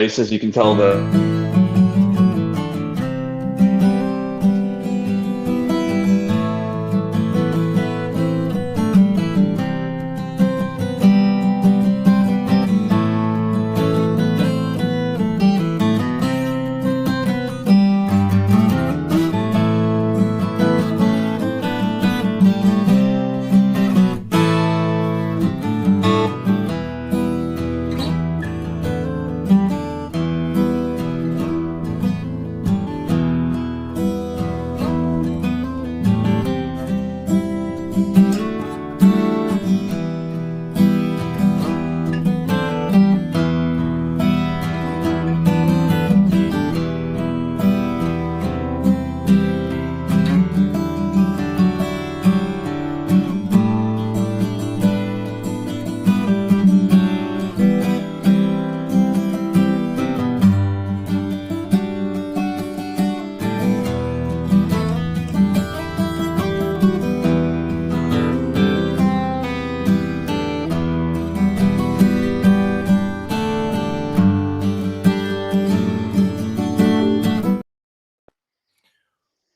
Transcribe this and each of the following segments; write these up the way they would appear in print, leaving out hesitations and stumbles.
As you can tell, the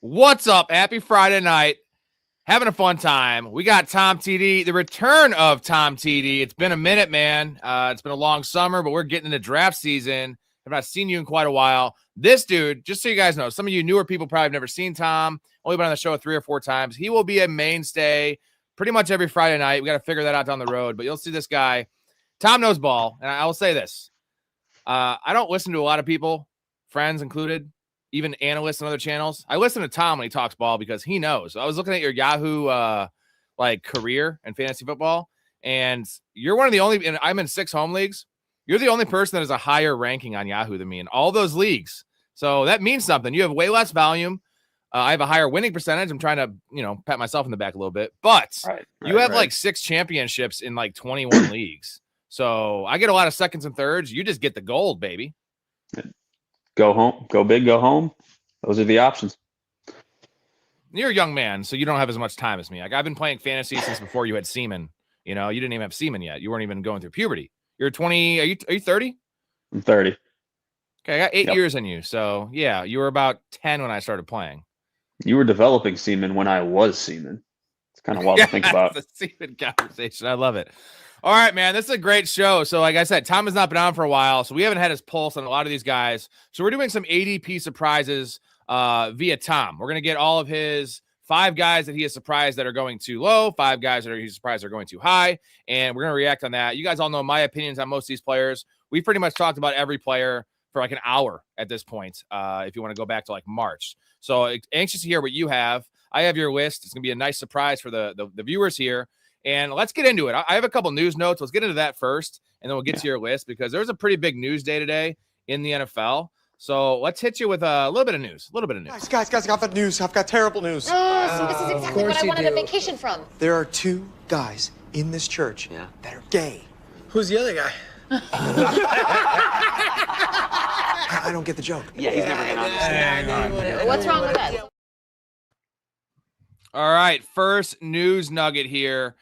What's up? Happy Friday night. Having a fun time. We got Tom TD, the return of Tom TD. It's been a minute, man. It's been a long summer, but we're getting into draft season. I've not seen you in quite a while. This dude, just so you guys know, some of you newer people probably have never seen Tom, only been on the show 3 or 4 times. He will be a mainstay pretty much every Friday night. We got to figure that out down the road, but you'll see this guy. Tom knows ball, and I will say this. I don't listen to a lot of people, friends included, even analysts and other channels. I listen to Tom when he talks ball because he knows. I was looking at your Yahoo career and fantasy football, and you're one of the only, and I'm in 6 home leagues. You're the only person that has a higher ranking on Yahoo than me in all those leagues. So that means something. You have way less volume. I have a higher winning percentage. I'm trying to, pat myself in the back a little bit, but you have like 6 championships in like 21 leagues. So I get a lot of seconds and thirds. You just get the gold, baby. Go home, go big, go home. Those are the options. You're a young man, so you don't have as much time as me. Like, I've been playing fantasy since before you had semen. You didn't even have semen yet. You weren't even going through puberty. You're 20. Are you 30? I'm 30. Okay, I got 8 years on you. So yeah, you were about 10 when I started playing. You were developing semen when I was semen. It's kind of wild to think about. The semen conversation. I love it. All right, man, this is a great show. So like I said, Tom has not been on for a while, so we haven't had his pulse on a lot of these guys. So we're doing some ADP surprises via Tom. We're going to get all of his 5 guys that he is surprised that are going too low, 5 guys that he's surprised are going too high, and we're going to react on that. You guys all know my opinions on most of these players. We've pretty much talked about every player for like an hour at this point, if you want to go back to like March. So anxious to hear what you have. I have your list. It's going to be a nice surprise for the viewers here. And let's get into it. I have a couple news notes. Let's get into that first, and then we'll get to your list because there's a pretty big news day today in the NFL. So let's hit you with a little bit of news. Guys, I've got news. I've got terrible news. Oh, this is exactly what I wanted a vacation from. There are 2 guys in this church that are gay. Who's the other guy? I don't get the joke. Yeah, he's never going to understand. What's wrong with that? All right, first news nugget here.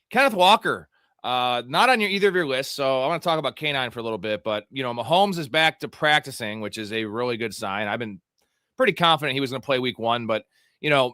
Kenneth Walker, not on either of your lists, so I want to talk about K9 for a little bit, but, Mahomes is back to practicing, which is a really good sign. I've been pretty confident he was going to play week 1, but,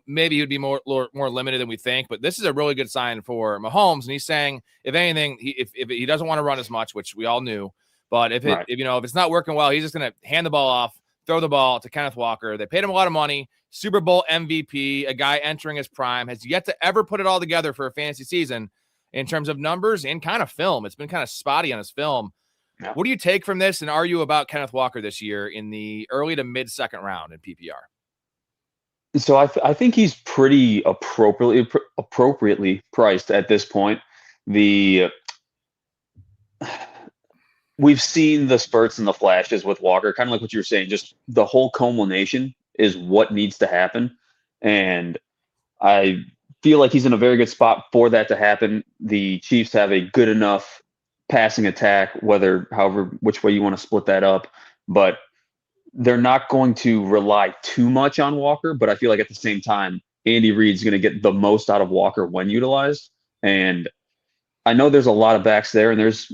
maybe he would be more limited than we think, but this is a really good sign for Mahomes, and he's saying, if anything, if he doesn't want to run as much, which we all knew, but if it's not working well, he's just going to hand the ball off, throw the ball to Kenneth Walker. They paid him a lot of money. Super Bowl MVP, a guy entering his prime, has yet to ever put it all together for a fantasy season in terms of numbers and kind of film. It's been kind of spotty on his film. Yeah. What do you take from this, and are you about Kenneth Walker this year in the early to mid-second round in PPR? So I think he's pretty appropriately priced at this point. We've seen the spurts and the flashes with Walker, kind of like what you were saying, just the whole culmination is what needs to happen. And I feel like he's in a very good spot for that to happen. The Chiefs have a good enough passing attack, which way you want to split that up, but they're not going to rely too much on Walker. But I feel like at the same time, Andy Reid's going to get the most out of Walker when utilized. And I know there's a lot of backs there, and there's,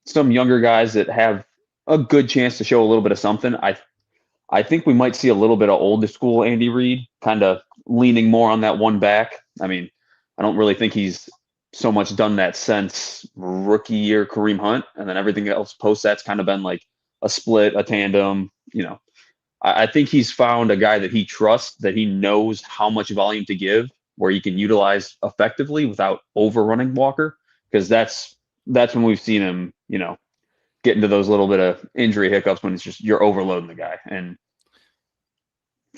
some younger guys that have a good chance to show a little bit of something. I think we might see a little bit of old school Andy Reid, kind of leaning more on that one back. I mean, I don't really think he's so much done that since rookie year Kareem Hunt, and then everything else post that's kind of been like a split, a tandem. I think he's found a guy that he trusts, that he knows how much volume to give, where he can utilize effectively without overrunning Walker, because that's when we've seen him, get into those little bit of injury hiccups when it's just you're overloading the guy. And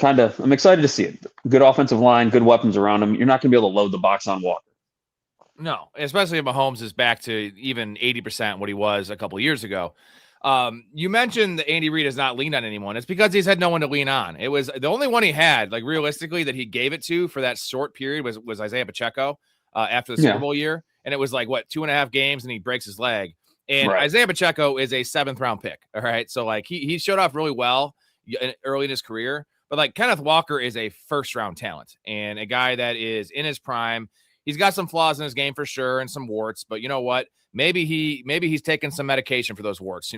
I'm excited to see it. Good offensive line, good weapons around him. You're not going to be able to load the box on Walker. No, especially if Mahomes is back to even 80% what he was a couple of years ago. You mentioned that Andy Reid has not leaned on anyone. It's because he's had no one to lean on. It was the only one he had, like realistically, that he gave it to for that short period was Isaiah Pacheco after the Super Bowl year. And it was like, 2.5 games and he breaks his leg. And right. Isaiah Pacheco is a 7th round pick. All right. So like he showed off really well early in his career, but like Kenneth Walker is a 1st round talent and a guy that is in his prime. He's got some flaws in his game for sure and some warts, but you know what? Maybe he's taking some medication for those warts.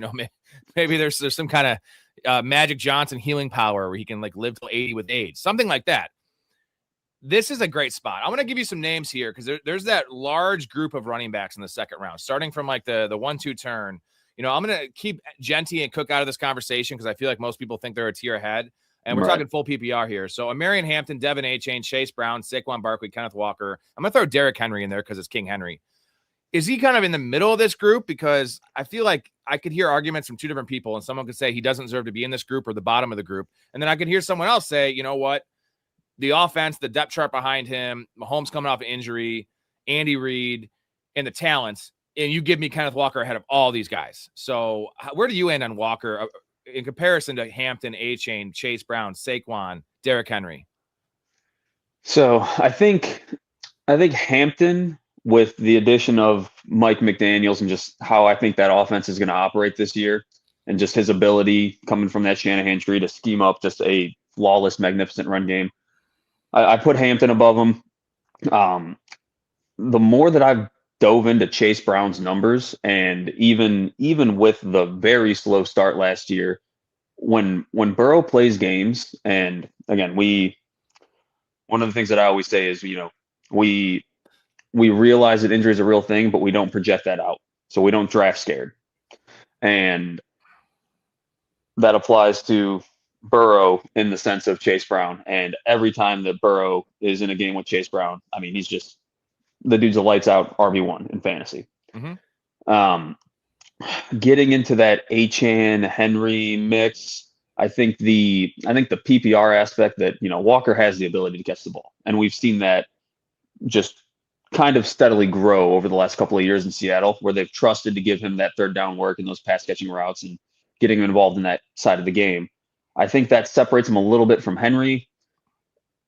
Maybe there's some kind of Magic Johnson healing power where he can like live till 80 with AIDS, something like that. This is a great spot. I'm going to give you some names here because there's that large group of running backs in the 2nd round, starting from like the 1-2 turn. I'm going to keep Genty and Cook out of this conversation because I feel like most people think they're a tier ahead. And we're talking full PPR here. So Marion Hampton, Devin Achane, Chase Brown, Saquon Barkley, Kenneth Walker. I'm going to throw Derrick Henry in there because it's King Henry. Is he kind of in the middle of this group? Because I feel like I could hear arguments from 2 different people, and someone could say he doesn't deserve to be in this group or the bottom of the group. And then I could hear someone else say, you know what? The offense, the depth chart behind him, Mahomes coming off an injury, Andy Reid, and the talents, and you give me Kenneth Walker ahead of all these guys. So where do you end on Walker in comparison to Hampton, Achane, Chase Brown, Saquon, Derrick Henry? So I think Hampton, with the addition of Mike McDaniels and just how I think that offense is going to operate this year, and just his ability coming from that Shanahan tree to scheme up just a flawless, magnificent run game, I put Hampton above him. The more that I've dove into Chase Brown's numbers, and even with the very slow start last year, when Burrow plays games, and again, one of the things that I always say is, we realize that injury is a real thing, but we don't project that out. So we don't draft scared. And that applies to Burrow in the sense of Chase Brown. And every time that Burrow is in a game with Chase Brown, I mean, he's just, the dude's a lights out RB1 in fantasy. Mm-hmm. Getting into that Achane Henry mix, I think the PPR aspect that, Walker has the ability to catch the ball. And we've seen that just kind of steadily grow over the last couple of years in Seattle, where they've trusted to give him that 3rd down work and those pass catching routes and getting him involved in that side of the game. I think that separates him a little bit from Henry.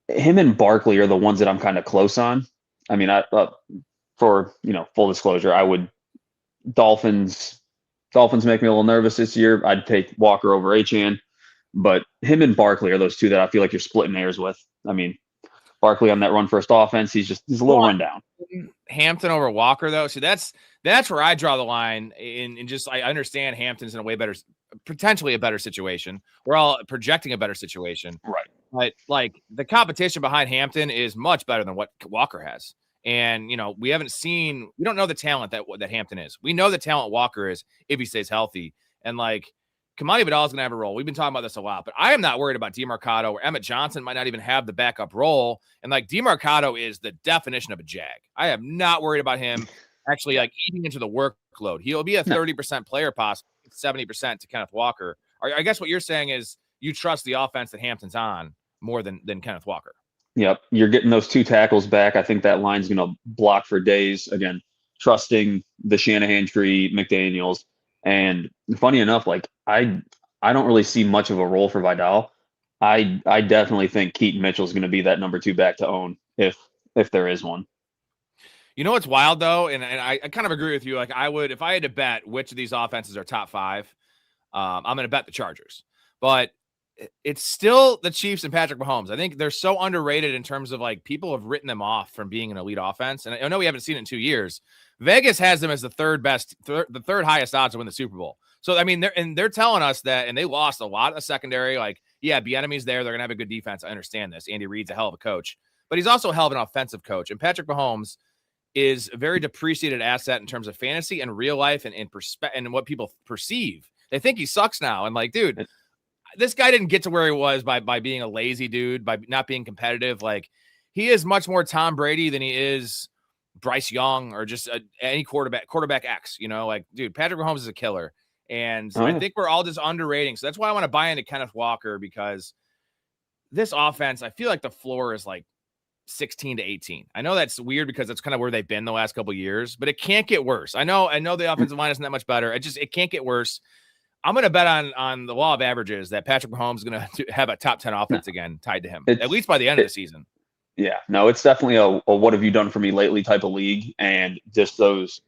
Him and Barkley are the ones that I'm kind of close on. I mean, for full disclosure, Dolphins make me a little nervous this year. I'd take Walker over Achane, but him and Barkley are those 2 that I feel like you're splitting hairs with. I mean, Barkley on that run first offense, he's a little rundown. Hampton over Walker though. See, that's where I draw the line. In just, I understand Hampton's in a way better, potentially a better situation. We're all projecting a better situation, right? But like the competition behind Hampton is much better than what Walker has. And we don't know the talent that Hampton is. We know the talent Walker is if he stays healthy. And like Kamani Vidal is going to have a role. We've been talking about this a lot, but I am not worried about DeMarcado, or Emmett Johnson might not even have the backup role. And like DeMarcado is the definition of a jag. I am not worried about him actually like eating into the workload. He'll be a 30% player, possibly 70% to Kenneth Walker. I guess what you're saying is you trust the offense that Hampton's on more than Kenneth Walker. Yep. You're getting those 2 tackles back. I think that line's going to block for days. Again, trusting the Shanahan tree, McDaniels. And funny enough, like I don't really see much of a role for Vidal. I definitely think Keaton Mitchell is going to be that number 2 back to own if there is one. You know what's wild though, and I kind of agree with you. Like I would, if I had to bet which of these offenses are top 5, I'm going to bet the Chargers. But it's still the Chiefs and Patrick Mahomes. I think they're so underrated in terms of like people have written them off from being an elite offense. And I know we haven't seen it in 2 years. Vegas has them as the 3rd highest odds to win the Super Bowl. So, I mean, they're telling us that, and they lost a lot of the secondary. Like, yeah, Bieniemy's there. They're going to have a good defense. I understand this. Andy Reid's a hell of a coach, but he's also a hell of an offensive coach. And Patrick Mahomes is a very depreciated asset in terms of fantasy and real life and what people perceive. They think he sucks now. And like, dude, this guy didn't get to where he was by being a lazy dude, by not being competitive. Like, he is much more Tom Brady than he is Bryce Young or just any quarterback X, like, dude, Patrick Mahomes is a killer. And I think we're all just underrating. So that's why I want to buy into Kenneth Walker, because this offense, I feel like the floor is like 16 to 18. I know that's weird because that's kind of where they've been the last couple of years, but it can't get worse. I know the offensive line isn't that much better. It can't get worse. I'm going to bet on the law of averages that Patrick Mahomes is going to have a top 10 offense again tied to him, at least by the end of the season. Yeah, no, it's definitely a what have you done for me lately type of league. And just those,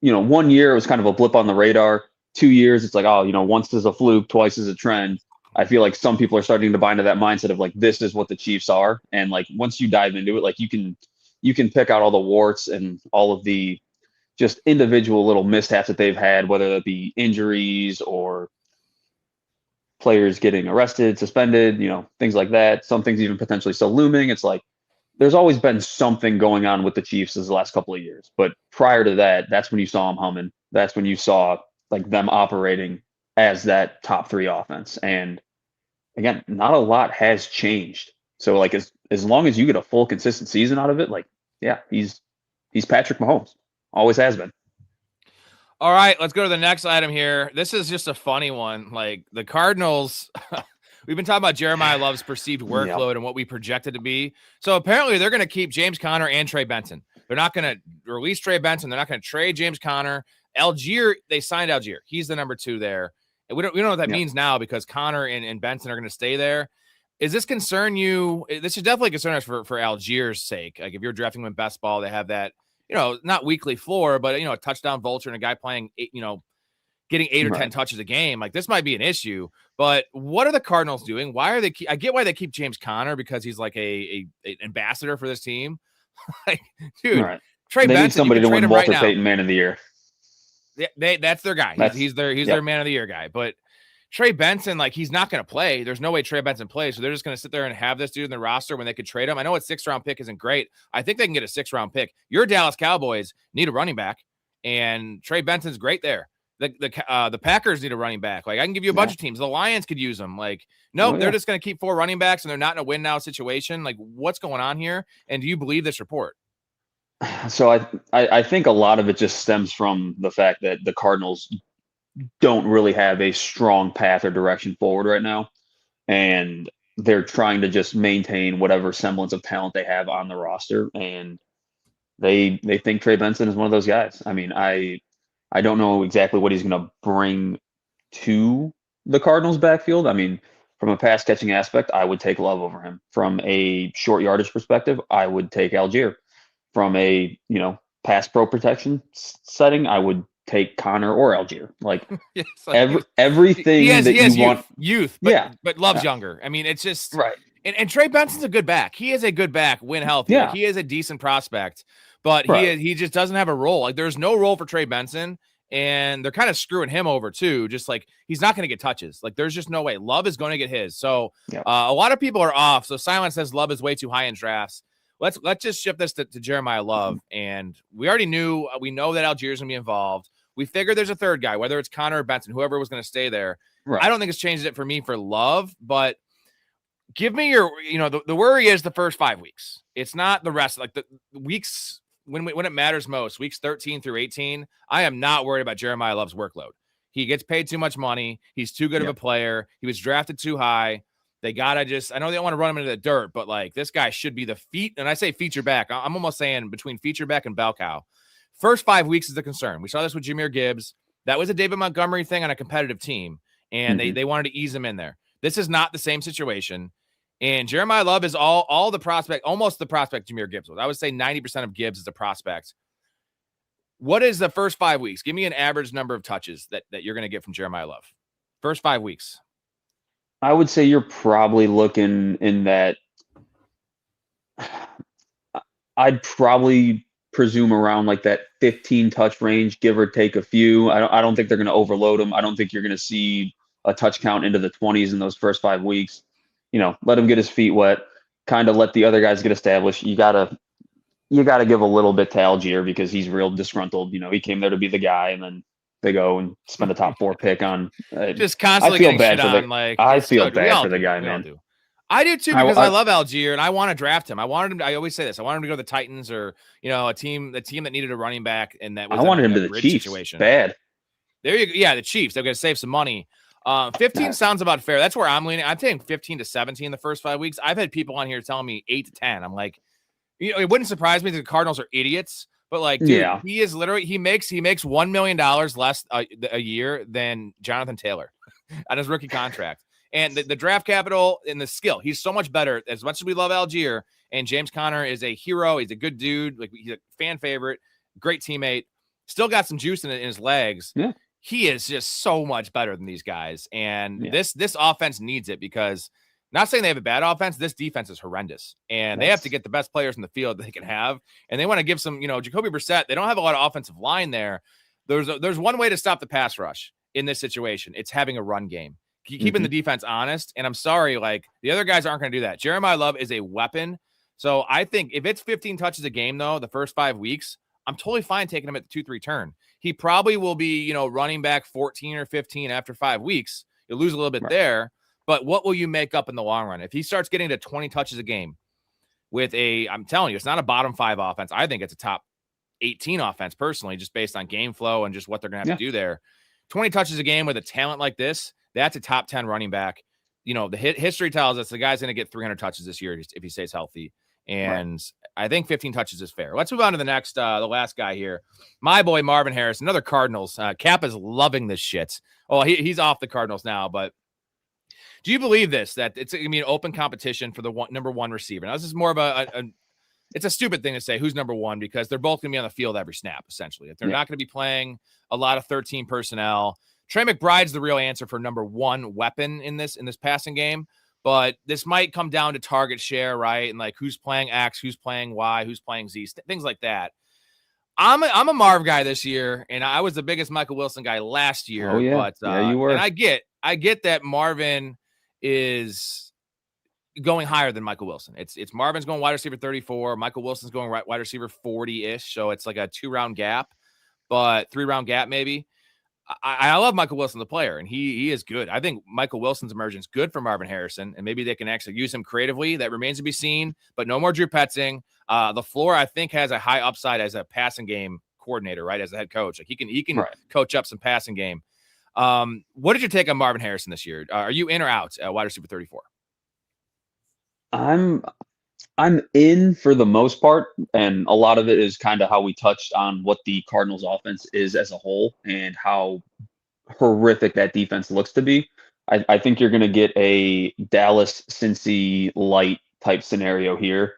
1 year it was kind of a blip on the radar. 2 years, it's like, once is a fluke, twice is a trend. I feel like some people are starting to buy into that mindset of like, this is what the Chiefs are. And like, once you dive into it, like you can pick out all the warts and all of the just individual little mishaps that they've had, whether that be injuries or players getting arrested, suspended, things like that. Some things even potentially still looming. It's like, there's always been something going on with the Chiefs the last couple of years. But prior to that, that's when you saw them humming. That's when you saw like them operating as that top 3 offense. And again, not a lot has changed. So like, as long as you get a full consistent season out of it, like, yeah, he's Patrick Mahomes. Always has been. All right, let's go to the next item here. This is just a funny one. Like, the Cardinals, we've been talking about Jeremiah Love's perceived workload and what we projected to be. So apparently they're going to keep James Conner and Trey Benson. They're not going to release Trey Benson. They're not going to trade James Conner. Algier, they signed Algier. He's the number 2 there. And we don't know what that means now, because Conner and Benson are going to stay there. Is this concern you? This should definitely concern us for Algier's sake. Like, if you're drafting him in best ball, they have that, not weekly floor, but, a touchdown vulture and a guy playing, getting 8 or 10 touches a game. Like, this might be an issue. But what are the Cardinals doing? Why are they? I get why they keep James Conner, because he's like an ambassador for this team. Like, dude, Trey Benson, need somebody to win Walter Payton Man of the Year. That's their guy. He's their Man of the Year guy. But Trey Benson, like, he's not going to play. There's no way Trey Benson plays. So they're just going to sit there and have this dude in the roster when they could trade him. I know a 6th-round pick isn't great. I think they can get a 6th-round pick. Your Dallas Cowboys need a running back, and Trey Benson's great there. The Packers need a running back. Like, I can give you a bunch of teams. The Lions could use them. Like, no, they're just going to keep 4 running backs, and they're not in a win now situation. Like, what's going on here? And do you believe this report? So I think a lot of it just stems from the fact that the Cardinals don't really have a strong path or direction forward right now. And they're trying to just maintain whatever semblance of talent they have on the roster. And they think Trey Benson is one of those guys. I mean, I don't know exactly what he's going to bring to the Cardinals backfield. I mean, from a pass catching aspect, I would take Love over him. From a short yardage perspective, I would take Algier. From a, pass pro protection setting, I would take Conner or Algier. Like, everything he has want. Youth, but Love's younger. I mean, it's just right. And Trey Benson's a good back. He is a good back when healthy. Yeah. Like, he is a decent prospect, but he just doesn't have a role. Like, there's no role for Trey Benson, and they're kind of screwing him over too. Just like, he's not going to get touches. Like, there's just no way. Love is going to get his. So a lot of people are off. So Silence says Love is way too high in drafts. Let's just shift this to Jeremiah Love. And we know that Algier's going to be involved. We figured there's a 3rd guy, whether it's Conner or Benson, whoever was going to stay there. Right. I don't think it's changed it for me for Love, but give me your, the worry is the first 5 weeks. It's not the rest, like the weeks when it matters most, weeks 13 through 18. I am not worried about Jeremiah Love's workload. He gets paid too much money. He's too good of a player. He was drafted too high. They gotta I know they don't want to run him into the dirt, but like, this guy should be the and I say feature back. I'm almost saying between feature back and bell cow. First 5 weeks is the concern. We saw this with Jahmyr Gibbs. That was a David Montgomery thing on a competitive team, and they wanted to ease him in there. This is not the same situation. And Jeremiah Love is all the prospect, almost the prospect Jahmyr Gibbs was. I would say 90% of Gibbs is a prospect. What is the first 5 weeks? Give me an average number of touches that you're going to get from Jeremiah Love. First 5 weeks. I would say you're probably looking in that. I'd probably presume around like that 15 touch range, give or take a few. I don't think they're going to overload him. I don't think you're going to see a touch count into the 20s in those first 5 weeks. Let him get his feet wet, kind of let the other guys get established. You gotta give a little bit to Algier because he's real disgruntled. He came there to be the guy, and then they go and spend a top 4 pick on. Just constantly getting shit on. I feel bad for the guy, man. I do too, because I love Algier and I want to draft him. I wanted him. I always say this. I wanted him to go to the Titans or a team that needed a running back, and that was I wanted him to the Chiefs. Situation. Bad. There you go. Yeah, the Chiefs. They're going to save some money. 15 sounds about fair. That's where I'm leaning. I'm taking 15 to 17 the first 5 weeks. I've had people on here telling me 8 to 10. I'm like, it wouldn't surprise me that the Cardinals are idiots, but like, dude, he is literally he makes $1 million less a year than Jonathan Taylor on his rookie contract. And the draft capital and the skill, he's so much better. As much as we love Algier, and James Conner is a hero, he's a good dude, like he's a fan favorite, great teammate, still got some juice in his legs. Yeah. He is just so much better than these guys. And this offense needs it, because not saying they have a bad offense, this defense is horrendous. And they have to get the best players in the field they can have. And they want to give some, Jacoby Brissett, they don't have a lot of offensive line there. There's one way to stop the pass rush in this situation. It's having a run game. Keeping the defense honest. And I'm sorry, like the other guys aren't going to do that. Jeremiah Love is a weapon. So I think if it's 15 touches a game, though, the first 5 weeks, I'm totally fine taking him at the 2-3 turn. He probably will be, running back 14 or 15 after 5 weeks. You'll lose a little bit there, but what will you make up in the long run? If he starts getting to 20 touches a game with I'm telling you, it's not a bottom 5 offense. I think it's a top 18 offense personally, just based on game flow and just what they're going to have to do there. 20 touches a game with a talent like this, that's a top 10 running back. The history tells us the guy's going to get 300 touches this year if he stays healthy. And I think 15 touches is fair. Let's move on to the next, the last guy here. My boy, Marvin Harris, another Cardinals. Cap is loving this shit. Oh, he's off the Cardinals now, but do you believe this, that it's going to be an open competition for the number 1 receiver? Now, this is more of it's a stupid thing to say who's number 1, because they're both going to be on the field every snap, essentially. If they're not going to be playing a lot of 13 personnel. Trey McBride's the real answer for number 1 weapon in this passing game, but this might come down to target share, right? And like who's playing X, who's playing Y, who's playing Z, things like that. I'm a Marv guy this year, and I was the biggest Michael Wilson guy last year. Oh, yeah. But you were. And I get that Marvin is going higher than Michael Wilson. It's Marvin's going wide receiver 34, Michael Wilson's going wide receiver 40-ish, so it's like a 2-round gap, but 3-round gap maybe. I love Michael Wilson, the player, and he is good. I think Michael Wilson's emergence good for Marvin Harrison, and maybe they can actually use him creatively. That remains to be seen, but no more Drew Petzing. The floor, I think, has a high upside as a passing game coordinator, right, as a head coach. Like he can coach up some passing game. What did you take on Marvin Harrison this year? Are you in or out at wide receiver 34? I'm in for the most part, and a lot of it is kind of how we touched on what the Cardinals offense is as a whole and how horrific that defense looks to be. I think you're going to get a Dallas Cincy light type scenario here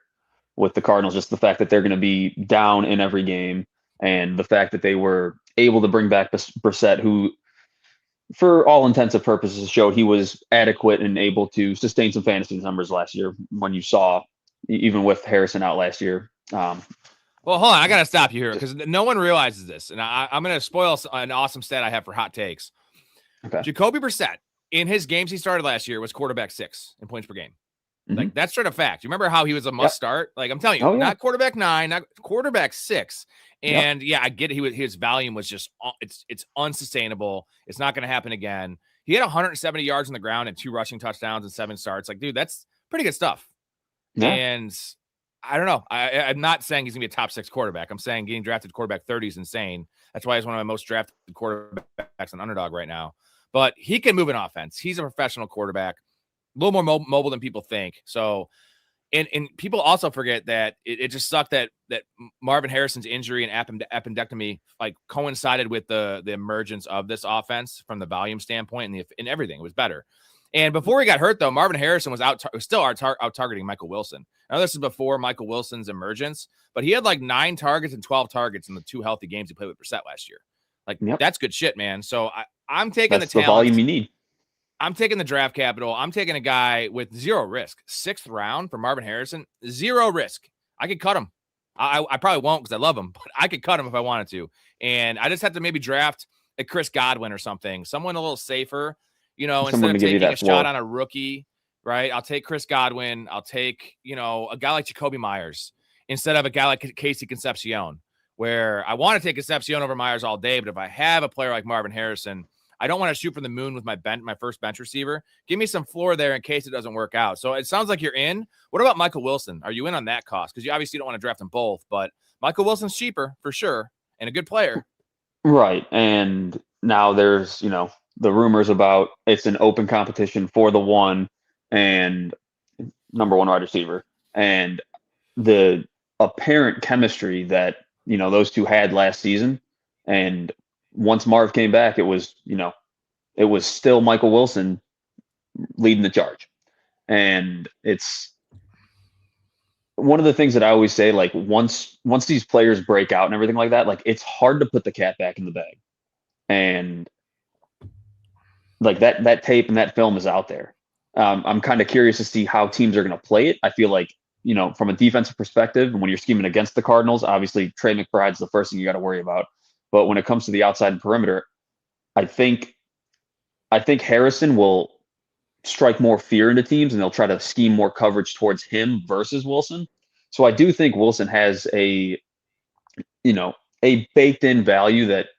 with the Cardinals, just the fact that they're going to be down in every game, and the fact that they were able to bring back Brissett, who for all intents and purposes showed he was adequate and able to sustain some fantasy numbers last year when you saw, even with Harrison out last year. Well, hold on. I got to stop you here because no one realizes this. And I'm going to spoil an awesome stat I have for hot takes. Okay. Jacoby Brissett, in his games he started last year, was quarterback 6 in points per game. Like, that's straight of fact. You remember how he was a must start? Like, I'm telling you, not quarterback 9, not quarterback 6. And I get it. His volume was just, it's unsustainable. It's not going to happen again. He had 170 yards on the ground and 2 rushing touchdowns and 7 starts. Like, dude, that's pretty good stuff. Yeah. And I don't know. I'm not saying he's going to be a top 6 quarterback. I'm saying getting drafted quarterback 30 is insane. That's why he's one of my most drafted quarterbacks on Underdog right now. But he can move an offense. He's a professional quarterback, a little more mobile than people think. So, and people also forget that it just sucked that Marvin Harrison's injury and appendectomy like coincided with the emergence of this offense from the volume standpoint and everything. It was better. And before he got hurt, though, Marvin Harrison was out targeting Michael Wilson. Now, this is before Michael Wilson's emergence, but he had like 9 targets and 12 targets in the 2 healthy games he played with Brissett last year. Like, that's good shit, man. So I'm taking that's the talent. Volume you need. I'm taking the draft capital. I'm taking a guy with 0 risk. 6th round for Marvin Harrison, 0 risk. I could cut him. I probably won't because I love him, but I could cut him if I wanted to. And I just have to maybe draft a Chris Godwin or something, someone a little safer, instead of taking a shot on a rookie, right? I'll take Chris Godwin. I'll take, a guy like Jacoby Myers instead of a guy like Casey Concepcion, where I want to take Concepcion over Myers all day. But if I have a player like Marvin Harrison, I don't want to shoot from the moon with my first bench receiver. Give me some floor there in case it doesn't work out. So it sounds like you're in. What about Michael Wilson? Are you in on that cost? Because you obviously don't want to draft them both, but Michael Wilson's cheaper for sure and a good player. Right. And now there's, the rumors about it's an open competition for the one and number one wide receiver. And the apparent chemistry that, those two had last season. And once Marv came back, it was still Michael Wilson leading the charge. And it's one of the things that I always say, like once these players break out and everything like that, like it's hard to put the cat back in the bag. And like that tape and that film is out there. I'm kind of curious to see how teams are going to play it. I feel like, from a defensive perspective, when you're scheming against the Cardinals, obviously Trey McBride's the first thing you got to worry about. But when it comes to the outside and perimeter, I think Harrison will strike more fear into teams and they'll try to scheme more coverage towards him versus Wilson. So I do think Wilson has a baked in value that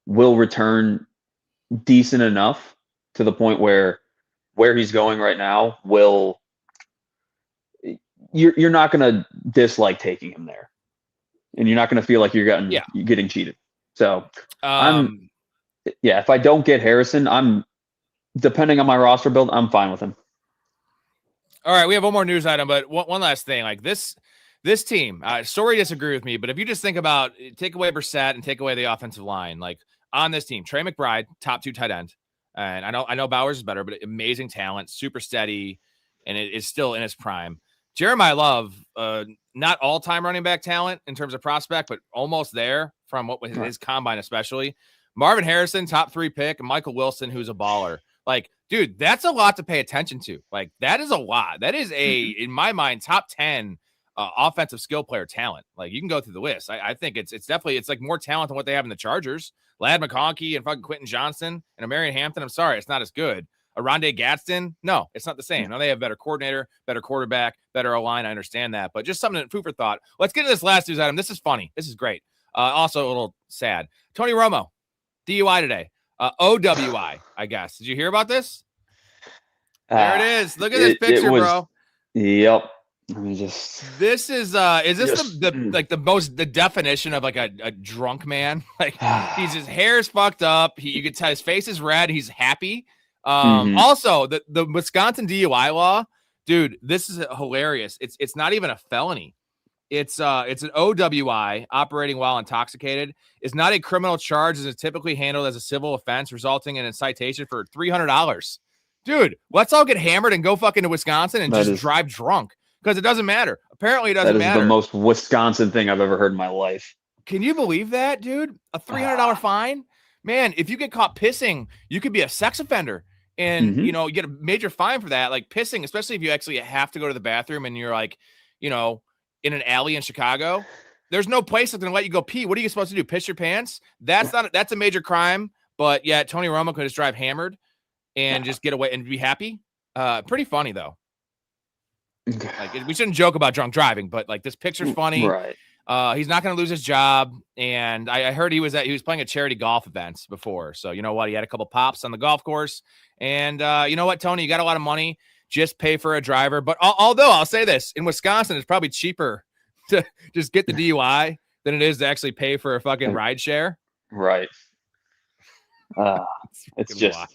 will return decent enough to the point where he's going right now you're not going to dislike taking him there, and you're not going to feel like you're getting cheated. So if I don't get Harrison, I'm depending on my roster build, I'm fine with him. All right, we have one more news item, but one last thing. Like this team, Storey disagree with me, but if you just think about take away Brissett and take away the offensive line, like on this team, Trey McBride, top 2 tight end, and I know Bowers is better, but amazing talent, super steady, and it is still in his prime. Jeremiah Love, not all-time running back talent in terms of prospect, but almost there from what was his combine, especially. Marvin Harrison, top 3 pick, and Michael Wilson, who's a baller. Like, dude, that's a lot to pay attention to. Like, that is a lot. That is in my mind, top 10 offensive skill player talent. Like, you can go through the list. I think it's definitely like more talent than what they have in the Chargers. Ladd McConkey and fucking Quentin Johnson and Amarian Hampton. I'm sorry, it's not as good. Rondé Gadsden, no, it's not the same. Now they have better coordinator, better quarterback, better O-line. I understand that, but just something food for thought. Let's get to this last news item. This is funny. This is great. Also a little sad. Tony Romo, DUI today. OWI, I guess. Did you hear about this? There it is. Look at this picture, bro. Yep. Let me just. This is this the definition of like a drunk man? Like his hair is fucked up. You could tell his face is red. He's happy. Also, the Wisconsin DUI law, dude, this is hilarious. It's not even a felony. It's an OWI, operating while intoxicated, is not a criminal charge and is typically handled as a civil offense, resulting in a citation for $300. Dude, let's all get hammered and go fucking to Wisconsin and drive drunk because it doesn't matter. Apparently, it doesn't matter. That is the most Wisconsin thing I've ever heard in my life. Can you believe that, dude? A $300 fine? Man, if you get caught pissing, you could be a sex offender. And, you get a major fine for that. Like pissing, especially if you actually have to go to the bathroom and you're like, in an alley in Chicago, there's no place that's going to let you go pee. What are you supposed to do? Piss your pants? That's a major crime. But yeah, Tony Romo could just drive hammered and just get away and be happy. Pretty funny though. Like we shouldn't joke about drunk driving, but like this picture's funny. Right. He's not going to lose his job. And I heard he was playing at charity golf events before. So you know what? He had a couple pops on the golf course. And you know what, Tony, you got a lot of money. Just pay for a driver. But although I'll say this, in Wisconsin, it's probably cheaper to just get the DUI than it is to actually pay for a fucking ride share. Right. It's just. Wild.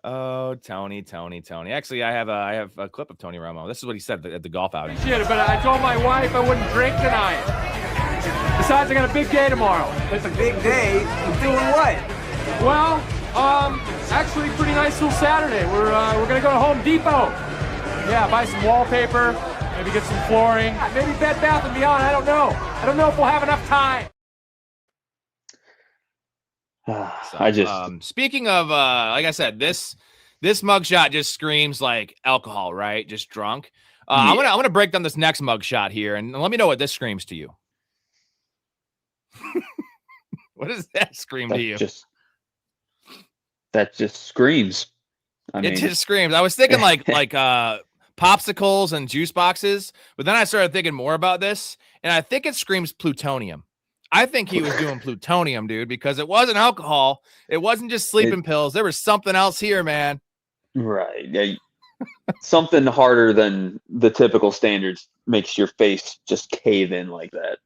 Oh, Tony. Actually, I have a clip of Tony Romo. This is what he said at the golf outing. Shit, but I told my wife I wouldn't drink tonight. Besides, I got a big day tomorrow. It's a big day. I'm doing what? Well, actually, pretty nice little Saturday. We're gonna go to Home Depot. Yeah, buy some wallpaper, maybe get some flooring, maybe Bed Bath & Beyond. I don't know. I don't know if we'll have enough time. Speaking of, like I said, this mugshot just screams like alcohol, right? Just drunk. I'm gonna break down this next mug shot here, and let me know what this screams to you. What does that scream to you? That just screams. It just screams. I was thinking like popsicles and juice boxes, but then I started thinking more about this, and I think it screams plutonium. I think he was doing plutonium, dude, because it wasn't alcohol. It wasn't just sleeping pills. There was something else here, man. Right. Yeah. Something harder than the typical standards makes your face just cave in like that.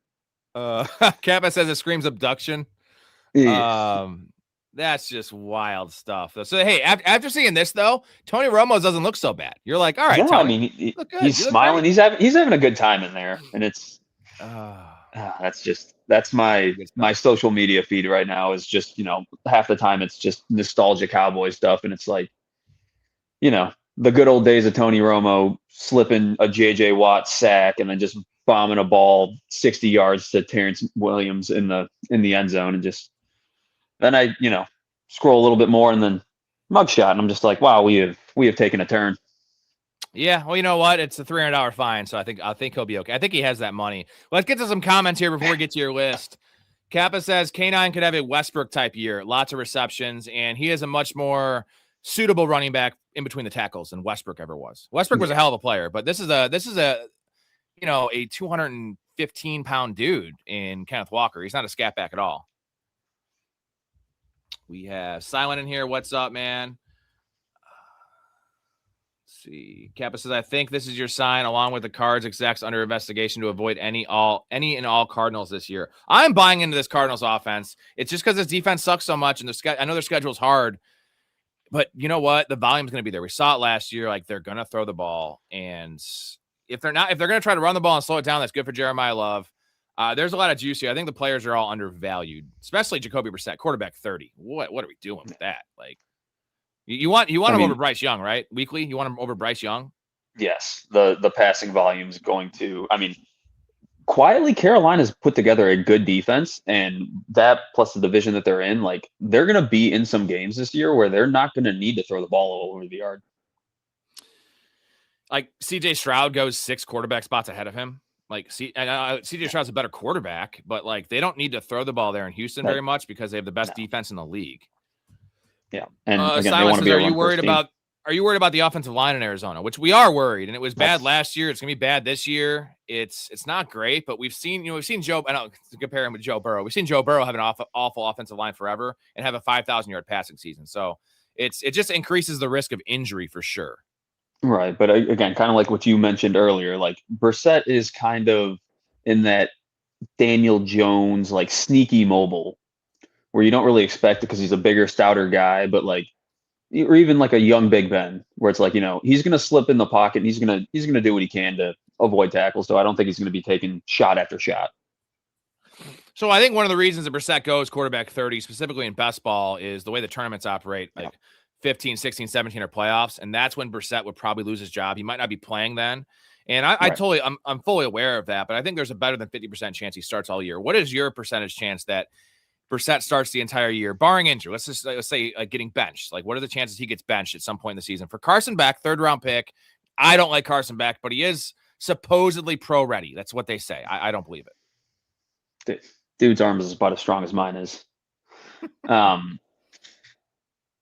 Kappa says it screams abduction. Yeah. That's just wild stuff. So, hey, after seeing this, though, Tony Romo doesn't look so bad. You're like, all right, Tony, I mean, he's smiling. He's having a good time in there, and it's that's my social media feed right now is just, you know, half the time it's just nostalgia Cowboy stuff, and it's like, you know, the good old days of Tony Romo slipping a J.J. Watt sack and then just bombing a ball 60 yards to Terrence Williams in the end zone, and just then I, you know, scroll a little bit more and then mugshot, and I'm just like, wow, we have taken a turn. Yeah, well, you know what? It's a $300 fine, so I think he'll be okay. I think he has that money. Let's get to some comments here before we get to your list. Kappa says K9 could have a Westbrook type year, lots of receptions, and he is a much more suitable running back in between the tackles than Westbrook ever was. Westbrook was a hell of a player, but this is a you know, a 215-pound dude in Kenneth Walker. He's not a scat back at all. We have Silent in here. What's up, man? Let's see. Kappa says, I think this is your sign, along with the Cards execs under investigation, to avoid any and all Cardinals this year. I'm buying into this Cardinals offense. It's just because this defense sucks so much, and I know their schedule's hard, but you know what? The volume's going to be there. We saw it last year. Like, they're going to throw the ball, and if they're going to try to run the ball and slow it down, that's good for Jeremiah Love. There's a lot of juice here. I think the players are all undervalued, especially Jacoby Brissett, quarterback 30. What are we doing with that? Like, you want him over Bryce Young, right? Weekly, you want him over Bryce Young? Yes, the passing volume is going to. I mean, quietly, Carolina's put together a good defense, and that plus the division that they're in, like, they're going to be in some games this year where they're not going to need to throw the ball all over the yard. Like, C.J. Stroud goes 6 quarterback spots ahead of him. Like, C.J. Stroud's a better quarterback, but, like, they don't need to throw the ball there in Houston very much because they have the best defense in the league. Yeah. And again, they want to be. Are you worried about the offensive line in Arizona? Which we are worried, and it was bad last year. It's gonna be bad this year. It's not great, but we've seen Joe. I don't compare him with Joe Burrow. We've seen Joe Burrow have an awful offensive line forever and have a 5,000-yard passing season. So it just increases the risk of injury for sure. Right, but again, kind of like what you mentioned earlier, like Brissett is kind of in that Daniel Jones, like, sneaky mobile, where you don't really expect it because he's a bigger, stouter guy, but like, or even like a young Big Ben, where it's like, you know, he's going to slip in the pocket and he's going to do what he can to avoid tackles. So I don't think he's going to be taking shot after shot. So I think one of the reasons that Brissett goes quarterback 30, specifically in best ball, is the way the tournaments operate, like 15, 16, 17 are playoffs. And that's when Brissett would probably lose his job. He might not be playing then. And I'm fully aware of that, but I think there's a better than 50% chance he starts all year. What is your percentage chance that Brissett starts the entire year, barring injury? Let's say getting benched. Like, what are the chances he gets benched at some point in the season? For Carson Beck, 3rd-round pick. I don't like Carson Beck, but he is supposedly pro-ready. That's what they say. I don't believe it. Dude's arm is about as strong as mine is.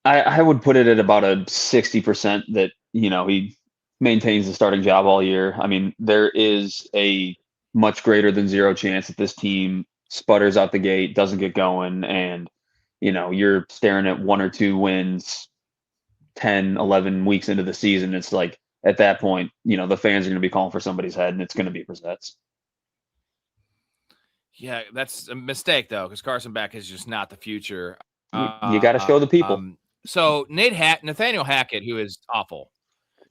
I would put it at about a 60% that, you know, he maintains the starting job all year. I mean, there is a much greater than 0 chance that this team sputters out the gate, doesn't get going, and, you know, you're staring at 1 or 2 wins 10, 11 weeks into the season. It's like, at that point, you know, the fans are going to be calling for somebody's head, and it's going to be Brissett's. Yeah, that's a mistake, though, because Carson Beck is just not the future. You got to show the people. So Nathaniel Hackett, who is awful.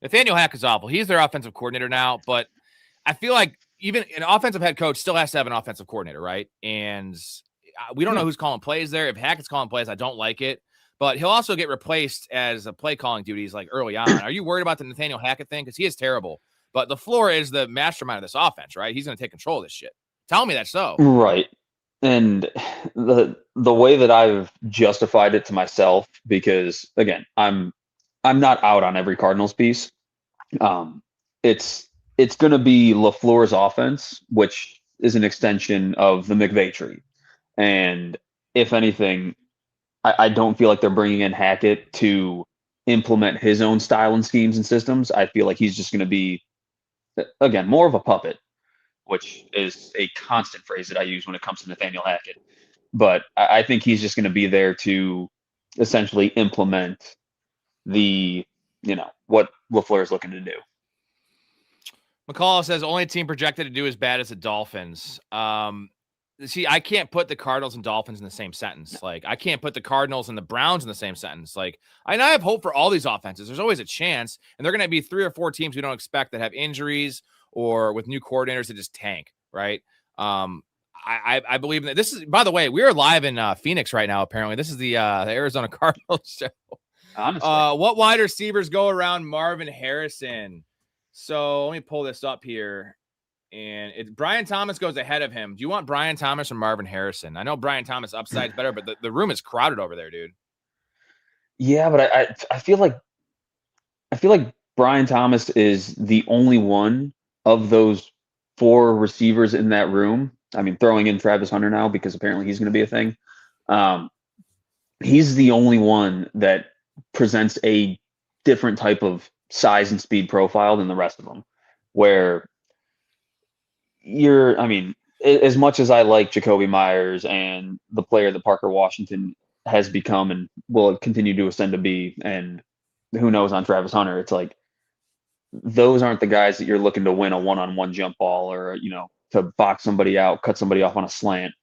Nathaniel Hackett's awful. He's their offensive coordinator now, but I feel like even an offensive head coach still has to have an offensive coordinator, right? And we don't know who's calling plays there. If Hackett's calling plays, I don't like it. But he'll also get replaced as a play calling duties like early on. Are you worried about the Nathaniel Hackett thing? Because he is terrible. But the floor is the mastermind of this offense, right? He's going to take control of this shit. Tell me that's so. Right. And the way that I've justified it to myself, because again, I'm not out on every Cardinals piece. It's it's going to be LaFleur's offense, which is an extension of the McVay tree. And if anything, I don't feel like they're bringing in Hackett to implement his own style and schemes and systems. I feel like he's just going to be, again, more of a puppet, which is a constant phrase that I use when it comes to Nathaniel Hackett. But I think he's just going to be there to essentially implement what LaFleur is looking to do. McCall says only team projected to do as bad as the Dolphins. See, I can't put the Cardinals and Dolphins in the same sentence. Like, I can't put the Cardinals and the Browns in the same sentence. Like, I have hope for all these offenses. There's always a chance, and they're going to be 3 or 4 teams we don't expect that have injuries or with new coordinators that just tank, right? I believe that this is, by the way, we are live in Phoenix right now, apparently. This is the Arizona Cardinals show. Honestly. What wide receivers go around Marvin Harrison? So let me pull this up here. And Brian Thomas goes ahead of him. Do you want Brian Thomas or Marvin Harrison? I know Brian Thomas upside's better, but the room is crowded over there, dude. Yeah, but I feel like Brian Thomas is the only one of those 4 receivers in that room. I mean, throwing in Travis Hunter now because apparently he's going to be a thing. He's the only one that presents a different type of size and speed profile than the rest of them, where as much as I like Jacoby Myers and the player that Parker Washington has become and will continue to ascend to be, and who knows on Travis Hunter, it's like those aren't the guys that you're looking to win a one-on-one jump ball or, to box somebody out, cut somebody off on a slant.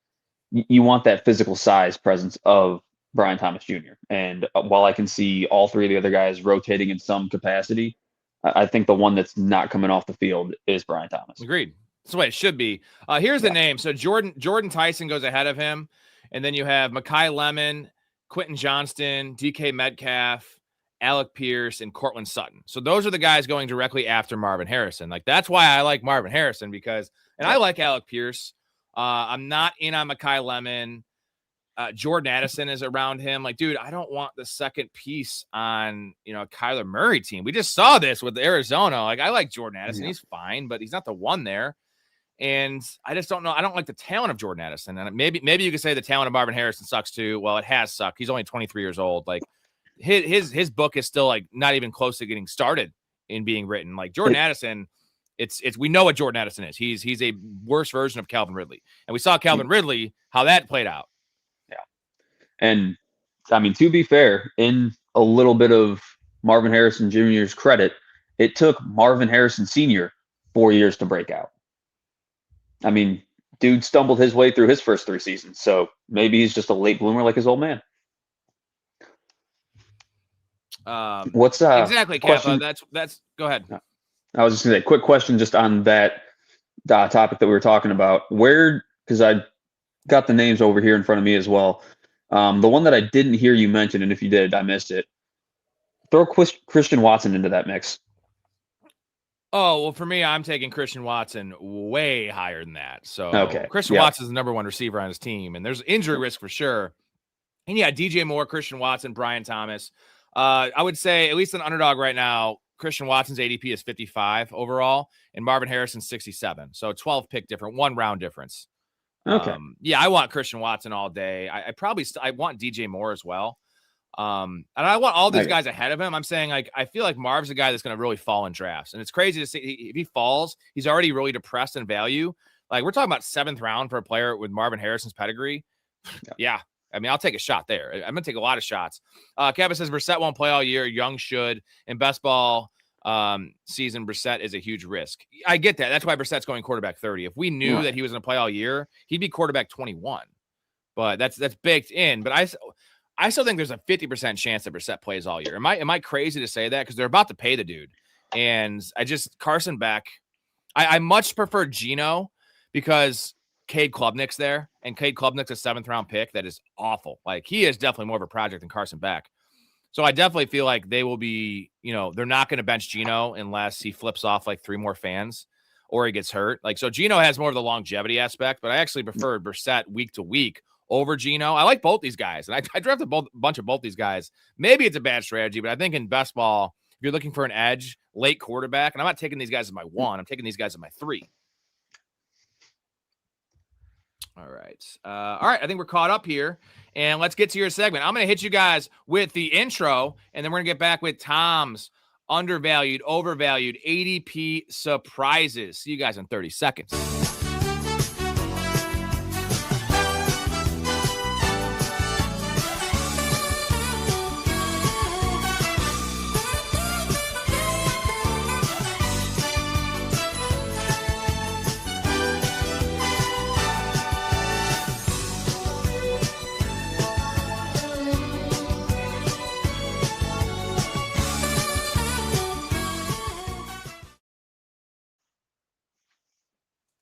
You want that physical size presence of Brian Thomas Jr. And while I can see all 3 of the other guys rotating in some capacity, I think the one that's not coming off the field is Brian Thomas. Agreed. That's the way it should be. Here's the name. So Jordan Tyson goes ahead of him. And then you have Mekhi Lemon, Quentin Johnston, DK Metcalf, Alec Pierce, and Cortland Sutton. So those are the guys going directly after Marvin Harrison. Like, that's why I like Marvin Harrison because I like Alec Pierce. I'm not in on Mekhi Lemon. Jordan Addison is around him. Like, dude, I don't want the second piece on, a Kyler Murray team. We just saw this with Arizona. Like, I like Jordan Addison. Yeah. He's fine, but he's not the one there. And I just don't know. I don't like the talent of Jordan Addison. And maybe you could say the talent of Marvin Harrison sucks too. Well, it has sucked. He's only 23 years old. Like, his book is still like not even close to getting started in being written. Like Jordan Addison, it's we know what Jordan Addison is. He's a worse version of Calvin Ridley. And we saw Calvin Ridley, how that played out. Yeah. And I mean, to be fair, in a little bit of Marvin Harrison Jr.'s credit, it took Marvin Harrison Sr. 4 years to break out. I mean, dude stumbled his way through his first 3 seasons. So maybe he's just a late bloomer like his old man. What's exactly, Kappa? That's go ahead. I was just gonna say, quick question just on that topic that we were talking about. Because I got the names over here in front of me as well. The one that I didn't hear you mention, and if you did, I missed it. Throw Christian Watson into that mix. Oh, well, for me, I'm taking Christian Watson way higher than that. So okay. Christian Watson is the number 1 receiver on his team, and there's injury risk for sure. And yeah, DJ Moore, Christian Watson, Brian Thomas. I would say, at least an underdog right now, Christian Watson's ADP is 55 overall, and Marvin Harrison's 67. So 12 pick different, 1 round difference. Okay. Yeah, I want Christian Watson all day. I probably I want DJ Moore as well. And I want all these guys ahead of him. I'm saying, like, I feel like Marv's a guy that's going to really fall in drafts. And it's crazy to see if he falls, he's already really depressed in value. Like, we're talking about 7th round for a player with Marvin Harrison's pedigree. Yeah. I mean, I'll take a shot there. I'm going to take a lot of shots. Kevin says Brissett won't play all year. Young should. In best ball season, Brissett is a huge risk. I get that. That's why Brissett's going quarterback 30. If we knew that he was going to play all year, he'd be quarterback 21. But that's baked in. But I still think there's a 50% chance that Brissett plays all year. Am I crazy to say that? Because they're about to pay the dude. And Carson Beck, I much prefer Geno because Cade Klubnik's there, and Cade Klubnik's a 7th round pick. That is awful. Like, he is definitely more of a project than Carson Beck. So I definitely feel like they will be, they're not going to bench Geno unless he flips off like 3 more fans or he gets hurt. Like, so Geno has more of the longevity aspect, but I actually prefer Brissett week to week over Geno. I like both these guys, and I drafted a bunch of both these guys. Maybe it's a bad strategy, but I think in best ball, if you're looking for an edge, late quarterback, and I'm not taking these guys as my 1. I'm taking these guys as my 3. All right. I think we're caught up here, and let's get to your segment. I'm going to hit you guys with the intro, and then we're going to get back with Tom's undervalued, overvalued ADP surprises. See you guys in 30 seconds.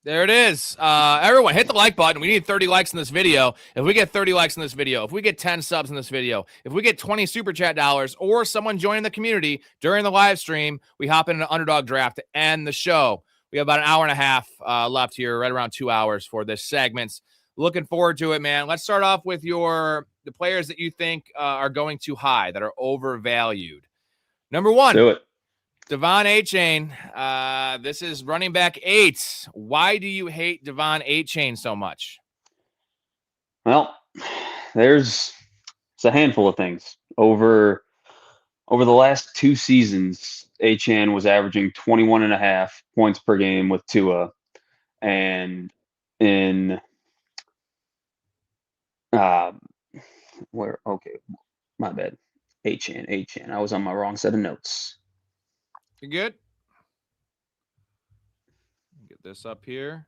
There it is. Everyone, hit the like button. We need 30 likes in this video. If we get 30 likes in this video, if we get 10 subs in this video, if we get 20 super chat dollars, or someone joining the community during the live stream, we hop in an underdog draft to end the show. We have about an hour and a half left here, right around 2 hours for this segment. Looking forward to it, man. Let's start off with the players that you think are going too high, that are overvalued. Number 1. Do it. Devon Achane, this is running back 8. Why do you hate Devon Achane so much? Well, it's a handful of things. Over the last 2 seasons, Achane was averaging 21.5 points per game with Tua, and in my bad, Achane. I was on my wrong set of notes. You good? Get this up here.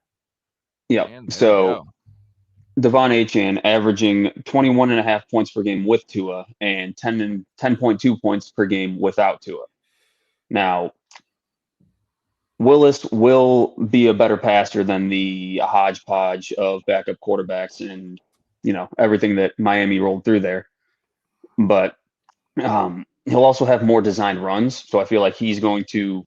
Yeah. So Devon Achane averaging 21.5 points per game with Tua and 10.2 points per game without Tua. Now, Willis will be a better passer than the hodgepodge of backup quarterbacks and, everything that Miami rolled through there. But he'll also have more designed runs. So I feel like he's going to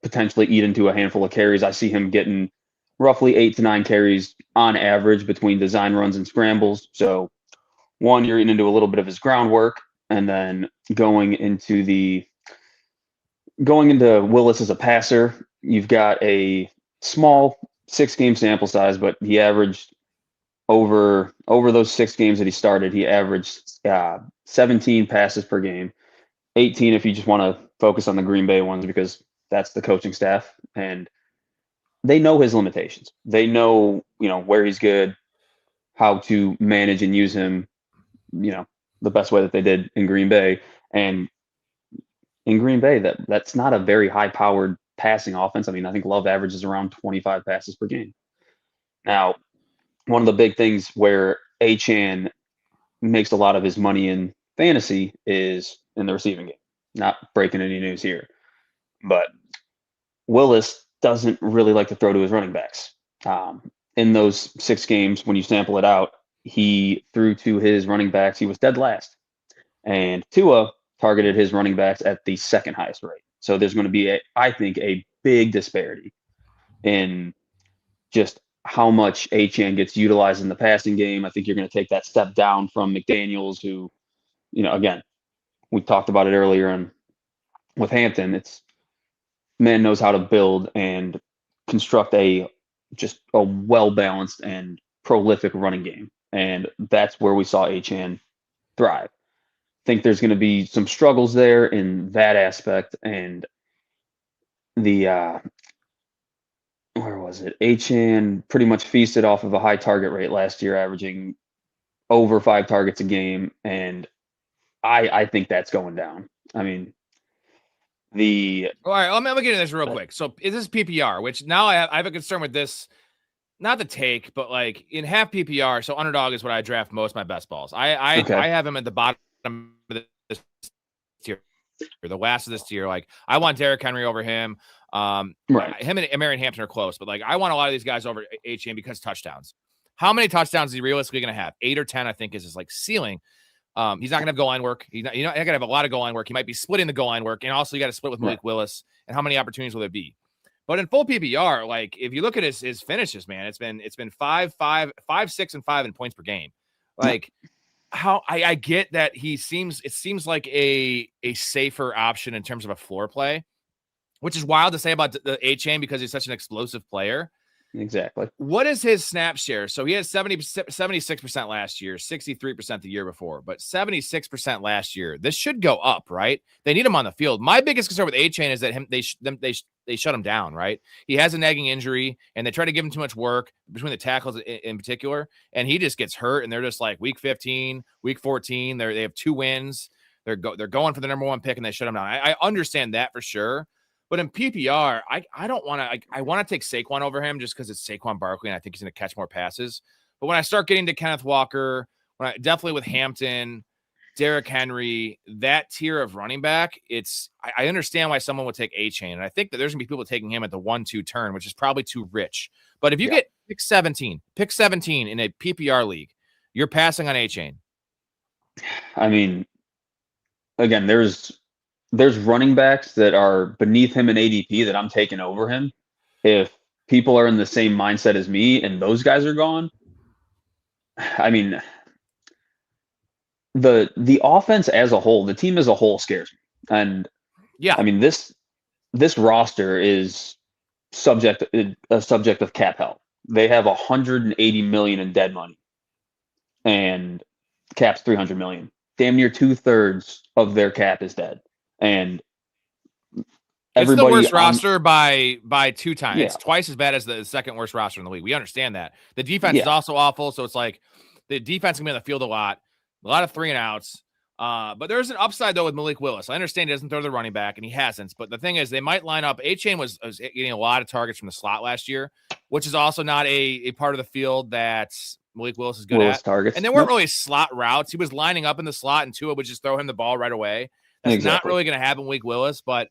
potentially eat into a handful of carries. I see him getting roughly 8 to 9 carries on average between design runs and scrambles. So one, you're eating into a little bit of his groundwork, and then going into Willis as a passer, you've got a small 6-game sample size, but he averaged over those 6 games that he started, he averaged 17 passes per game. 18 if you just want to focus on the Green Bay ones, because that's the coaching staff and they know his limitations. They know, where he's good, how to manage and use him, the best way that they did in Green Bay. And in Green Bay, that's not a very high-powered passing offense. I mean, I think Love averages around 25 passes per game. Now, one of the big things where Achane makes a lot of his money in fantasy is in the receiving game. Not breaking any news here, but Willis doesn't really like to throw to his running backs. In those 6 games, when you sample it out, he threw to his running backs. He was dead last, and Tua targeted his running backs at the 2nd highest rate. So there's going to be, I think, a big disparity in just how much Achane gets utilized in the passing game. I think you're going to take that step down from McDaniels, who, again, we talked about it earlier, and with Hampton, it's man knows how to build and construct a well-balanced and prolific running game. And that's where we saw Achane thrive. I think there's going to be some struggles there in that aspect. And where was it? Achane pretty much feasted off of a high target rate last year, averaging over 5 targets a game. And I think that's going down. I mean, all right, let me get into this real quick. So is this PPR, which now I have a concern with this, not the take, but like in half PPR. So underdog is what I draft most of my best balls. I have him at the bottom of this tier, or the last of this tier. Like I want Derrick Henry over him. Right. Him and Marion Hampton are close, but like I want a lot of these guys over Achane because touchdowns. How many touchdowns is he realistically going to have? 8 or 10, I think, is his like ceiling. He's not going to have goal line work. He's not going to have a lot of goal line work. He might be splitting the goal line work, and also you got to split with Malik Willis. And how many opportunities will there be? But in full PPR, like if you look at his finishes, man, it's been 5, 6, and 5 in points per game. Like how I get that it seems like a safer option in terms of a floor play, which is wild to say about the A-Chain because he's such an explosive player. Exactly. What is his snap share? So he had 76% last year, 63% the year before, but 76% last year. This should go up, right? They need him on the field. My biggest concern with A-Chain is that they shut him down, right? He has a nagging injury, and they try to give him too much work between the tackles in particular, and he just gets hurt, and they're just like week 15, week 14. They have 2 wins. They're going for the number 1 pick, and they shut him down. I understand that for sure. But in PPR, I don't want to. I want to take Saquon over him just because it's Saquon Barkley, and I think he's going to catch more passes. But when I start getting to Kenneth Walker, definitely with Hampton, Derrick Henry, that tier of running back, I understand why someone would take A-Chain, and I think that there's going to be people taking him at the 1-2 turn, which is probably too rich. But if you get pick 17 in a PPR league, you're passing on A-Chain. I mean, again, there's running backs that are beneath him in ADP that I'm taking over him. If people are in the same mindset as me and those guys are gone, I mean, the offense as a whole, the team as a whole scares me. And yeah, I mean, this roster is a subject of cap hell. They have 180 million in dead money, and cap's 300 million. Damn near 2/3 of their cap is dead. And it's the worst roster by 2 times. Yeah. It's twice as bad as the second worst roster in the league. We understand that. The defense is also awful, so it's like the defense can be on the field a lot of 3 and outs. But there's an upside though with Malik Willis. I understand he doesn't throw the running back, and he hasn't. But the thing is, they might line up. A-Chain was getting a lot of targets from the slot last year, which is also not a part of the field that Malik Willis is good at. Targets. And they weren't really slot routes. He was lining up in the slot, and Tua would just throw him the ball right away. That's not really going to happen with Willis, but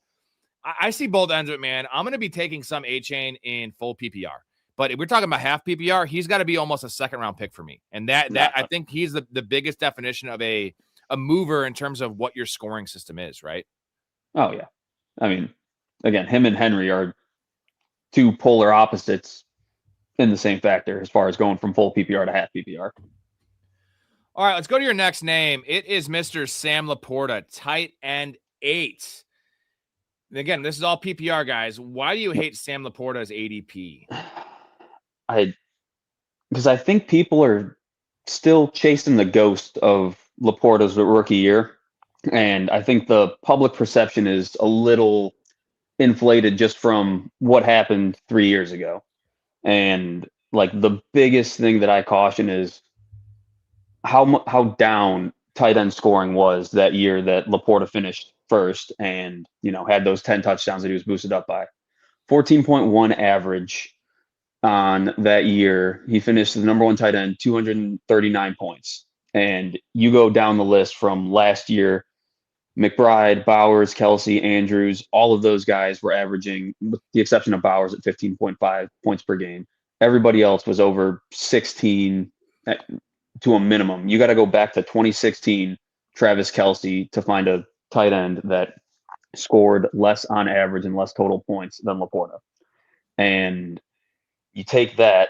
I see both ends of it, man. I'm going to be taking some A-Chain in full PPR. But if we're talking about half PPR, he's got to be almost a second-round pick for me. And that I think he's the biggest definition of a mover in terms of what your scoring system is, right? Oh, yeah. I mean, again, him and Henry are 2 polar opposites in the same factor as far as going from full PPR to half PPR. All right, let's go to your next name. It is Mr. Sam Laporta, tight end 8. And again, this is all PPR, guys. Why do you hate Sam Laporta's ADP? Because I think people are still chasing the ghost of Laporta's rookie year. And I think the public perception is a little inflated just from what happened 3 years ago. And like the biggest thing that I caution is how down tight end scoring was that year that Laporta finished first and, had those 10 touchdowns that he was boosted up by. 14.1 average on that year. He finished the number 1 tight end, 239 points. And you go down the list from last year, McBride, Bowers, Kelsey, Andrews, all of those guys were averaging, with the exception of Bowers, at 15.5 points per game. Everybody else was over 16 to a minimum. You got to go back to 2016, Travis Kelsey, to find a tight end that scored less on average and less total points than Laporta. And you take that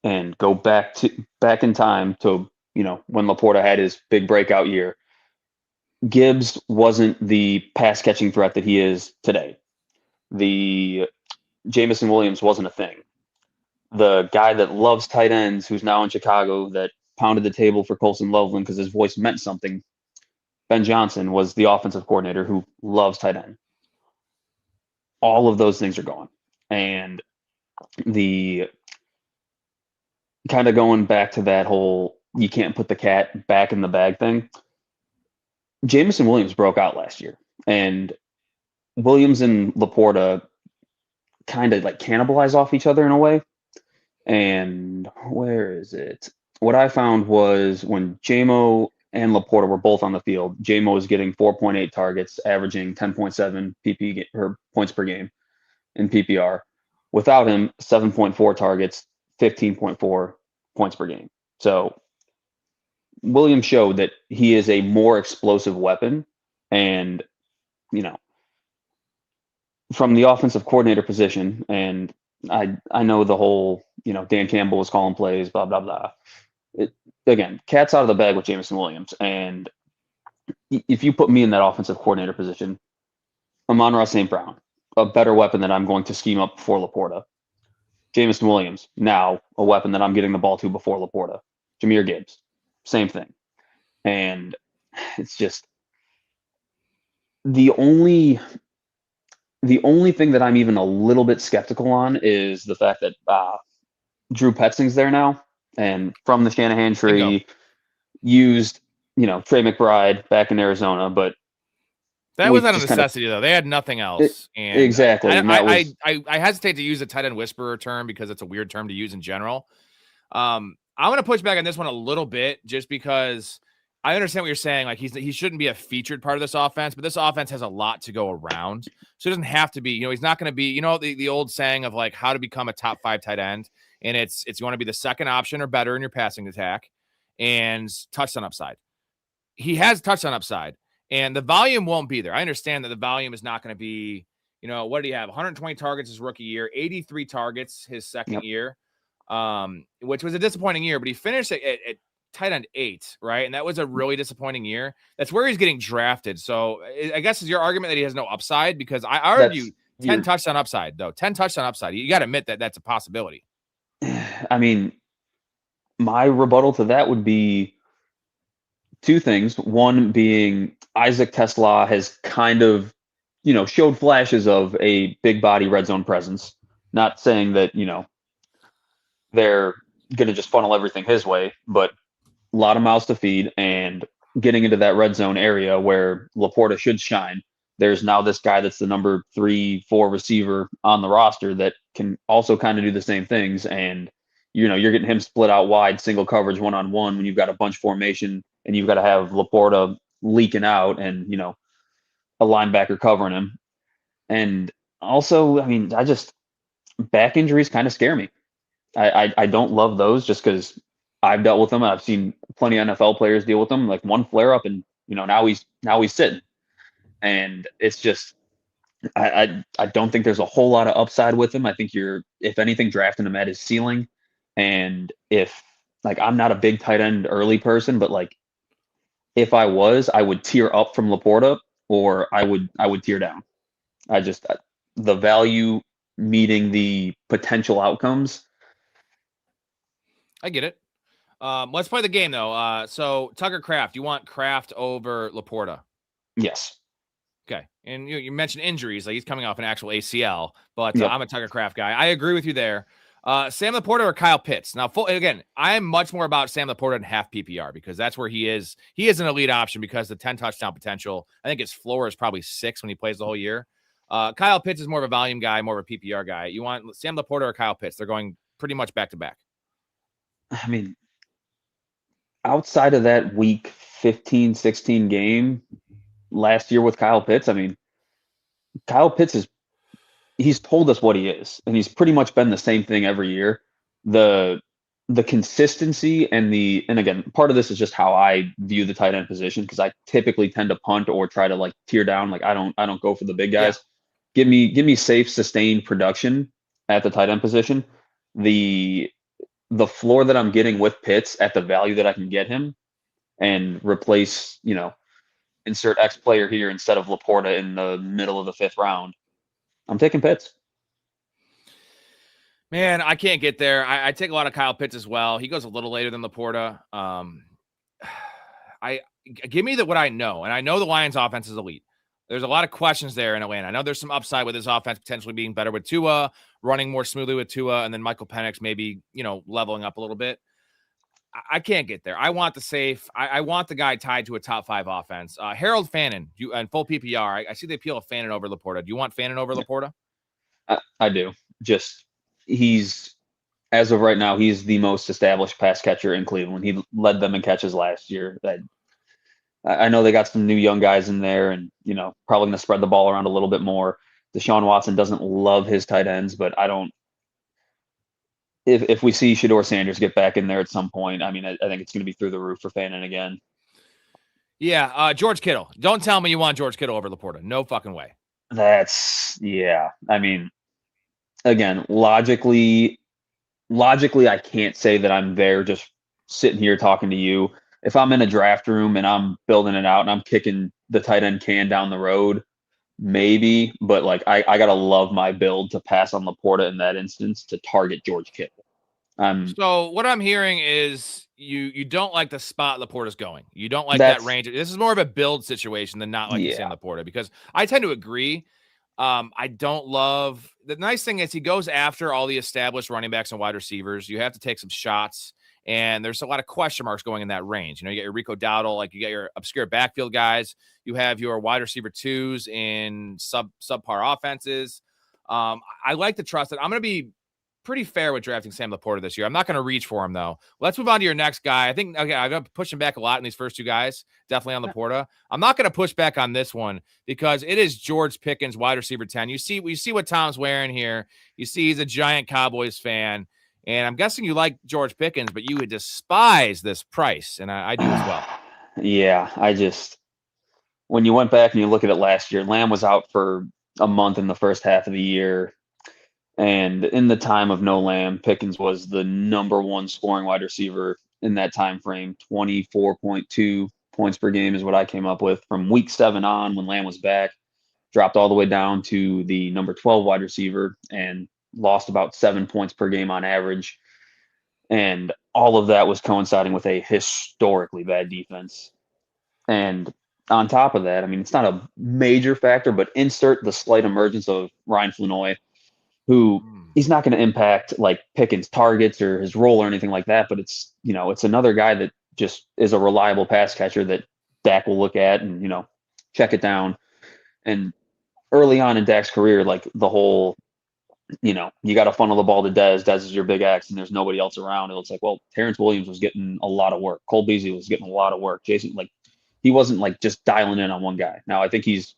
and go back in time to, when Laporta had his big breakout year. Gibbs wasn't the pass catching threat that he is today. The Jameson Williams wasn't a thing. The guy that loves tight ends, who's now in Chicago, that pounded the table for Colson Loveland because his voice meant something, Ben Johnson, was the offensive coordinator who loves tight end. All of those things are gone. And the kind of going back to that whole you can't put the cat back in the bag thing, Jameson Williams broke out last year. And Williams and Laporta kind of like cannibalize off each other in a way. And where is it? What I found was when JMO and Laporta were both on the field, JMO was getting 4.8 targets, averaging 10.7 PP or points per game in PPR. Without him, 7.4 targets, 15.4 points per game. So Williams showed that he is a more explosive weapon. And, from the offensive coordinator position, and I know the whole, Dan Campbell was calling plays, blah, blah, blah. Again, cat's out of the bag with Jameson Williams. And if you put me in that offensive coordinator position, Amon-Ra St. Brown, a better weapon that I'm going to scheme up before Laporta. Jameson Williams, now a weapon that I'm getting the ball to before Laporta. Jahmyr Gibbs, same thing. And it's just the only thing that I'm even a little bit skeptical on is the fact that Drew Petzing's there now, and from the Shanahan tree, used Trey McBride back in Arizona, but that was not a necessity though. They had nothing else. And exactly. I hesitate to use the tight end whisperer term because it's a weird term to use in general. I'm going to push back on this one a little bit just because I understand what you're saying. Like he shouldn't be a featured part of this offense, but this offense has a lot to go around. So it doesn't have to be, he's not going to be, the old saying of like how to become a top 5 tight end. And it's you want to be the second option or better in your passing attack and touchdown upside. He has touchdown upside and the volume won't be there. I understand that the volume is not going to be, what did he have? 120 targets his rookie year, 83 targets his second year, which was a disappointing year, but he finished at tight end 8, right? And that was a really disappointing year. That's where he's getting drafted. So I guess is your argument that he has no upside because I argue 10 touchdown upside though. 10 touchdown upside. You got to admit that that's a possibility. I mean, my rebuttal to that would be two things. One being Isaac Tesla has kind of, showed flashes of a big body red zone presence. Not saying that, they're going to just funnel everything his way, but a lot of mouths to feed and getting into that red zone area where Laporta should shine. There's now this guy that's the number 3-4 receiver on the roster that can also kind of do the same things. And, you're getting him split out wide, single coverage, one-on-one when you've got a bunch formation and you've got to have Laporta leaking out and, a linebacker covering him. And also, I mean, back injuries kind of scare me. I don't love those just because I've dealt with them. I've seen plenty of NFL players deal with them. Like one flare up, and now he's sitting, and it's just I don't think there's a whole lot of upside with him. I think you're, if anything, drafting him at his ceiling. And if I'm not a big tight end early person, but if I was, I would tier up from Laporta, or I would tier down. The value meeting the potential outcomes. I get it. Let's play the game, though. So, Tucker Kraft, you want Kraft over Laporta? Yes. Okay. And you mentioned injuries. Like he's coming off an actual ACL, but I'm a Tucker Kraft guy. I agree with you there. Sam Laporta or Kyle Pitts? Now, again, I am much more about Sam Laporta in half PPR because that's where he is. He is an elite option because the 10 touchdown potential. I think his floor is probably 6 when he plays the whole year. Kyle Pitts is more of a volume guy, more of a PPR guy. You want Sam Laporta or Kyle Pitts? They're going pretty much back to back. I mean, outside of that week 15, 16 game last year with Kyle Pitts, I mean, Kyle Pitts he's told us what he is, and he's pretty much been the same thing every year. The consistency and again, part of this is just how I view the tight end position, because I typically tend to punt or try to tear down. I don't go for the big guys. Yeah. Give me safe, sustained production at the tight end position. The floor that I'm getting with Pitts at the value that I can get him, and replace, insert X player here instead of Laporta in the middle of the 5th round. I'm taking Pitts. Man, I can't get there. I take a lot of Kyle Pitts as well. He goes a little later than Laporta. Give me what I know, and I know the Lions' offense is elite. There's a lot of questions there in Atlanta. I know there's some upside with his offense potentially being better with Tua, running more smoothly with Tua, and then Michael Penix maybe, leveling up a little bit. I can't get there. I want the safe. I want the guy tied to a top 5 offense. Harold Fannin, and full PPR. I see the appeal of Fannin over Laporta. Do you want Fannin over Laporta? I do. Just he's, as of right now, he's the most established pass catcher in Cleveland. He led them in catches last year. I know they got some new young guys in there, and probably going to spread the ball around a little bit more. Deshaun Watson doesn't love his tight ends, but I don't. If we see Shedeur Sanders get back in there at some point, I mean, I think it's going to be through the roof for Fannin again. Yeah, George Kittle. Don't tell me you want George Kittle over Laporta. No fucking way. I mean, again, logically, I can't say that I'm there just sitting here talking to you. If I'm in a draft room and I'm building it out and I'm kicking the tight end can down the road, maybe, but like I gotta love my build to pass on Laporta in that instance to target George Kittle. So what I'm hearing is you don't like the spot Laporta's going. You don't like that That's range. This is more of a build situation than not liking Sam Laporta, because I tend to agree. I don't love the nice thing is he goes after all the established running backs and wide receivers. You have to take some shots, and there's a lot of question marks going in that range. You know, you get your Rico Dowdle, like you got your obscure backfield guys. You have your wide receiver twos in subpar offenses. I like to trust it. I'm going to be pretty fair with drafting Sam Laporta this year. I'm not going to reach for him, though. Let's move on to your next guy. I think, okay, I'm going to push him back a lot in these first two guys, definitely on Laporta. I'm not going to push back on this one because it is George Pickens, wide receiver 10. You see what Tom's wearing here. You see he's a giant Cowboys fan, and I'm guessing you like George Pickens, but you would despise this price, and I do as well. Yeah, when you went back and you look at it last year, Lamb was out for a month in the first half of the year. And in the time of no Lamb, Pickens was the number one scoring wide receiver in that time frame. 24.2 points per game is what I came up with from week 7 on when Lamb was back. Dropped all the way down to the number 12 wide receiver and lost about 7 points per game on average. And all of that was coinciding with a historically bad defense. And on top of that, I mean, it's not a major factor, but insert the slight emergence of Ryan Flanoy, who he's not going to impact like Pickens' targets or his role or anything like that. But it's, you know, it's another guy that just is a reliable pass catcher that Dak will look at and, you know, check it down. And early on in Dak's career, like the whole, you know, you got to funnel the ball to Dez. Dez is your big X and there's nobody else around. It looks like, well, Terrence Williams was getting a lot of work. Cole Beasley was getting a lot of work. Jason, like, he wasn't like just dialing in on one guy. Now I think he's,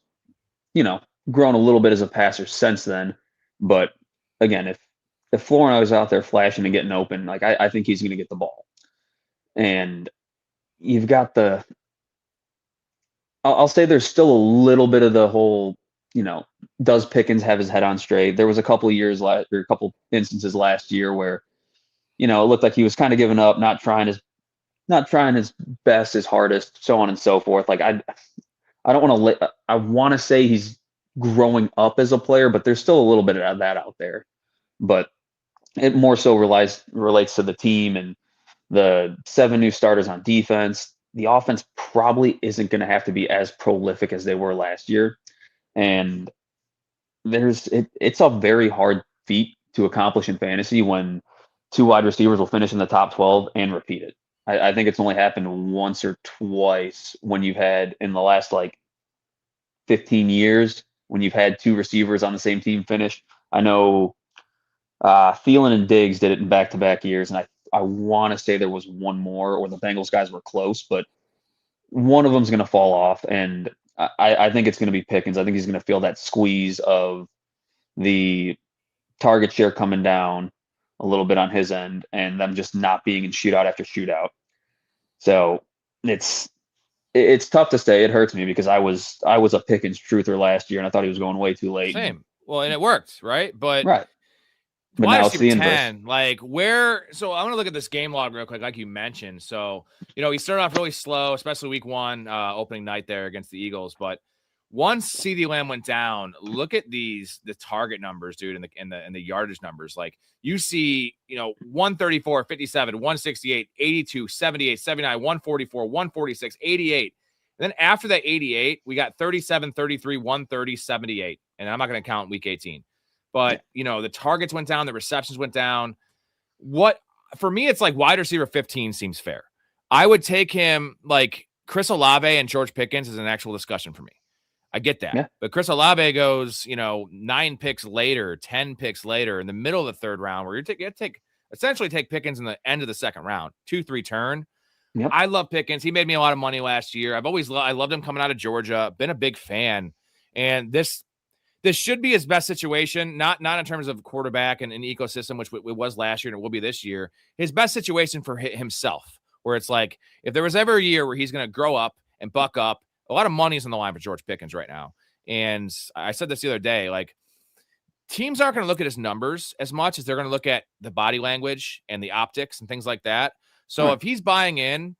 you know, grown a little bit as a passer since then. But again, if Florino is out there flashing and getting open, like I think he's going to get the ball. And you've got I'll say there's still a little bit of the whole, you know, does Pickens have his head on straight? There was a couple of years or a couple instances last year where, you know, it looked like he was kind of giving up, not trying his best, his hardest, so on and so forth. Like I don't want to I want to say he's growing up as a player, but there's still a little bit of that out there. But it more so relates to the team and the 7 new starters on defense. The offense probably isn't going to have to be as prolific as they were last year. And it's a very hard feat to accomplish in fantasy when 2 wide receivers will finish in the top 12 and repeat it. I think it's only happened once or twice when you've had in the last like 15 years when you've had 2 receivers on the same team finish. I know Thielen and Diggs did it in back-to-back years, and I want to say there was one more, or the Bengals guys were close, but one of them's going to fall off, and I think it's going to be Pickens. I think he's going to feel that squeeze of the target share coming down a little bit on his end, and them just not being in shootout after shootout. So it's tough to say. It hurts me because I was a Pickens truther last year, and I thought he was going way too late. Same. Well, and it worked, right? But right. But wide now it's the receiver inverse. 10, like where? So I want to look at this game log real quick, like you mentioned. So, you know, he started off really slow, especially week 1, opening night there against the Eagles. But once CeeDee Lamb went down, look at the target numbers, dude, and the yardage numbers. Like you see, you know, 134, 57, 168, 82, 78, 79, 144, 146, 88. And then after that 88, we got 37, 33, 130, 78. And I'm not going to count week 18. But, you know, the targets went down, the receptions went down. For me, it's like wide receiver 15 seems fair. I would take him like Chris Olave and George Pickens is an actual discussion for me. I get that. Yeah. But Chris Olave goes, you know, 9 picks later, 10 picks later in the middle of the 3rd round where you essentially take Pickens in the end of the 2nd round, 2-3 turn. Yep. I love Pickens. He made me a lot of money last year. I loved him coming out of Georgia, been a big fan. And this should be his best situation, not in terms of quarterback and an ecosystem, which it was last year and it will be this year. His best situation for himself, where it's like, if there was ever a year where he's going to grow up and buck up, a lot of money's on the line for George Pickens right now. And I said this the other day, like teams aren't going to look at his numbers as much as they're going to look at the body language and the optics and things like that. So if he's buying in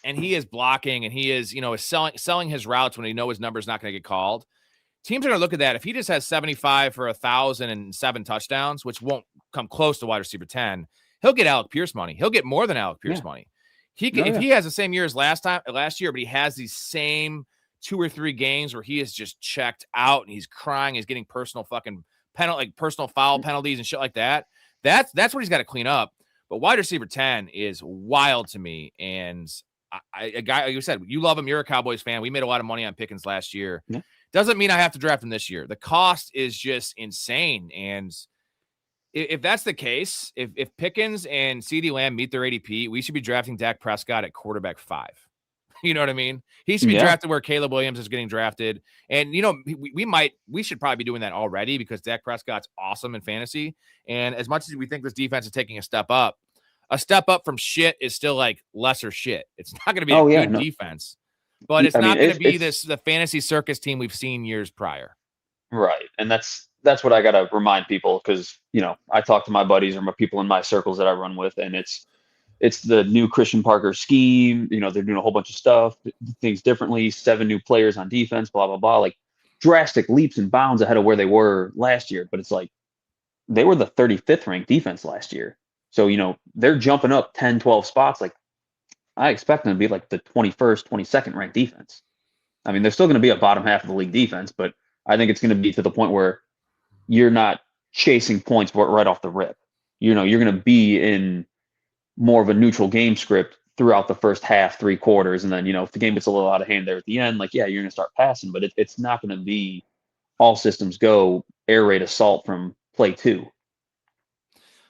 and he is blocking and he is, is selling his routes when he knows his number is not going to get called, teams are going to look at that. If he just has 75 for 1,007 touchdowns, which won't come close to wide receiver 10, he'll get Alec Pierce money. He'll get more than Alec Pierce money. If he has the same year as last year, but he has these same 2 or 3 games where he is just checked out and he's crying, he's getting personal fucking personal foul penalties and shit like that. That's what he's got to clean up. But wide receiver 10 is wild to me. And a guy, like you said, you love him. You're a Cowboys fan. We made a lot of money on Pickens last year. Yeah. Doesn't mean I have to draft him this year. The cost is just insane. And if that's the case, if Pickens and CeeDee Lamb meet their ADP, we should be drafting Dak Prescott at quarterback 5. You know what I mean? He should be drafted where Caleb Williams is getting drafted. And, we should probably be doing that already because Dak Prescott's awesome in fantasy. And as much as we think this defense is taking a step up from shit is still like lesser shit. It's not going to be a good defense, but it's not going to be the fantasy circus team we've seen years prior. Right. And that's what I got to remind people because, I talk to my buddies or my people in my circles that I run with, and it's the new Christian Parker scheme. They're doing a whole bunch of stuff, things differently, 7 new players on defense, blah, blah, blah, like drastic leaps and bounds ahead of where they were last year. But it's like they were the 35th ranked defense last year. So, they're jumping up 10, 12 spots. Like I expect them to be like the 21st, 22nd ranked defense. I mean, they're still going to be a bottom half of the league defense, but I think it's going to be to the point where you're not chasing points right off the rip. You're going to be in more of a neutral game script throughout the first half, 3 quarters. And then, if the game gets a little out of hand there at the end, you're going to start passing, but it's not going to be all systems go, air raid assault from play 2.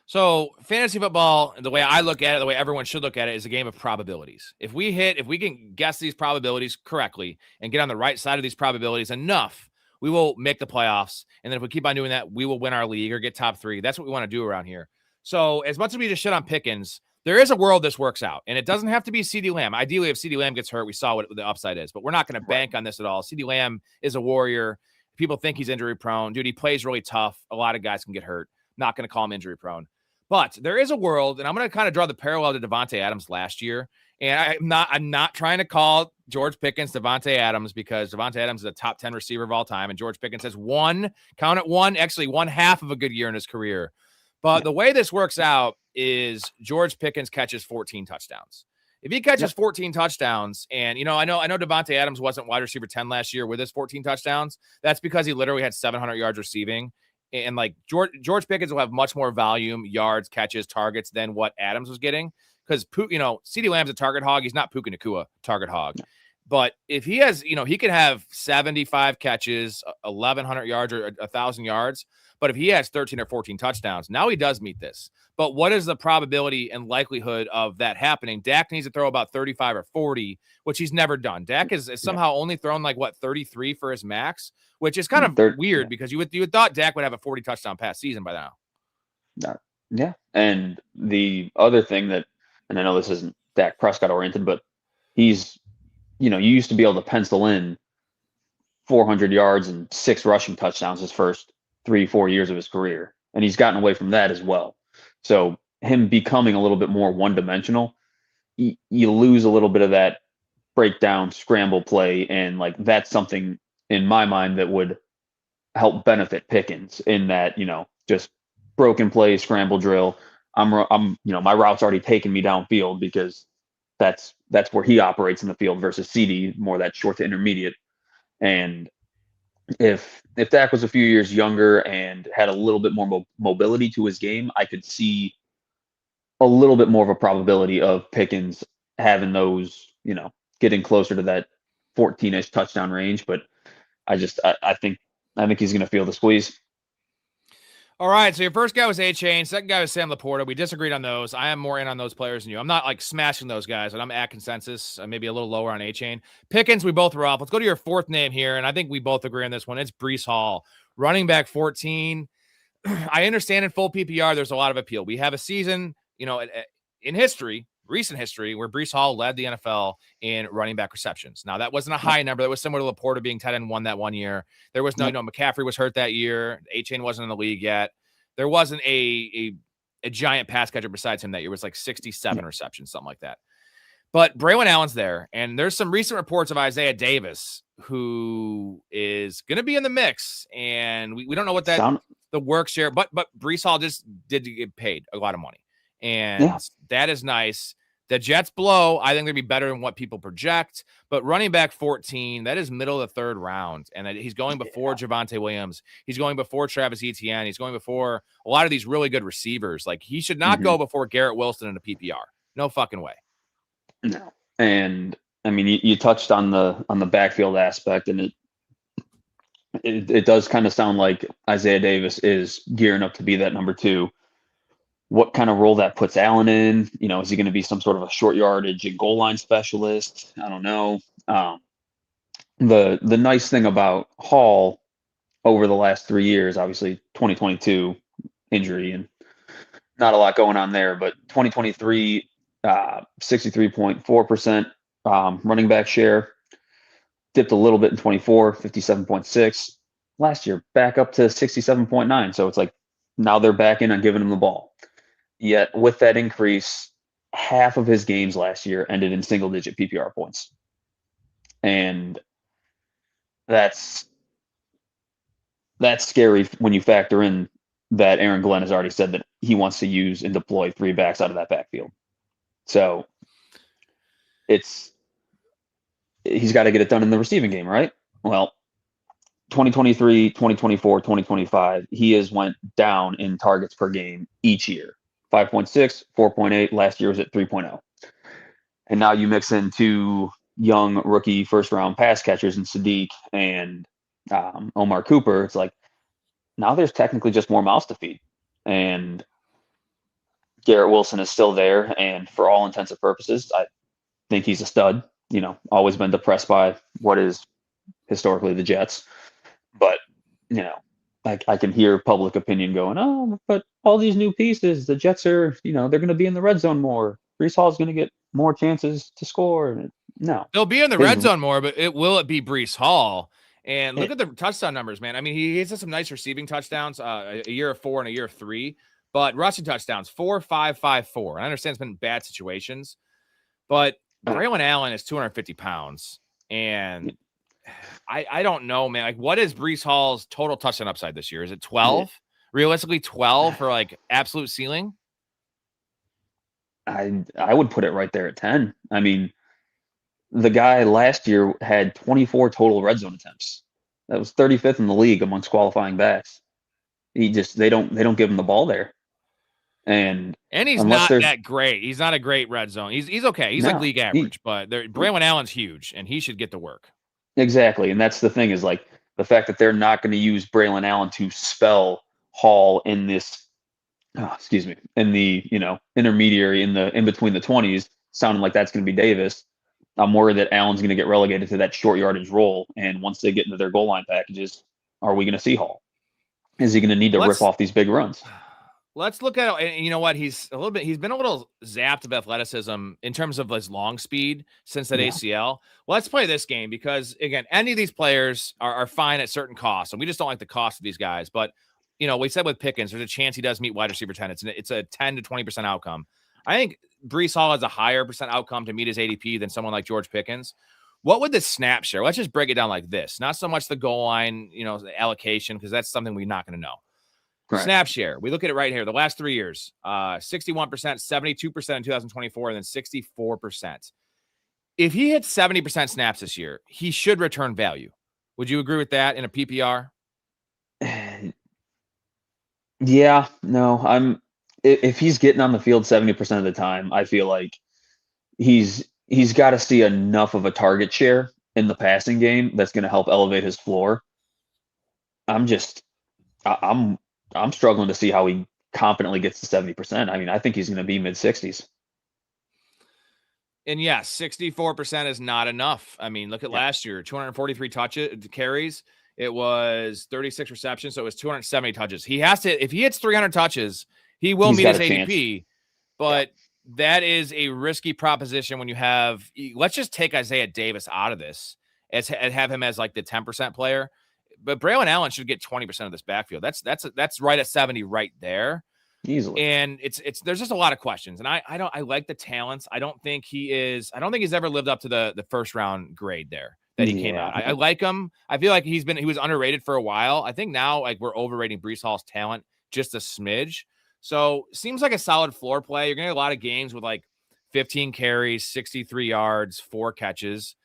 So fantasy football, the way I look at it, the way everyone should look at it, is a game of probabilities. If we can guess these probabilities correctly and get on the right side of these probabilities enough, we will make the playoffs. And then if we keep on doing that, we will win our league or get top 3. That's what we want to do around here. So as much as we just shit on Pickens, there is a world this works out. And it doesn't have to be CeeDee Lamb. Ideally, if CeeDee Lamb gets hurt, we saw what the upside is. But we're not going to bank on this at all. CeeDee Lamb is a warrior. People think he's injury prone. Dude, he plays really tough. A lot of guys can get hurt. Not going to call him injury prone. But there is a world, and I'm going to kind of draw the parallel to Davante Adams last year. And I'm not trying to call George Pickens Davante Adams because Davante Adams is a top 10 receiver of all time, and George Pickens has one half of a good year in his career. But the way this works out is George Pickens catches 14 touchdowns. If he catches 14 touchdowns, and I know Davante Adams wasn't wide receiver 10 last year with his 14 touchdowns. That's because he literally had 700 yards receiving. And George Pickens will have much more volume, yards, catches, targets than what Adams was getting. Because CeeDee Lamb's a target hog. He's not Puka Nacua target hog. No. But if he has, he could have 75 catches, 1,100 yards or 1,000 yards. But if he has 13 or 14 touchdowns, now he does meet this. But what is the probability and likelihood of that happening? Dak needs to throw about 35 or 40, which he's never done. Dak has somehow only thrown 33 for his max, which is kind of weird because you would thought Dak would have a 40 touchdown pass season by now. Yeah. And the other thing that, and I know this isn't Dak Prescott oriented, but he's, you used to be able to pencil in 400 yards and 6 rushing touchdowns his first 3-4 years of his career. And he's gotten away from that as well. So him becoming a little bit more one-dimensional, you lose a little bit of that breakdown scramble play. And that's something in my mind that would help benefit Pickens in that, just broken play, scramble drill. I'm my route's already taken me downfield because that's where he operates in the field versus CeeDee, more that short to intermediate. And if Dak was a few years younger and had a little bit more mobility to his game, I could see a little bit more of a probability of Pickens having those, getting closer to that 14-ish touchdown range. But I think he's going to feel the squeeze. All right, so your first guy was A-Chain. Second guy was Sam Laporta. We disagreed on those. I am more in on those players than you. I'm not smashing those guys, but I'm at consensus. Maybe a little lower on A-Chain. Pickens, we both were off. Let's go to your fourth name here, and I think we both agree on this one. It's Breece Hall, running back 14. I understand in full PPR there's a lot of appeal. We have a season, in history, recent history, where Breece Hall led the NFL in running back receptions. Now, that wasn't a high number. That was similar to Laporta being tight end 1 that 1 year. There was no, McCaffrey was hurt that year. A-Chain wasn't in the league yet. There wasn't a a giant pass catcher besides him that year. It was like 67 receptions, something like that. But Braylon Allen's there, and there's some recent reports of Isaiah Davis, who is going to be in the mix, and we don't know what the work share, but Breece Hall just did get paid a lot of money, and that is nice. The Jets blow. I think they'd be better than what people project, but running back 14, that is middle of the third round, and he's going before Javonte Williams. He's going before Travis Etienne. He's going before a lot of these really good receivers. Like, he should not go before Garrett Wilson in a PPR. No fucking way. No. And I mean, you touched on the backfield aspect, and it does kind of sound like Isaiah Davis is gearing up to be that number 2. What kind of role that puts Allen in? You know, is he going to be some sort of a short yardage and goal line specialist? I don't know. The nice thing about Hall over the last 3 years, obviously 2022 injury and not a lot going on there, but 2023, 63.4% running back share, dipped a little bit in 24, 57.6. Last year, back up to 67.9. So it's like now they're back in on giving him the ball. Yet with that increase, half of his games last year ended in single-digit PPR points. And that's scary when you factor in that Aaron Glenn has already said that he wants to use and deploy 3 backs out of that backfield. So he's got to get it done in the receiving game, right? Well, 2023, 2024, 2025, he has went down in targets per game each year. 5.6, 4.8. Last year was at 3.0. And now you mix in 2 young rookie first-round pass catchers in Sadiq and Omar Cooper. It's like now there's technically just more mouths to feed. And Garrett Wilson is still there, and for all intents and purposes, I think he's a stud. You know, always been depressed by what is historically the Jets. But, you know, I can hear public opinion going, oh, but all these new pieces, the Jets are, you know, they're going to be in the red zone more. Breece Hall is going to get more chances to score. No. They'll be in the red zone more, but will it be Breece Hall? And look at the touchdown numbers, man. I mean, he has some nice receiving touchdowns, a year of 4 and a year of 3. But rushing touchdowns, 4, 5, 5, 4. I understand it's been bad situations, but Braylon Allen is 250 pounds. And I don't know, man. Like, what is Breece Hall's total touchdown upside this year? Is it 12? Realistically, 12 for like absolute ceiling? I would put it right there at 10. I mean, the guy last year had 24 total red zone attempts. That was 35th in the league amongst qualifying backs. They don't give him the ball there. And he's not that great. He's not a great red zone. He's okay. He's like league average, but Braylon Allen's huge, and he should get to work. Exactly, and that's the thing is like the fact that they're not going to use Braylon Allen to spell Hall in this, in the intermediary in between the 20s, sounding like that's going to be Davis. I'm worried that Allen's going to get relegated to that short yardage role, and once they get into their goal line packages, are we going to see Hall? Is he going to need to rip off these big runs? Let's look at it. And you know what? He's been a little zapped of athleticism in terms of his long speed since that ACL. Well, let's play this game because, again, any of these players are fine at certain costs, and we just don't like the cost of these guys. But, you know, we said with Pickens, there's a chance he does meet wide receiver 10. It's a 10 to 20% outcome. I think Breece Hall has a higher percent outcome to meet his ADP than someone like George Pickens. What would the snap share? Let's just break it down like this. Not so much the goal line, the allocation, because that's something we're not going to know. Right. Snap share. We look at it right here. The last 3 years, 61%, 72% in 2024, and then 64%. If he hits 70% snaps this year, he should return value. Would you agree with that in a PPR? Yeah, no, if he's getting on the field 70% of the time, I feel like he's got to see enough of a target share in the passing game that's going to help elevate his floor. I'm struggling to see how he confidently gets to 70%. I mean, I think he's going to be mid-60s. And yes, 64% is not enough. I mean, look at last year, 243 carries. It was 36 receptions, so it was 270 touches. He has to, if he hits 300 touches, he will meet his ADP. But that is a risky proposition when you have, let's just take Isaiah Davis out of this and have him as like the 10% player. But Braylon Allen should get 20% of this backfield. That's right at 70 right there. Easily. And there's just a lot of questions. And I like the talents. I don't think he's ever lived up to the first round grade there that he came out. I like him. I feel like he was underrated for a while. I think now like we're overrating Breece Hall's talent just a smidge. So seems like a solid floor play. You're gonna get a lot of games with like 15 carries, 63 yards, 4 catches,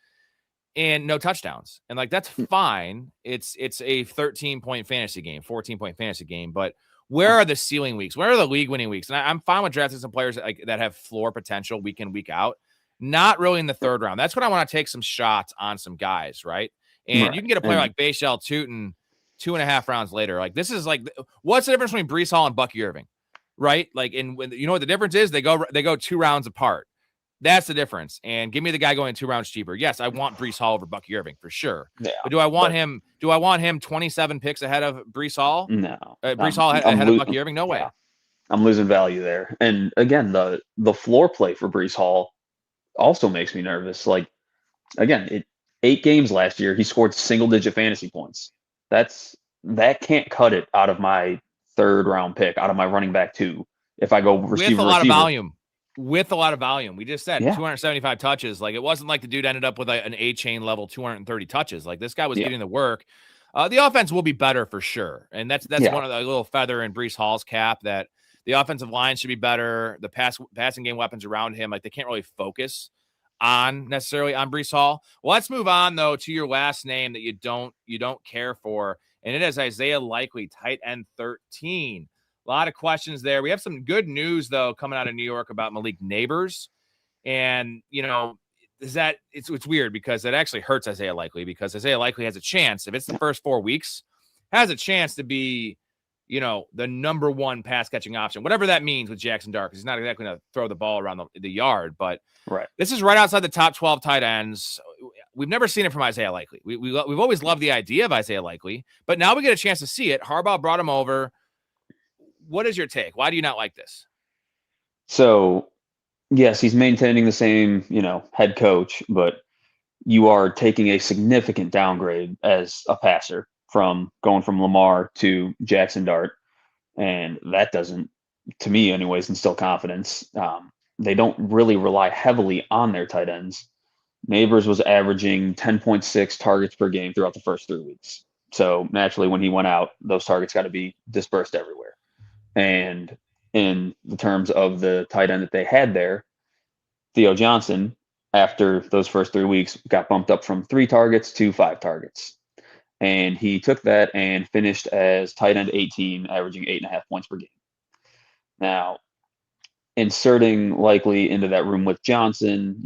and no touchdowns. And like that's fine. It's a 13-point fantasy game, 14-point fantasy game, but where are the ceiling weeks? Where are the league winning weeks? And I'm fine with drafting some players that have floor potential week in, week out. Not really in the third round. That's when I want to take some shots on some guys, right? And you can get a player like Bashal Tutin 2.5 rounds later. Like this is like, what's the difference between Breece Hall and Bucky Irving, right? Like, and when you know what the difference is, they go 2 rounds apart. That's the difference. And give me the guy going 2 rounds cheaper. Yes, I want Breece Hall over Bucky Irving for sure. Yeah, but do I want him 27 picks ahead of Breece Hall? No. Breece Hall ahead of Bucky Irving? No way. I'm losing value there. And again, the floor play for Breece Hall also makes me nervous. Like, again, 8 games last year, he scored single-digit fantasy points. That can't cut it out of my 3rd round pick, out of my running back 2, if I go receiver. With a lot of volume. We just said 275 touches. Like, it wasn't like the dude ended up with an A-chain level 230 touches. Like, this guy was getting the work. The offense will be better for sure. And that's one of the little feather in Breece Hall's cap, that the offensive line should be better. The passing game weapons around him, like, they can't really focus necessarily on Breece Hall. Well, let's move on though to your last name that you don't care for. And it is Isaiah Likely, tight end 13. A lot of questions there. We have some good news, though, coming out of New York about Malik Neighbors. And, you know, it's weird because it actually hurts Isaiah Likely, because Isaiah Likely has a chance, if it's the first 4 weeks, has a chance to be, you know, the number 1 pass catching option, whatever that means with Jackson Dart, because he's not exactly going to throw the ball around the yard. But this is right outside the top 12 tight ends. We've never seen it from Isaiah Likely. We've always loved the idea of Isaiah Likely, but now we get a chance to see it. Harbaugh brought him over. What is your take? Why do you not like this? So, yes, he's maintaining the same, head coach, but you are taking a significant downgrade as a passer from going from Lamar to Jackson Dart. And that doesn't, to me anyways, instill confidence. They don't really rely heavily on their tight ends. Neighbors was averaging 10.6 targets per game throughout the first 3 weeks. So naturally, when he went out, those targets got to be dispersed everywhere. And in the terms of the tight end that they had there, Theo Johnson, after those first 3 weeks, got bumped up from 3 targets to 5 targets. And he took that and finished as tight end 18, averaging 8.5 points per game. Now, inserting Likely into that room with Johnson,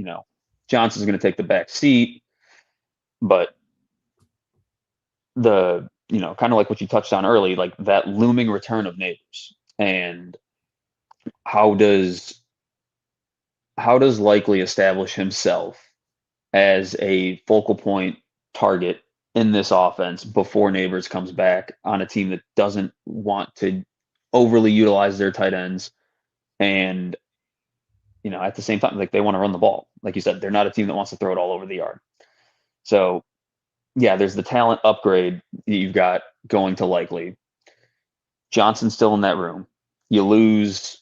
Johnson's going to take the back seat, but kind of like what you touched on early, like that looming return of Neighbors. And how does Likely establish himself as a focal point target in this offense before Neighbors comes back on a team that doesn't want to overly utilize their tight ends? And, at the same time, like, they want to run the ball. Like you said, they're not a team that wants to throw it all over the yard. So, yeah, there's the talent upgrade that you've got going to Likely. Johnson's still in that room. You lose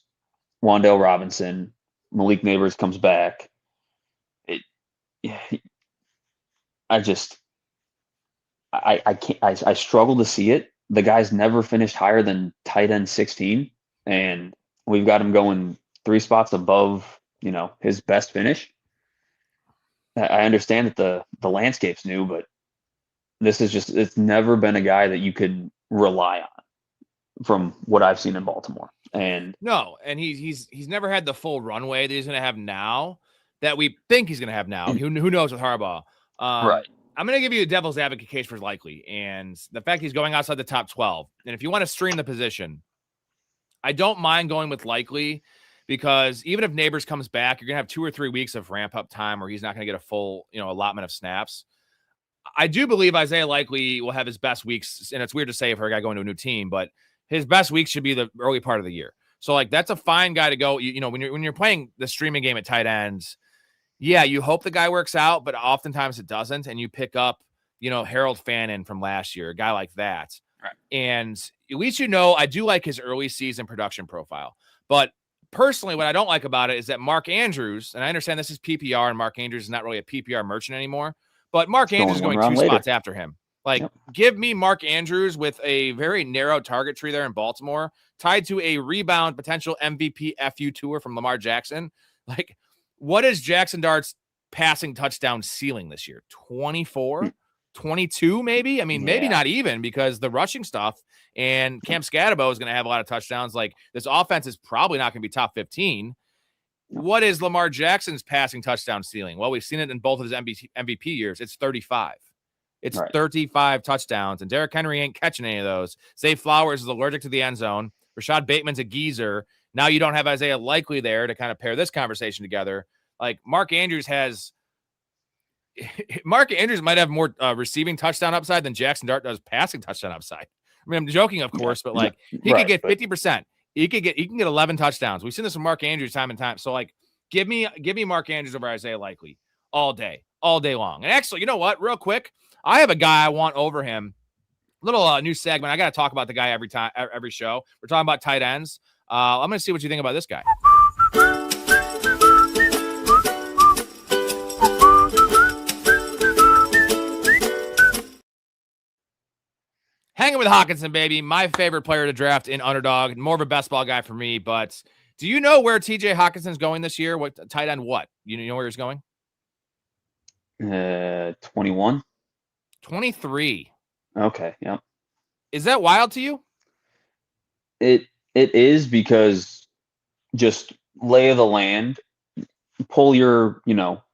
Wan'Dale Robinson. Malik Neighbors comes back. I struggle to see it. The guy's never finished higher than tight end 16, and we've got him going 3 spots above, his best finish. I understand that the landscape's new, but this is it's never been a guy that you could rely on from what I've seen in Baltimore. And he's never had the full runway that he's going to have now, that we think he's going to have now. Who knows with Harbaugh? Right. I'm going to give you a devil's advocate case for Likely, and the fact he's going outside the top 12. And if you want to stream the position, I don't mind going with Likely, because even if Neighbors comes back, you're going to have 2 or 3 weeks of ramp up time where he's not going to get a full, allotment of snaps. I do believe Isaiah Likely will have his best weeks, and it's weird to say for a guy going to a new team, but his best weeks should be the early part of the year. So, like, that's a fine guy to go. When you're playing the streaming game at tight ends, yeah, you hope the guy works out, but oftentimes it doesn't, and you pick up, Harold Fannin from last year, a guy like that. And at least I do like his early season production profile. But personally, what I don't like about it is that Mark Andrews, and I understand this is PPR, and Mark Andrews is not really a PPR merchant anymore, but Mark Andrews is going 2 spots after him. Give me Mark Andrews with a very narrow target tree there in Baltimore, tied to a rebound potential MVP FU tour from Lamar Jackson. What is Jackson Dart's passing touchdown ceiling this year? 24, 22, maybe? I mean, maybe not even, because the rushing stuff and Cam Scatterbo is going to have a lot of touchdowns. This offense is probably not going to be top 15. What is Lamar Jackson's passing touchdown ceiling? Well, we've seen it in both of his MVP years. It's 35. It's 35 touchdowns, and Derrick Henry ain't catching any of those. Zay Flowers is allergic to the end zone. Rashad Bateman's a geezer. Now you don't have Isaiah Likely there to kind of pair this conversation together. Mark Andrews might have more receiving touchdown upside than Jackson Dart does passing touchdown upside. I mean, I'm joking, of course, but he could get 50%. He can get 11 touchdowns. We've seen this with Mark Andrews time and time. So give me Mark Andrews over Isaiah Likely all day long. And actually, you know what? Real quick, I have a guy I want over him. Little new segment. I got to talk about the guy every show. We're talking about tight ends. I'm going to see what you think about this guy. Hanging with Hockenson, baby. My favorite player to draft in Underdog. More of a best ball guy for me. But do you know where TJ Hawkinson's going this year? What tight end? What? You know where he's going? 21. 23. Okay. Yeah. Is that wild to you? It is, because just lay of the land, pull your,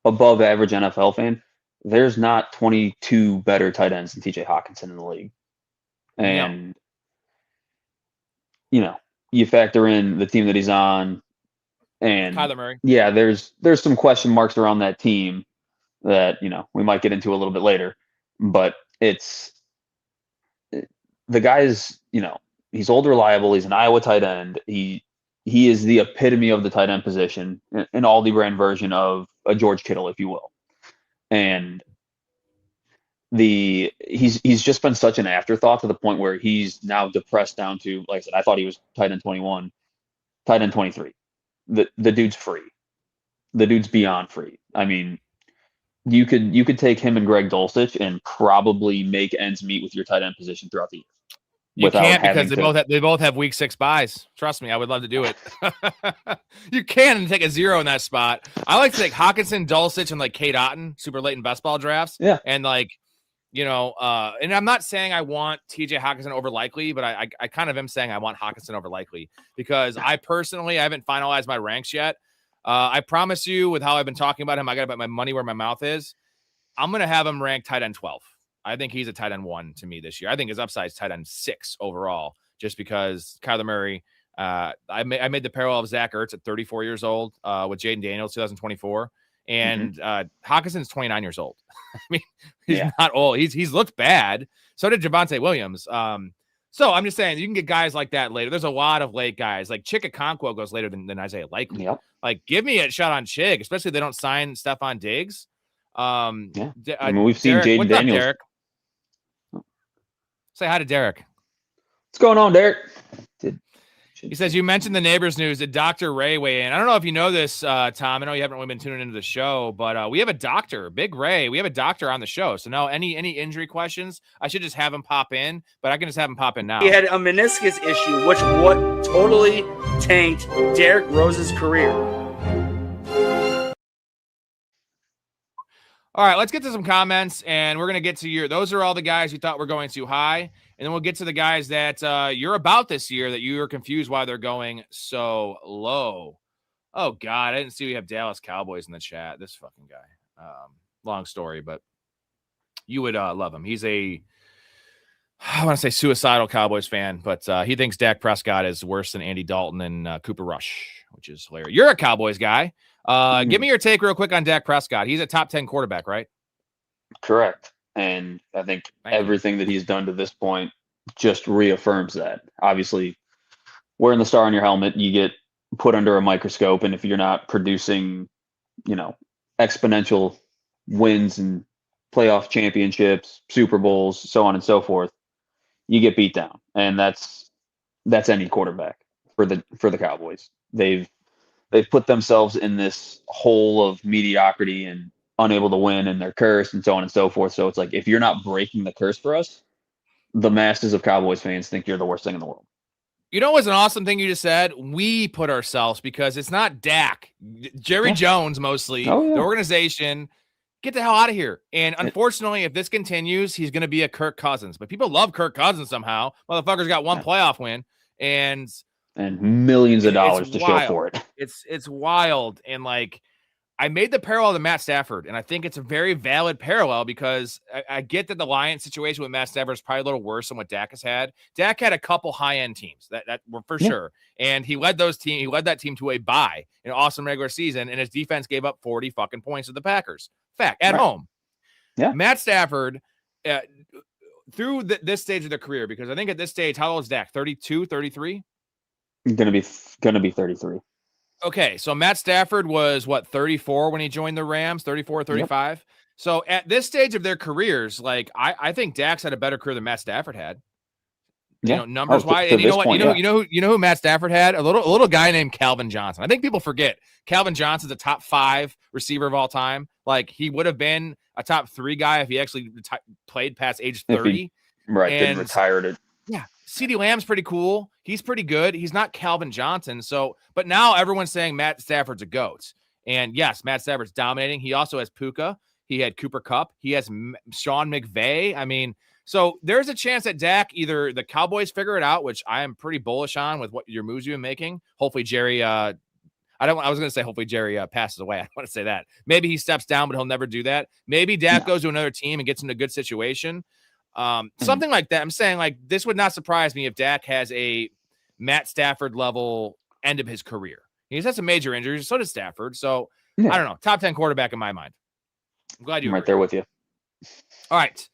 above average NFL fan. There's not 22 better tight ends than TJ Hawkinson in the league. And, you factor in the team that he's on, and Kyler Murray. Yeah, there's some question marks around that team that, we might get into a little bit later, but the guy's, he's old, reliable. He's an Iowa tight end. He is the epitome of the tight end position, an Aldi brand version of a George Kittle, if you will. And he's just been such an afterthought, to the point where he's now depressed down to, like I said, I thought he was tight end 21, tight end 23. The dude's free. The dude's beyond free. I mean, you could take him and Greg Dulcich and probably make ends meet with your tight end position throughout the year. You can't, because they both have week 6 buys. Trust me, I would love to do it. You can take a 0 in that spot. I like to take Hockenson, Dulcich, and Kate Otten, super late in best ball drafts. Yeah. And and I'm not saying I want TJ Hockenson over Likely, but I kind of am saying I want Hockenson over Likely, because I haven't finalized my ranks yet. I promise you, with how I've been talking about him, I got to put my money where my mouth is. I'm going to have him ranked tight end 12. I think he's a tight end 1 to me this year. I think his upside is tight end 6 overall, just because Kyler Murray, I made the parallel of Zach Ertz at 34 years old with Jaden Daniels, 2024. And Hawkinson's 29 years old. I mean, he's not old. He's looked bad. So did Javonte Williams. So I'm just saying, you can get guys like that later. There's a lot of late guys. Chig Okonkwo goes later than Isaiah Likely. Yep. Give me a shot on Chig, especially if they don't sign Stephon Diggs. I mean, we've seen Jaden Daniels. Derek? Say hi to Derek. What's going on, Derek? He says, you mentioned the neighbors news. Did Dr. Ray weigh in? I don't know if you know this, Tom. I know you haven't really been tuning into the show, but we have a doctor, Big Ray. We have a doctor on the show. So now any injury questions, I should just have him pop in, but I can just have him pop in now. He had a meniscus issue, which totally tanked Derrick Rose's career. All right, let's get to some comments, and we're going to get to those are all the guys you thought were going too high, and then we'll get to the guys that you're about this year that you are confused why they're going so low. Oh, God, I didn't see we have Dallas Cowboys in the chat. This fucking guy. Long story, but you would love him. He's I want to say suicidal Cowboys fan, but he thinks Dak Prescott is worse than Andy Dalton and Cooper Rush, which is hilarious. You're a Cowboys guy. Give me your take real quick on Dak Prescott. He's a top 10 quarterback, right? Correct. And I think everything that he's done to this point just reaffirms that. Obviously, wearing the star on your helmet, you get put under a microscope. And if you're not producing, exponential wins and playoff championships, Super Bowls, so on and so forth, you get beat down, and that's any quarterback for the Cowboys. They've put themselves in this hole of mediocrity and unable to win, and they're cursed and so on and so forth. So it's like, if you're not breaking the curse for us, the masses of Cowboys fans think you're the worst thing in the world. You know what's an awesome thing you just said? We put ourselves, because it's not Dak. Jerry Jones, mostly, the organization, get the hell out of here. And unfortunately, if this continues, he's going to be a Kirk Cousins. But people love Kirk Cousins somehow. Motherfucker's got one playoff win and millions of dollars to show for it. It's wild. And like, I made the parallel to Matt Stafford, and I think it's a very valid parallel, because I get that the Lions situation with Matt Stafford is probably a little worse than what Dak has had. Dak had a couple high-end teams that were for sure, and he led that team to a bye in an awesome regular season, and his defense gave up 40 fucking points to the Packers. Fact, at home. Yeah. Matt Stafford, through this stage of their career, because I think at this stage, how old is Dak? 32, 33? Gonna be 33. Okay, so Matt Stafford was, 34 when he joined the Rams, 34, 35? Yep. So at this stage of their careers, like, I think Dak's had a better career than Matt Stafford had. You know, numbers-wise. And you know what? Point, you know who Matt Stafford had? A little guy named Calvin Johnson. I think people forget Calvin Johnson's a top 5 receiver of all time. Like, he would have been a top 3 guy if he actually played past age 30. Didn't retire it. Yeah. CeeDee Lamb's pretty cool. He's pretty good. He's not Calvin Johnson. So, but now everyone's saying Matt Stafford's a GOAT. And yes, Matt Stafford's dominating. He also has Puka. He had Cooper Kupp. He has Sean McVay. I mean, so there's a chance that Dak, either the Cowboys figure it out, which I am pretty bullish on with what your moves you've been making. Hopefully Jerry, I was going to say hopefully Jerry passes away. I don't want to say that. Maybe he steps down, but he'll never do that. Maybe Dak goes to another team and gets in a good situation. Something like that. I'm saying, like, this would not surprise me if Dak has a Matt Stafford level end of his career. He's had some major injuries. So does Stafford. So I don't know. Top 10 quarterback in my mind. I'm glad you're right there with you. All right.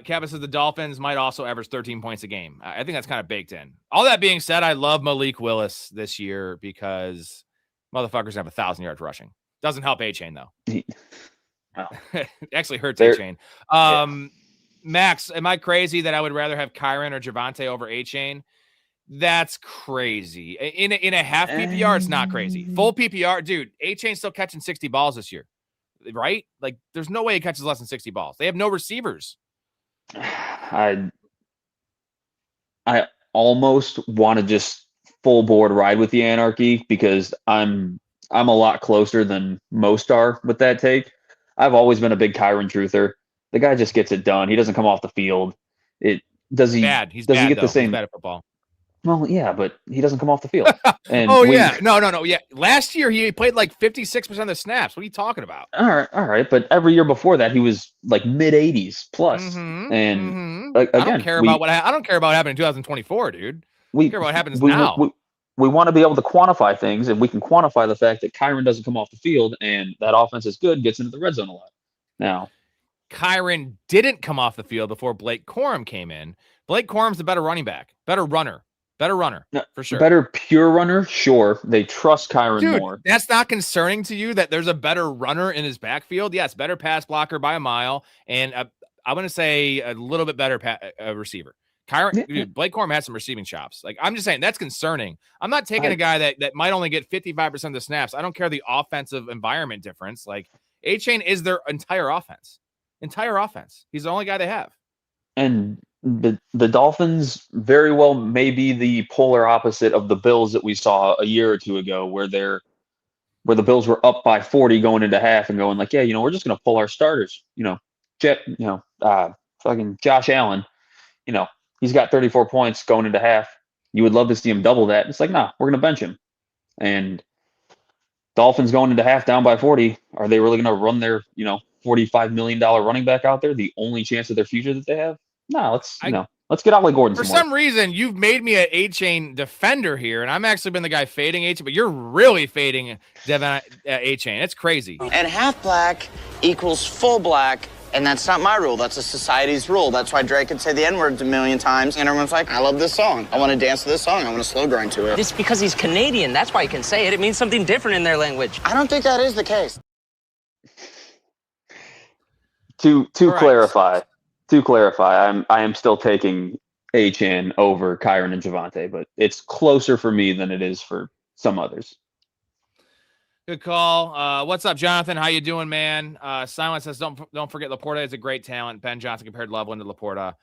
Cabot says the Dolphins might also average 13 points a game. I think that's kind of baked in. All that being said, I love Malik Willis this year because motherfuckers have 1,000 yards rushing. Doesn't help A-Chain though. Actually hurts A-Chain. Max, am I crazy that I would rather have Kyron or Javonte over A-Chain? That's crazy. In a half PPR, it's not crazy. Full PPR, dude, A-Chain's still catching 60 balls this year, right? Like, there's no way he catches less than 60 balls. They have no receivers. I almost want to just full board ride with the anarchy because I'm a lot closer than most are with that take. I've always been a big Kyron truther. The guy just gets it done. He doesn't come off the field. Does he get the same? He's bad at football. Well, yeah, but he doesn't come off the field. And No. Yeah. Last year he played like 56% of the snaps. What are you talking about? All right. But every year before that, he was like mid 80s plus. Again, I don't care about what happened in 2024, dude. I care about what happens now. We want to be able to quantify things, and we can quantify the fact that Kyron doesn't come off the field, and that offense is good, gets into the red zone a lot. Now, Kyron didn't come off the field before Blake Corum came in. Blake Corum's the better running back, better runner, for sure. Better pure runner, sure. They trust Kyron more. That's not concerning to you that there's a better runner in his backfield? Yes, better pass blocker by a mile, and I'm going to say a little bit better receiver. Blake Corum has some receiving chops. Like, I'm just saying that's concerning. I'm not taking a guy that might only get 55% of the snaps. I don't care the offensive environment difference. Like, A-Chain is their entire offense. He's the only guy they have. And the Dolphins very well may be the polar opposite of the Bills that we saw a year or two ago, where the Bills were up by 40 going into half and going like, we're just going to pull our starters. Fucking Josh Allen, he's got 34 points going into half. You would love to see him double that. It's like, nah, we're going to bench him. And Dolphins going into half down by 40. Are they really going to run their, $45 million running back out there? The only chance of their future that they have? No, let's get Ollie Gordon. For some reason, you've made me an A-Chain defender here, and I'm actually been the guy fading A-Chain, but you're really fading Devin A-Chain. It's crazy. And half black equals full black. And that's not my rule. That's a society's rule. That's why Drake could say the N-word a million times. And everyone's like, I love this song. I want to dance to this song. I want to slow grind to it. It's because he's Canadian. That's why he can say it. It means something different in their language. I don't think that is the case. To clarify, to clarify, I am still taking Achane over Kyron and Javonte, but it's closer for me than it is for some others. Good call. What's up, Jonathan? How you doing, man? Silence says, don't forget Laporta is a great talent. Ben Johnson compared Loveland to Laporta.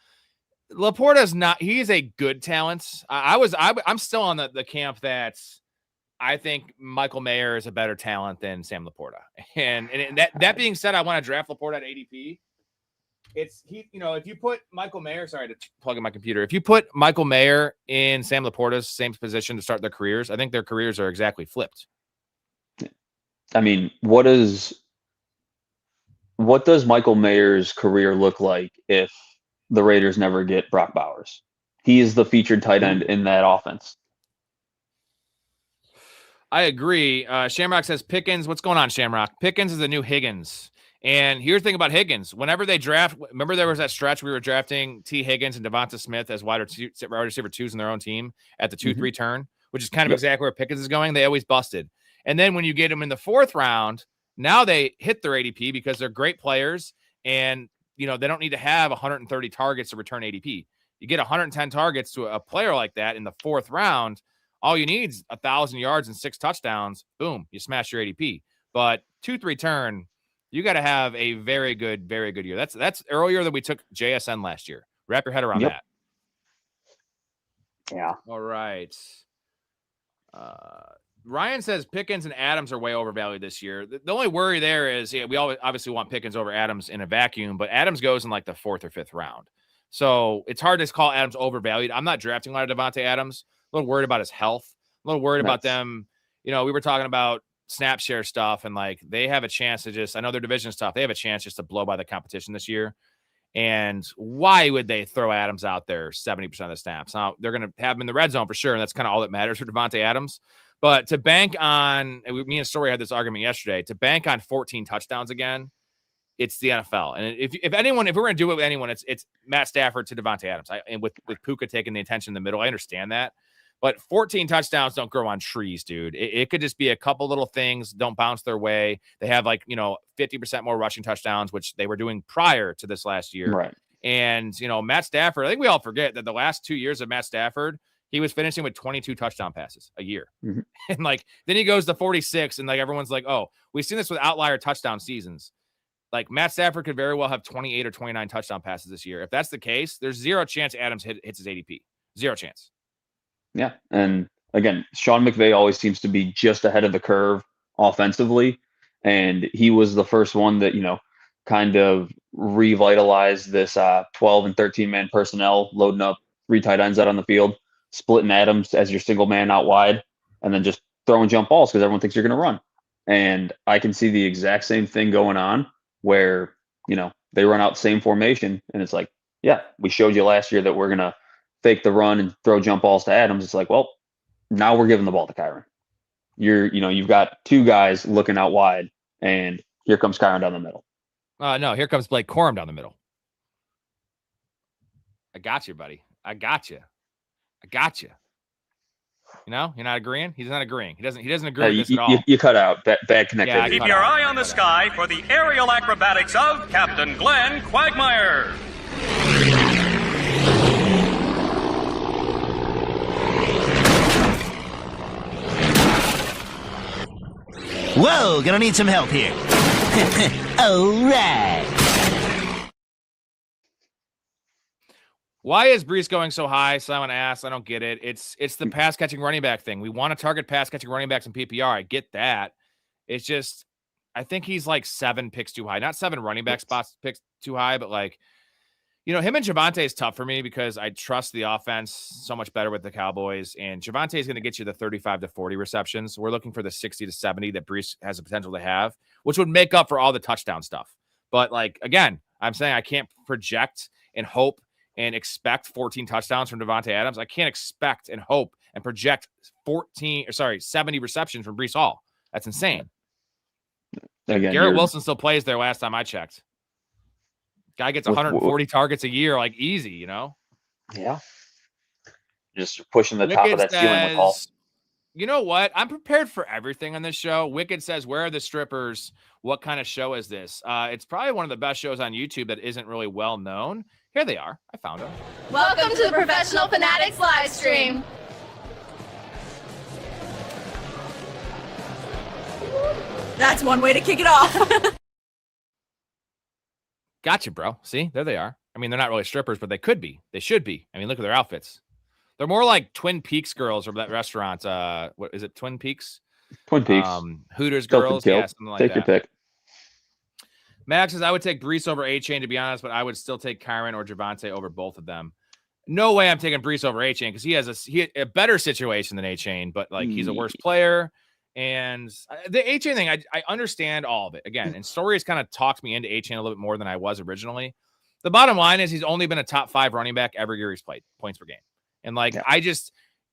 Laporta's not. He is a good talent. I'm still on the camp that I think Michael Mayer is a better talent than Sam Laporta. And that being said, I want to draft Laporta at ADP. If you put Michael Mayer, sorry to plug in my computer. If you put Michael Mayer in Sam Laporta's same position to start their careers, I think their careers are exactly flipped. I mean, what does Michael Mayer's career look like if the Raiders never get Brock Bowers? He is the featured tight end in that offense. I agree. Shamrock says Pickens. What's going on, Shamrock? Pickens is the new Higgins. And here's the thing about Higgins. Whenever they draft, remember there was that stretch we were drafting T. Higgins and Devonta Smith as wide receiver twos in their own team at the 2-3 turn, which is kind of exactly where Pickens is going. They always busted. And then when you get them in the 4th round, now they hit their ADP because they're great players and, they don't need to have 130 targets to return ADP. You get 110 targets to a player like that in the 4th round, all you need is 1,000 yards and 6 touchdowns. Boom, you smash your ADP. But 2-3 turn, you got to have a very good year. That's earlier than we took JSN last year. Wrap your head around that. Yeah. All right. Ryan says Pickens and Adams are way overvalued this year. The only worry there is we obviously want Pickens over Adams in a vacuum, but Adams goes in like the 4th or 5th round. So it's hard to call Adams overvalued. I'm not drafting a lot of Devontae Adams. A little worried about his health. A little worried about them. We were talking about snap share stuff and like they have a chance to I know their division stuff. They have a chance just to blow by the competition this year. And why would they throw Adams out there 70% of the snaps? Now they're going to have him in the red zone for sure. And that's kind of all that matters for Devontae Adams. But to bank on, me and Storey had this argument yesterday, to bank on 14 touchdowns again, it's the NFL. And if we're going to do it with anyone, it's Matt Stafford to Devontae Adams. And with Puka taking the attention in the middle, I understand that. But 14 touchdowns don't grow on trees, dude. It could just be a couple little things don't bounce their way. They have 50% more rushing touchdowns, which they were doing prior to this last year. Right. And, Matt Stafford, I think we all forget that the last 2 years of Matt Stafford, he was finishing with 22 touchdown passes a year. Mm-hmm. And then he goes to 46 and everyone's like, oh, we've seen this with outlier touchdown seasons. Matt Stafford could very well have 28 or 29 touchdown passes this year. If that's the case, there's zero chance Adams hits his ADP. Zero chance. Yeah. And again, Sean McVay always seems to be just ahead of the curve offensively. And he was the first one that, kind of revitalized this 12 and 13 man personnel, loading up 3 tight ends out on the field, splitting Adams as your single man out wide, and then just throwing jump balls because everyone thinks you're going to run. And I can see the exact same thing going on where, they run out the same formation and it's like, yeah, we showed you last year that we're going to fake the run and throw jump balls to Adams. It's like, well, now we're giving the ball to Kyron. You've got 2 guys looking out wide and here comes Kyron down the middle. No, here comes Blake Corum down the middle. I got you, buddy. I got you. You're not agreeing? He's not agreeing. He doesn't agree with this at all. You cut out. Bad connectivity. Keep your eye on the sky for the aerial acrobatics of Captain Glenn Quagmire. Whoa, gonna need some help here. All right. Why is Brees going so high? Simon asks. I don't get it. It's the pass catching running back thing. We want to target pass catching running backs in PPR. I get that. It's just, I think he's 7 picks too high. Not 7 running back spots picks too high, but him and Javonte is tough for me because I trust the offense so much better with the Cowboys. And Javonte is going to get you the 35 to 40 receptions. We're looking for the 60 to 70 that Brees has the potential to have, which would make up for all the touchdown stuff. But again, I'm saying I can't project and hope and expect 14 touchdowns from Devontae Adams. I can't expect and hope and project 70 receptions from Brees Hall. That's insane. Again, Garrett Wilson still plays there last time I checked. Guy gets 140 targets a year, easy, Yeah. Just pushing the top of that ceiling with Hall. You know what? I'm prepared for everything on this show. Wicked says, where are the strippers? What kind of show is this? It's probably one of the best shows on YouTube that isn't really well known. Here they are. I found them. Welcome to the Professional Fanatics live stream. That's one way to kick it off. Gotcha, bro. See, there they are. I mean, they're not really strippers, but they could be. They should be. I mean, look at their outfits. They're more like Twin Peaks girls or that restaurant. What is it? Twin Peaks? Twin Peaks. Hooters girls. Yeah, something like Take that. your pick. Max says, I would take Brees over A-Chain, to be honest, but I would still take Kyron or Javonte over both of them. No way I'm taking Brees over A-Chain because he has a better situation than A-Chain, but like he's a worse player. And the A-Chain thing, I understand all of it. Again, and Storey has kind of talked me into A-Chain a little bit more than I was originally. The bottom line is he's only been a top 5 running back every year he's played, points per game. And like,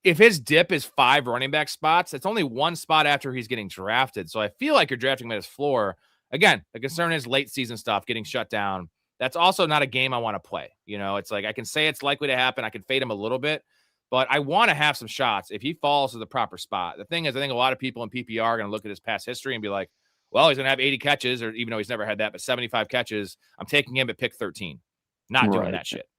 if his dip is 5 running back spots, it's only 1 spot after he's getting drafted. So I feel like you're drafting him at his floor. Again, the concern is late season stuff, getting shut down. That's also not a game I want to play. You know, it's like I can say it's likely to happen. I can fade him a little bit, but I want to have some shots if he falls to the proper spot. The thing is, I think a lot of people in PPR are going to look at his past history and be like, well, he's going to have 80 catches, or even though he's never had that, but 75 catches. I'm taking him at pick 13. Not doing that shit.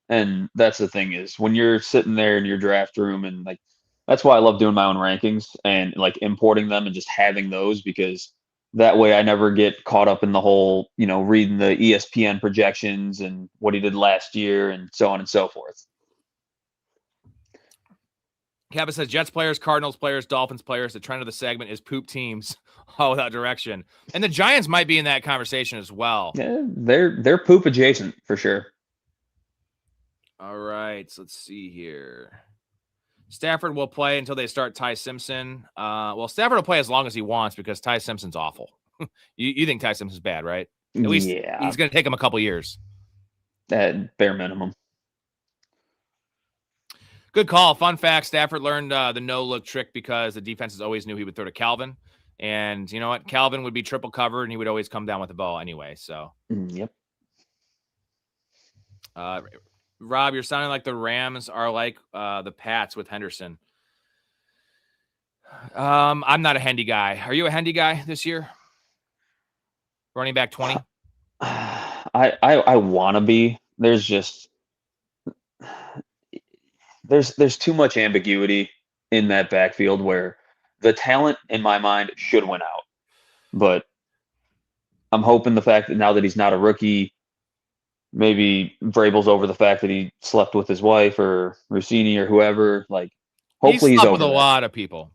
And that's the thing is when you're sitting there in your draft room and like, that's why I love doing my own rankings and like importing them and just having those, because that way I never get caught up in the whole, you know, reading the ESPN projections and what he did last year and so on and so forth. Kevin says Jets players, Cardinals players, Dolphins players. The trend of the segment is poop teams all without direction. And the Giants might be in that conversation as well. Yeah, they're poop adjacent for sure. All right, so let's see here. Stafford will play until they start Ty Simpson. Well, Stafford will play as long as he wants because Ty Simpson's awful. you think Ty Simpson's bad, right? At least he's going to take him a couple years. At bare minimum. Good call. Fun fact, Stafford learned the no-look trick because the defenses always knew he would throw to Calvin. And you know what? Calvin would be triple covered, and he would always come down with the ball anyway. So, Yep. Rob, you're sounding like the Rams are like the Pats with Henderson. I'm not a Hendy guy. Are you a Hendy guy this year? Running back 20? I want to be. There's just there's too much ambiguity in that backfield where the talent in my mind should win out. But I'm hoping the fact that now that he's not a rookie, maybe Vrabel's over the fact that he slept with his wife or Rossini or whoever. Like, hopefully he's over with a lot of people.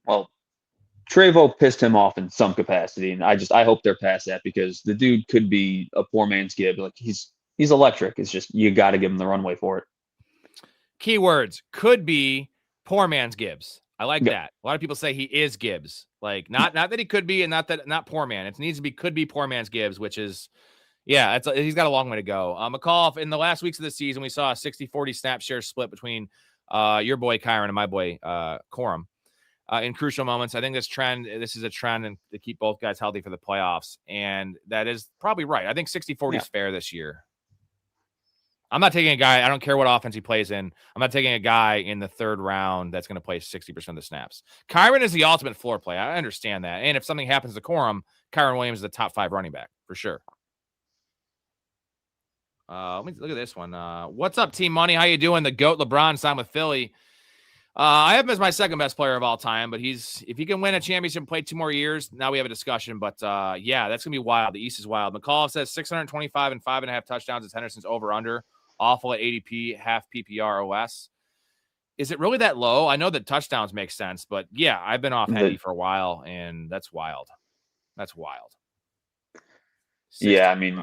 Well, Trevo pissed him off in some capacity, and I hope they're past that because the dude could be a poor man's Gibb. Like he's electric. It's just you got to give him the runway for it. Keywords could be poor man's Gibbs. I like that. A lot of people say he is Gibbs. Like not that he could be, and not poor man. It needs to be could be poor man's Gibbs, which is. Yeah, he's got a long way to go. McCall, in the last weeks of the season, we saw a 60-40 snap share split between your boy Kyron and my boy Corum in crucial moments. I think this is a trend and to keep both guys healthy for the playoffs, and that is probably right. I think 60-40 is fair this year. I'm not taking a guy, I don't care what offense he plays in, I'm not taking a guy in the 3rd round that's going to play 60% of the snaps. Kyron is the ultimate floor play. I understand that. And if something happens to Corum, Kyron Williams is the top 5 running back for sure. Let me look at this one. What's up, Team Money? How you doing? The GOAT LeBron signed with Philly. I have him as my 2nd best player of all time, but if he can win a championship and play 2 more years, now we have a discussion. But yeah, that's gonna be wild. The East is wild. McCall says 625 and 5.5 touchdowns is Henderson's over/under. Awful at ADP, half PPR OS. Is it really that low? I know that touchdowns make sense, but yeah, I've been off Hendy for a while, and that's wild. That's wild. Yeah, I mean.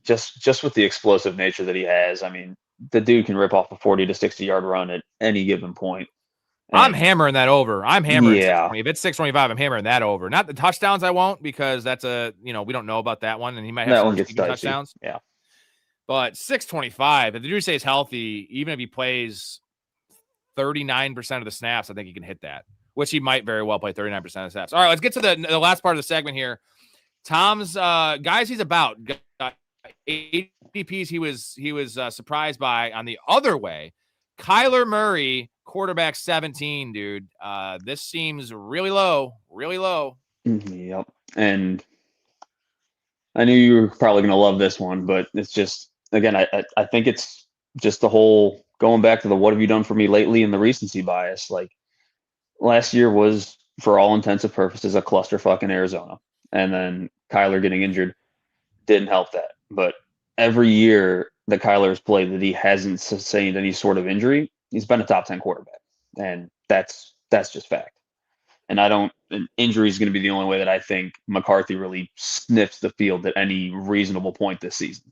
Just with the explosive nature that he has, I mean, the dude can rip off a 40 to 60 yard run at any given point. And I'm hammering that over. I'm hammering. Yeah. If it's 625, I'm hammering that over. Not the touchdowns. I won't because that's we don't know about that one, and he might have some touchdowns. Yeah. But 625, if the dude stays healthy, even if he plays 39% of the snaps, I think he can hit that. Which he might very well play 39% of the snaps. All right, let's get to the last part of the segment here. Tom's guys he's about. ADPs he was surprised by on the other way. Kyler Murray, quarterback 17, dude. This seems really low, really low. Yep. And I knew you were probably going to love this one, but it's just, again, I think it's just the whole going back to the what have you done for me lately and the recency bias. Like last year was, for all intents and purposes, a clusterfuck in Arizona. And then Kyler getting injured didn't help that. But every year that Kyler's played that he hasn't sustained any sort of injury, he's been a top 10 quarterback. And that's just fact. And an injury is going to be the only way that I think McCarthy really sniffs the field at any reasonable point this season.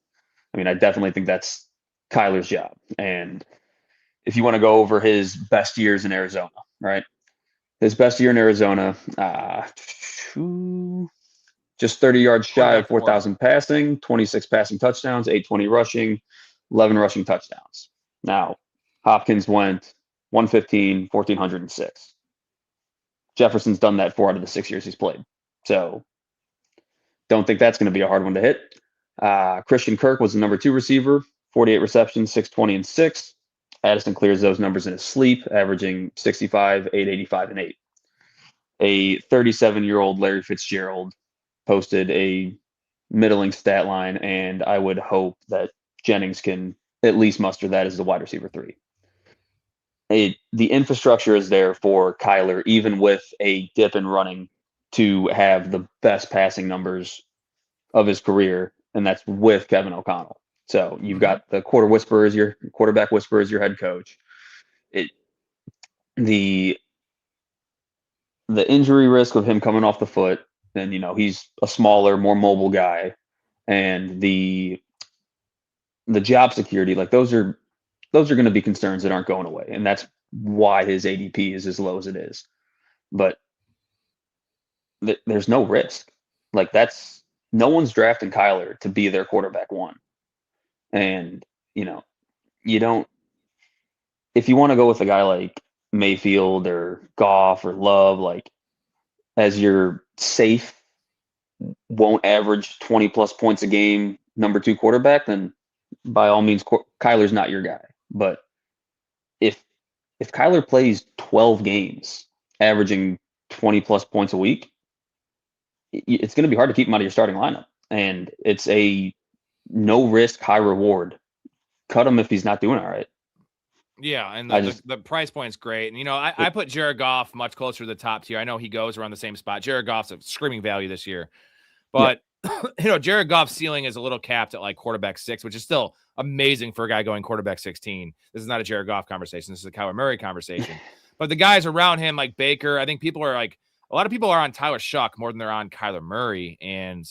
I mean, I definitely think that's Kyler's job. And if you want to go over his best years in Arizona, right? His best year in Arizona, just 30 yards shy of 4,000 passing, 26 passing touchdowns, 820 rushing, 11 rushing touchdowns. Now, Hopkins went 115, 1,406. Jefferson's done that 4 out of the 6 years he's played. So don't think that's going to be a hard one to hit. Christian Kirk was the number 2 receiver, 48 receptions, 620 and 6. Addison clears those numbers in his sleep, averaging 65, 885, and 8. A 37-year-old Larry Fitzgerald posted a middling stat line, and I would hope that Jennings can at least muster that as the wide receiver 3. The infrastructure is there for Kyler, even with a dip in running, to have the best passing numbers of his career, and that's with Kevin O'Connell. So you've got the quarterback whisperer as your head coach. The injury risk of him coming off the foot, and he's a smaller, more mobile guy, and the job security, like those are going to be concerns that aren't going away, and that's why his ADP is as low as it is. But there's no risk. Like no one's drafting Kyler to be their quarterback 1. And, you don't, if you want to go with a guy like Mayfield or Goff or Love, like as your safe, won't average 20 plus points a game, number 2 quarterback, then by all means, Kyler's not your guy. But if Kyler plays 12 games, averaging 20 plus points a week, it's going to be hard to keep him out of your starting lineup. And it's a no risk, high reward. Cut him if he's not doing all right. Yeah, and the price point's great. And, I put Jared Goff much closer to the top tier. I know he goes around the same spot. Jared Goff's a screaming value this year. But, Jared Goff's ceiling is a little capped at like quarterback 6, which is still amazing for a guy going quarterback 16. This is not a Jared Goff conversation. This is a Kyler Murray conversation. But the guys around him, like Baker, I think a lot of people are on Tyler Shuck more than they're on Kyler Murray. And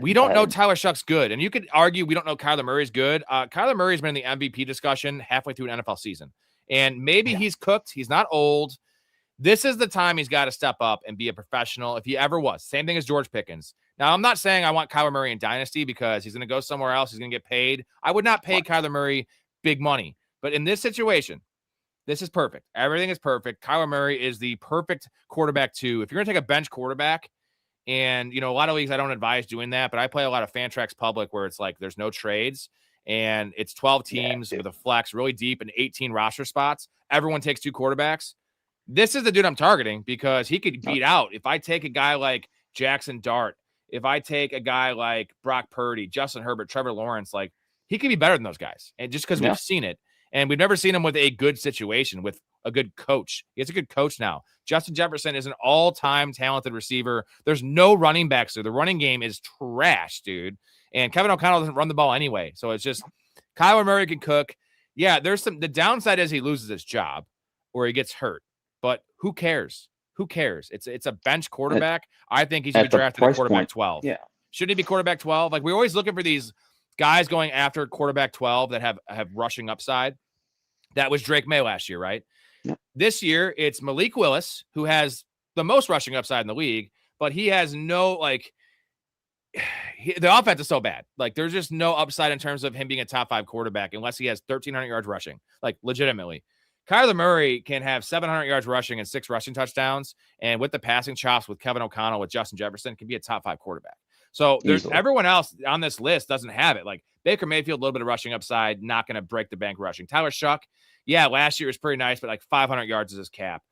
we don't know Tyler Shuck's good. And you could argue we don't know Kyler Murray's good. Kyler Murray's been in the MVP discussion halfway through an NFL season. And maybe he's cooked. He's not old. This is the time he's got to step up and be a professional if he ever was. Same thing as George Pickens. Now, I'm not saying I want Kyler Murray in Dynasty because he's going to go somewhere else. He's going to get paid. I would not pay Kyler Murray big money. But in this situation, this is perfect. Everything is perfect. Kyler Murray is the perfect quarterback 2. If you're going to take a bench quarterback, and, a lot of leagues, I don't advise doing that, but I play a lot of Fantrax Public where it's like there's no trades and it's 12 teams with a flex really deep and 18 roster spots. Everyone takes 2 quarterbacks. This is the dude I'm targeting because he could beat out. If I take a guy like Jackson Dart, if I take a guy like Brock Purdy, Justin Herbert, Trevor Lawrence, like he could be better than those guys. And just because we've seen it, and we've never seen him with a good situation, with a good coach. He has a good coach now. Justin Jefferson is an all-time talented receiver. There's no running backs there. The running game is trash, dude. And Kevin O'Connell doesn't run the ball anyway. So it's just Kyler Murray can cook. Yeah, the downside is he loses his job or he gets hurt. But who cares? Who cares? It's a bench quarterback. I think he should be drafted at quarterback 12. Yeah. Shouldn't he be quarterback 12? Like, we're always looking for these guys going after quarterback 12 that have rushing upside. That was Drake May last year, right? Yeah. This year, it's Malik Willis, who has the most rushing upside in the league, but he has no, the offense is so bad. Like, there's just no upside in terms of him being a top 5 quarterback unless he has 1,300 yards rushing, like, legitimately. Kyler Murray can have 700 yards rushing and 6 rushing touchdowns, and with the passing chops with Kevin O'Connell, with Justin Jefferson, can be a top 5 quarterback. So there's Easily. everyone else on this list doesn't have it. Like Baker Mayfield, a little bit of rushing upside, not going to break the bank rushing. Tyler Shuck, yeah, last year was pretty nice, but like 500 yards is his cap.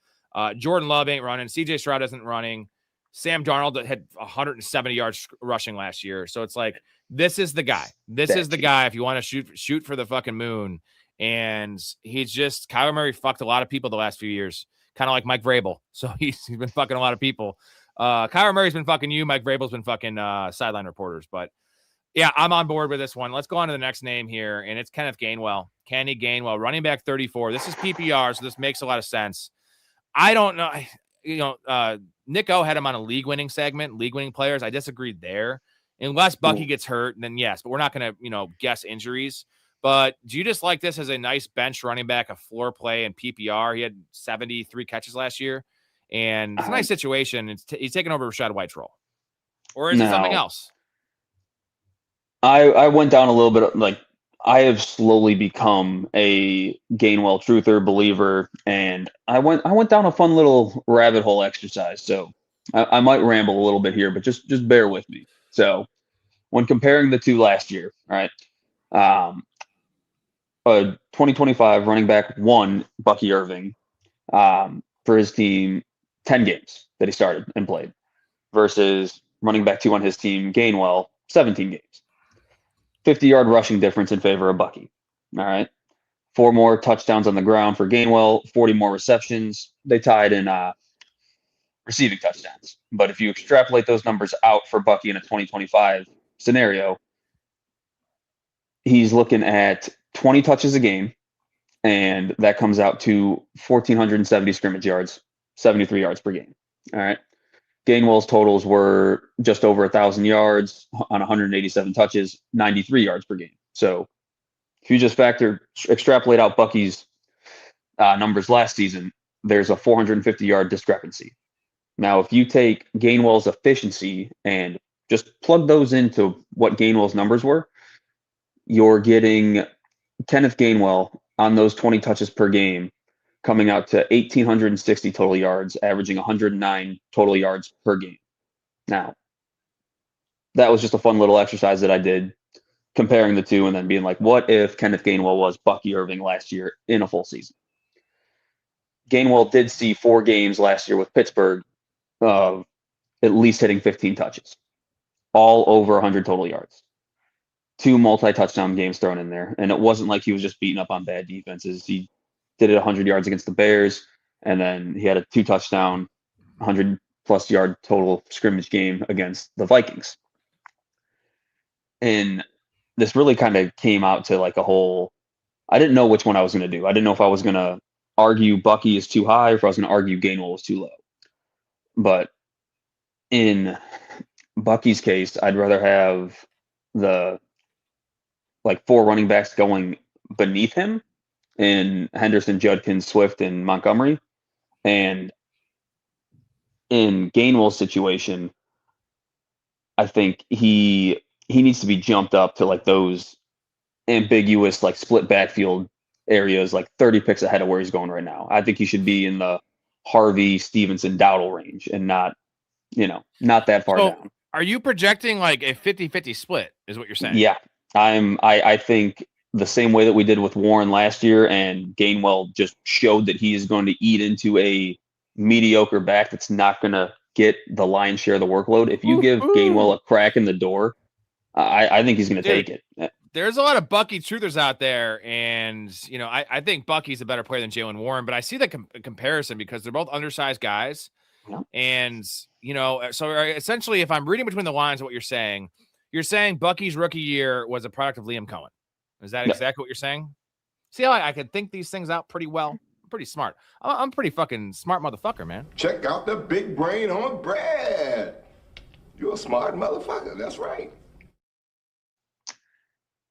Jordan Love ain't running. CJ Stroud isn't running. Sam Darnold had 170 yards rushing last year. So it's like, this is the guy. This is the guy if you want to shoot for the fucking moon. And he's just, Kyler Murray fucked a lot of people the last few years, kind of like Mike Vrabel. So he's been fucking a lot of people. Kyler Murray's been fucking you. Mike Vrabel's been fucking sideline reporters. But yeah, I'm on board with this one. Let's go on to the next name here, and it's Kenneth Gainwell. Kenny Gainwell, running back 34. This is PPR, so this makes a lot of sense. I don't know. Nick O had him on a league-winning segment, league-winning players. I disagreed there. Unless Bucky gets hurt, then yes, but we're not going to, guess injuries. But do you just like this as a nice bench running back, a floor play in PPR? He had 73 catches last year, and it's a nice situation. He's taking over Rashad White's role. Or is it something else? I went down a little bit, like, I have slowly become a Gainwell truther, believer, and I went down a fun little rabbit hole exercise. So I might ramble a little bit here, but just bear with me. So when comparing the two last year, right, a 2025 running back one, Bucky Irving, for his team, 10 games that he started and played, versus running back two on his team, Gainwell, 17 games. 50-yard rushing difference in favor of Bucky. All right. 4 more touchdowns on the ground for Gainwell, 40 more receptions. They tied in receiving touchdowns. But if you extrapolate those numbers out for Bucky in a 2025 scenario, he's looking at 20 touches a game, and that comes out to 1,470 scrimmage yards, 73 yards per game. All right. Gainwell's totals were just over 1,000 yards on 187 touches, 93 yards per game. So if you just extrapolate out Bucky's numbers last season, there's a 450-yard discrepancy. Now, if you take Gainwell's efficiency and just plug those into what Gainwell's numbers were, you're getting Kenneth Gainwell on those 20 touches per game coming out to 1,860 total yards, averaging 109 total yards per game. Now, that was just a fun little exercise that I did, comparing the two and then being like, what if Kenneth Gainwell was Bucky Irving last year in a full season? Gainwell did see 4 games last year with Pittsburgh of at least hitting 15 touches, all over 100 total yards. 2 multi-touchdown games thrown in there, and it wasn't like he was just beating up on bad defenses. He did it 100 yards against the Bears, and then he had a 2-touchdown, 100-plus yard total scrimmage game against the Vikings. And this really kind of came out to like a whole, I didn't know which one I was going to do. I didn't know if I was going to argue Bucky is too high or if I was going to argue Gainwell was too low. But in Bucky's case, I'd rather have the 4 running backs going beneath him in Henderson, Judkins, Swift, and Montgomery. And in Gainwell's situation, I think he needs to be jumped up to like those ambiguous like split backfield areas, like 30 picks ahead of where he's going right now. I think he should be in the Harvey, Stevenson, Dowdle range and not that far down. Are you projecting like a 50-50 split is what you're saying? Yeah. I think the same way that we did with Warren last year, and Gainwell just showed that he is going to eat into a mediocre back that's not going to get the lion's share of the workload. If you give Gainwell a crack in the door, I think he's going to take it. There's a lot of Bucky truthers out there, and I think Bucky's a better player than Jaylen Warren, but I see the comparison because they're both undersized guys. Yeah. And so essentially, if I'm reading between the lines of what you're saying Bucky's rookie year was a product of Liam Cohen. Is that exactly what you're saying? See how I can think these things out pretty well? I'm pretty smart. I'm pretty fucking smart motherfucker, man. Check out the big brain on Brad. You're a smart motherfucker. That's right.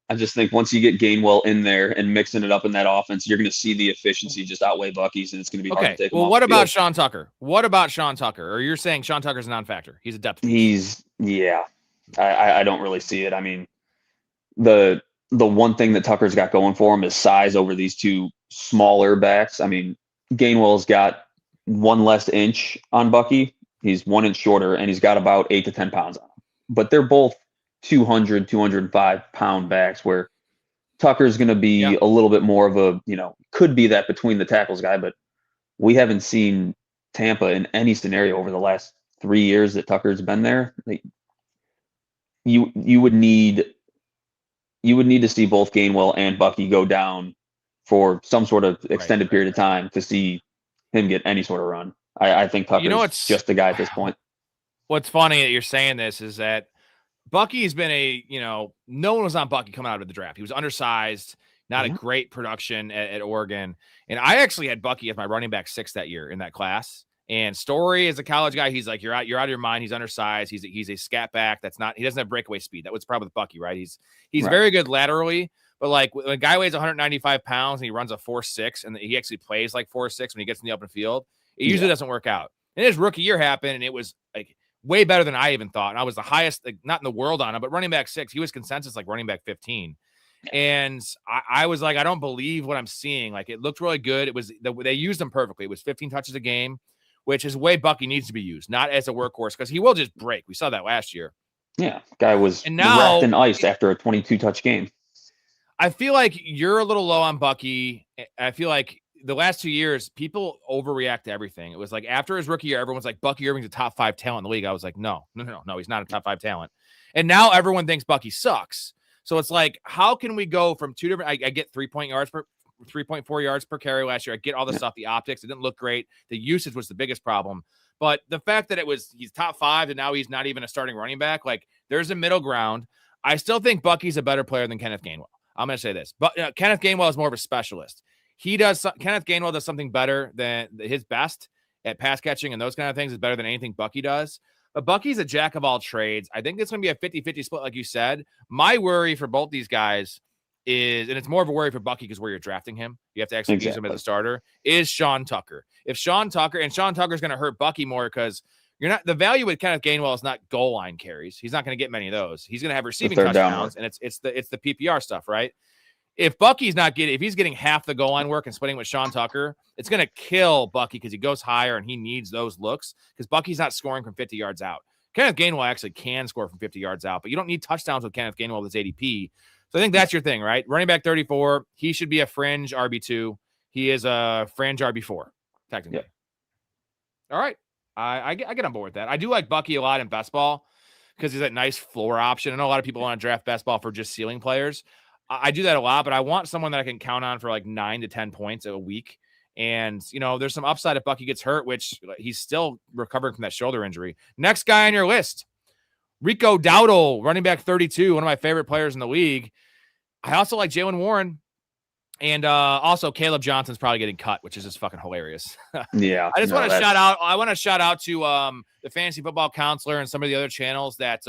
I just think once you get Gainwell in there and mixing it up in that offense, you're going to see the efficiency just outweigh Bucky's, and it's going to be hard to take him off. What about Sean Tucker? What about Sean Tucker? Or you're saying Sean Tucker's a non-factor? He's a depth piece. I don't really see it. I mean, the one thing that Tucker's got going for him is size over these two smaller backs. I mean, Gainwell's got 1 less inch on Bucky. He's 1 inch shorter, and he's got about 8 to 10 pounds on him. but they're both 200, 205-pound backs where Tucker's going to be a little bit more of a, could be that between the tackles guy, but we haven't seen Tampa in any scenario over the last 3 years that Tucker's been there. Like, you would need to see both Gainwell and Bucky go down for some sort of extended period of time to see him get any sort of run. I think Tucker's just the guy at this point. What's funny that you're saying this is that Bucky's been no one was on Bucky coming out of the draft. He was undersized, not a great production at Oregon. And I actually had Bucky as my running back 6 that year in that class. And Storey is a college guy. He's like, you're out of your mind. He's undersized. He's a scat back. He doesn't have breakaway speed. That was probably with Bucky, right? He's very good laterally, but like when a guy weighs 195 pounds and he runs a 4.6 and he actually plays like 4.6 when he gets in the open field, it usually doesn't work out. And his rookie year happened, and it was like way better than I even thought. And I was the highest, like, not in the world on him, but running back 6. He was consensus like running back 15. And I was like, I don't believe what I'm seeing. Like, it looked really good. They used him perfectly. It was 15 touches a game, which is the way Bucky needs to be used, not as a workhorse, because he will just break. We saw that last year. Yeah, guy was wrapped in ice after a 22-touch game. I feel like you're a little low on Bucky. I feel like the last 2 years, people overreact to everything. It was like after his rookie year, everyone's like, Bucky Irving's a top 5 talent in the league. I was like, no, he's not a top 5 talent. And now everyone thinks Bucky sucks. So it's like, how can we go from two different? I get 3.4 yards per carry last year. I get all the stuff, the optics. It didn't look great. The usage was the biggest problem. But the fact that he's top 5 and now he's not even a starting running back, like, there's a middle ground. I still think Bucky's a better player than Kenneth Gainwell. I'm going to say this, but Kenneth Gainwell is more of a specialist. Kenneth Gainwell does something better than his best at pass catching and those kind of things is better than anything Bucky does. But Bucky's a jack of all trades. I think it's going to be a 50-50 split, like you said. My worry for both these guys is, and it's more of a worry for Bucky because where you're drafting him, you have to actually use him as a starter, is Sean Tucker. If Sean Tucker's going to hurt Bucky more because the value with Kenneth Gainwell is not goal line carries. He's not going to get many of those. He's going to have receiving touchdowns, and it's the PPR stuff, right? If he's getting half the goal line work and splitting with Sean Tucker, it's going to kill Bucky because he goes higher and he needs those looks because Bucky's not scoring from 50 yards out. Kenneth Gainwell actually can score from 50 yards out, but you don't need touchdowns with Kenneth Gainwell with his ADP. So I think that's your thing, right? Running back 34, he should be a fringe RB2. He is a fringe RB4, technically. Yep. All right. I get on board with that. I do like Bucky a lot in best ball because he's that nice floor option. I know a lot of people want to draft best ball for just ceiling players. I do that a lot, but I want someone that I can count on for like 9 to 10 points a week. And, there's some upside if Bucky gets hurt, which he's still recovering from that shoulder injury. Next guy on your list, Rico Dowdle, running back 32, one of my favorite players in the league. I also like Jaylen Warren. And also Caleb Johnson's probably getting cut, which is just fucking hilarious. Yeah. I just want to shout out. I want to shout out to the Fantasy Football Counselor and some of the other channels that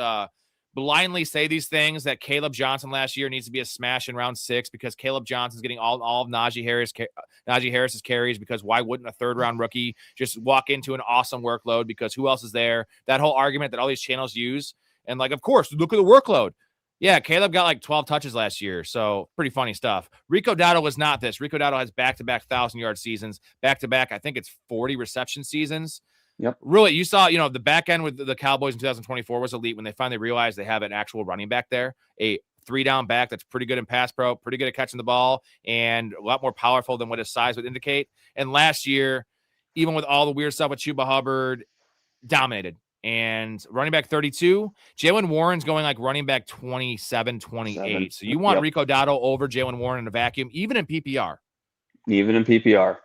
blindly say these things, that Caleb Johnson last year needs to be a smash in round 6 because Caleb Johnson's getting all of Najee Harris's carries, because why wouldn't a 3rd-round rookie just walk into an awesome workload because who else is there? That whole argument that all these channels use. And like, of course, look at the workload. Yeah, Caleb got like 12 touches last year, so pretty funny stuff. Rico Dowdle was not this. Rico Dowdle has back-to-back 1,000-yard seasons, back-to-back, I think it's 40 reception seasons. Yep. Really, you saw, the back end with the Cowboys in 2024 was elite when they finally realized they have an actual running back there, a 3-down back that's pretty good in pass pro, pretty good at catching the ball, and a lot more powerful than what his size would indicate. And last year, even with all the weird stuff with Chuba Hubbard, dominated. And running back 32, Jaylen Warren's going like running back 27, 28. So you want Rico Dowdle over Jaylen Warren in a vacuum, even in PPR. Even in PPR.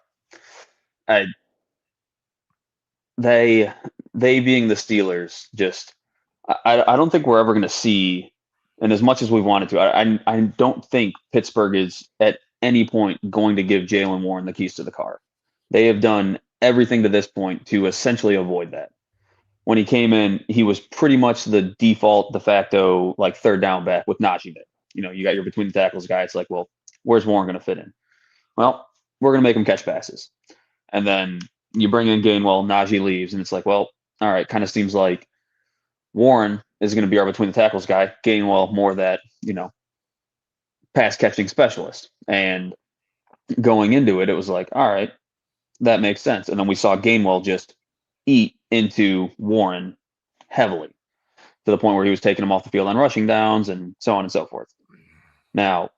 They being the Steelers, just I don't think we're ever going to see, and as much as we wanted to, I don't think Pittsburgh is at any point going to give Jaylen Warren the keys to the car. They have done everything to this point to essentially avoid that. When he came in, he was pretty much the default de facto like 3rd down back with Najee there. You got your between the tackles guy. It's like, well, where's Warren going to fit in? Well, we're going to make him catch passes. And then you bring in Gainwell, Najee leaves, and it's like, well, all right, kind of seems like Warren is going to be our between the tackles guy. Gainwell more that, pass catching specialist. And going into it, it was like, all right, that makes sense. And then we saw Gainwell just eat into Warren heavily. to the point where he was taking them off the field on rushing downs and so on and so forth. Now,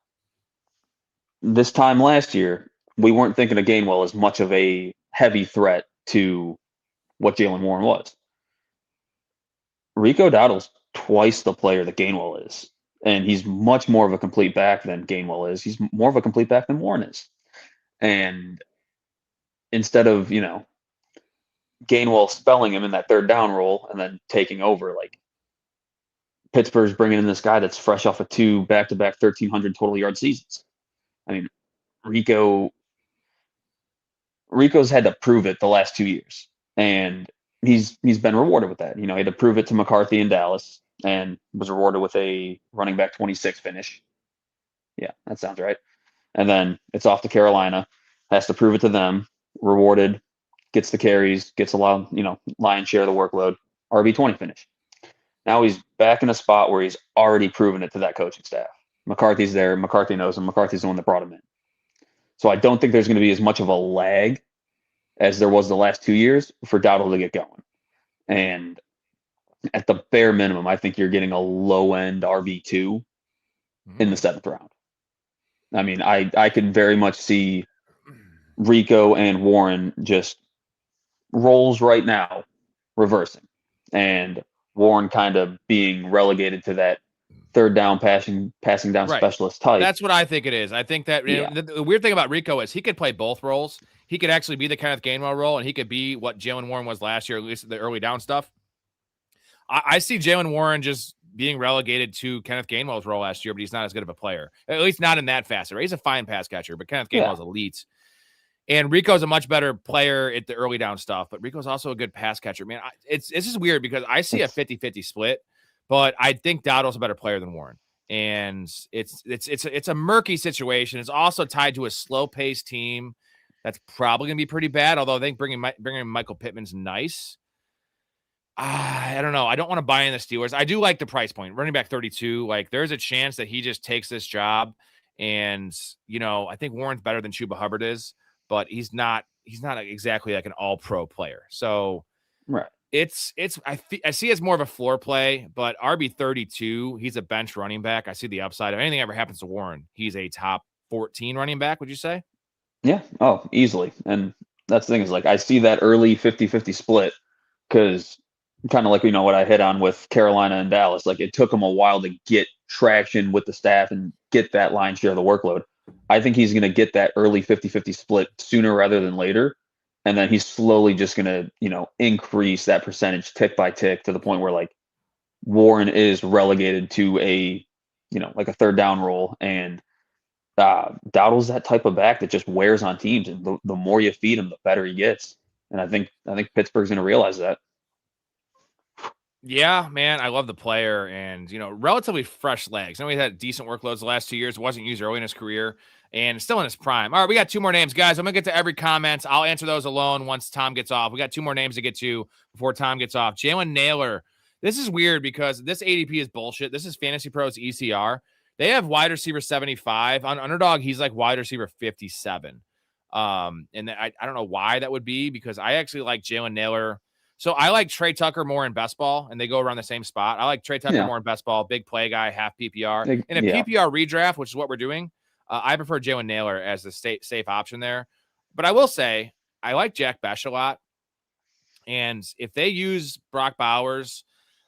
this time last year, we weren't thinking of Gainwell as much of a heavy threat to what Jaylen Warren was. Rico Dowdle's twice the player that Gainwell is, and he's much more of a complete back than Gainwell is. He's more of a complete back than Warren is. And instead of, Gainwell spelling him in that third down role and then taking over, like, Pittsburgh's bringing in this guy that's fresh off of 2 back-to-back 1,300 total yard seasons. I mean, Rico's had to prove it the last 2 years, and he's been rewarded with that. He had to prove it to McCarthy in Dallas and was rewarded with a running back 26 finish. Yeah, that sounds right. And then it's off to Carolina, has to prove it to them, rewarded, gets the carries, gets a lot, lion's share of the workload, RB20 finish. Now he's back in a spot where he's already proven it to that coaching staff. McCarthy's there. McCarthy knows him. McCarthy's the one that brought him in. So I don't think there's going to be as much of a lag as there was the last 2 years for Dowdle to get going. And at the bare minimum, I think you're getting a low-end RB2 in the 7th round. I mean, I could very much see Rico and Warren just roles right now reversing. And Warren kind of being relegated to that third down passing down specialist type. That's what I think it is. I think that the weird thing about Rico is he could play both roles. He could actually be the Kenneth Gainwell role, and he could be what Jaylen Warren was last year, at least the early down stuff. I see Jaylen Warren just being relegated to Kenneth Gainwell's role last year, but he's not as good of a player, at least not in that facet. Right? He's a fine pass catcher, but Kenneth Gainwell's elite. And Rico's a much better player at the early down stuff, but Rico's also a good pass catcher. Man, it's just weird because I see a 50-50 split, but I think Dowdle's a better player than Warren. And it's a murky situation. It's also tied to a slow-paced team that's probably going to be pretty bad, although I think bringing Michael Pittman's nice. I don't know. I don't want to buy in the Steelers. I do like the price point. Running back 32, like there's a chance that he just takes this job. And, I think Warren's better than Chuba Hubbard is. But he's not exactly like an all-pro player. So right. I see it's more of a floor play, but RB32, he's a bench running back. I see the upside. If anything ever happens to Warren, he's a top 14 running back, would you say? Yeah. Oh, easily. And that's the thing is like I see that early 50-50 split because kind of like what I hit on with Carolina and Dallas. Like it took them a while to get traction with the staff and get that lion's share of the workload. I think he's going to get that early 50-50 split sooner rather than later. And then he's slowly just going to, increase that percentage tick by tick to the point where like Warren is relegated to a, like a third down role. And Dowdle's that type of back that just wears on teams. And the more you feed him, the better he gets. And I think Pittsburgh's going to realize that. Yeah, man, I love the player and, relatively fresh legs. I know he had decent workloads the last 2 years. Wasn't used early in his career and still in his prime. All right, we got 2 more names, guys. I'm going to get to every comment. I'll answer those alone once Tom gets off. We got 2 more names to get to before Tom gets off. Jalen Naylor. This is weird because this ADP is bullshit. This is Fantasy Pros ECR. They have wide receiver 75. On Underdog, he's like wide receiver 57. And I don't know why that would be because I actually like Jalen Naylor. So I like Trey Tucker more in best ball, and they go around the same spot. I like Trey Tucker more in best ball, big play guy, half PPR. In a PPR redraft, which is what we're doing, I prefer Jalen Naylor as the safe option there. But I will say I like Jack Besh a lot. And if they use Brock Bowers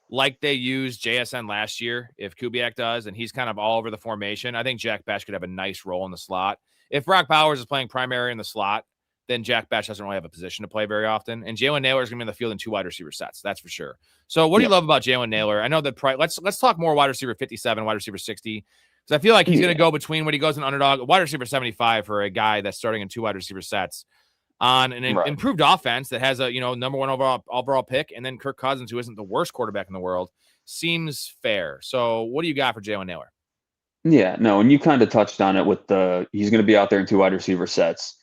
like they used JSN last year, if Kubiak does, and he's kind of all over the formation, I think Jack Besh could have a nice role in the slot. If Brock Bowers is playing primary in the slot, then Jack Besh doesn't really have a position to play very often. And Jalen Naylor is going to be in the field in 2 wide receiver sets. That's for sure. So what do you love about Jalen Naylor? I know that let's talk more wide receiver 57, wide receiver 60. Because I feel like he's going to go between when he goes in Underdog, wide receiver 75 for a guy that's starting in 2 wide receiver sets on an improved offense that has a, number 1 overall pick. And then Kirk Cousins, who isn't the worst quarterback in the world, seems fair. So what do you got for Jalen Naylor? Yeah, no. And you kind of touched on it with he's going to be out there in 2 wide receiver sets.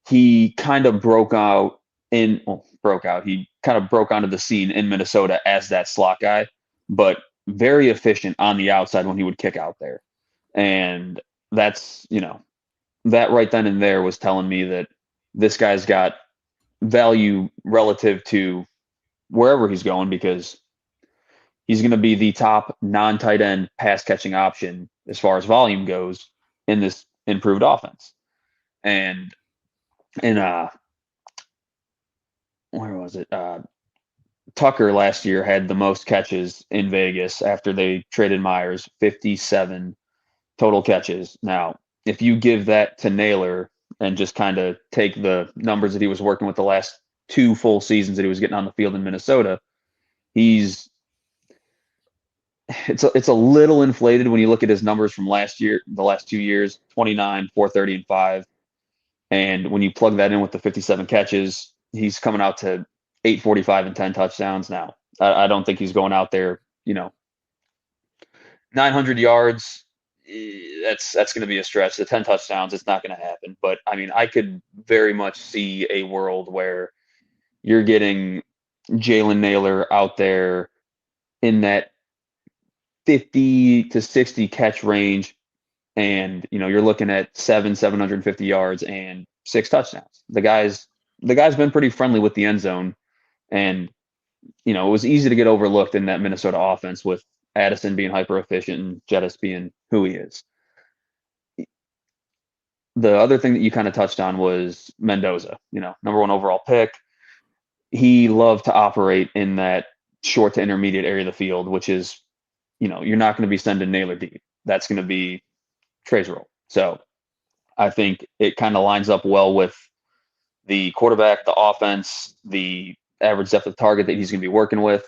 He kind of broke out. He kind of broke onto the scene in Minnesota as that slot guy, but very efficient on the outside when he would kick out there. And that's, that right then and there was telling me that this guy's got value relative to wherever he's going because he's going to be the top non-tight end pass catching option as far as volume goes in this improved offense. And in where was it? Tucker last year had the most catches in Vegas after they traded Myers, 57 total catches. Now, if you give that to Naylor and just kind of take the numbers that he was working with the last 2 full seasons that he was getting on the field in Minnesota, it's a little inflated when you look at his numbers from last year, the last 2 years, 29, 430, and 5. And when you plug that in with the 57 catches, he's coming out to 845 and 10 touchdowns. Now, I don't think he's going out there, 900 yards. That's going to be a stretch. The 10 touchdowns, it's not going to happen. But I mean, I could very much see a world where you're getting Jalen Naylor out there in that 50 to 60 catch range. And, you're looking at 750 yards and 6 touchdowns. The guy's been pretty friendly with the end zone. And, it was easy to get overlooked in that Minnesota offense with Addison being hyper efficient and Jettis being who he is. The other thing that you kind of touched on was Mendoza, number 1 overall pick. He loved to operate in that short to intermediate area of the field, which is, you're not going to be sending Naylor deep. That's going to be Trey's role. So I think it kind of lines up well with the quarterback, the offense, the average depth of target that he's going to be working with.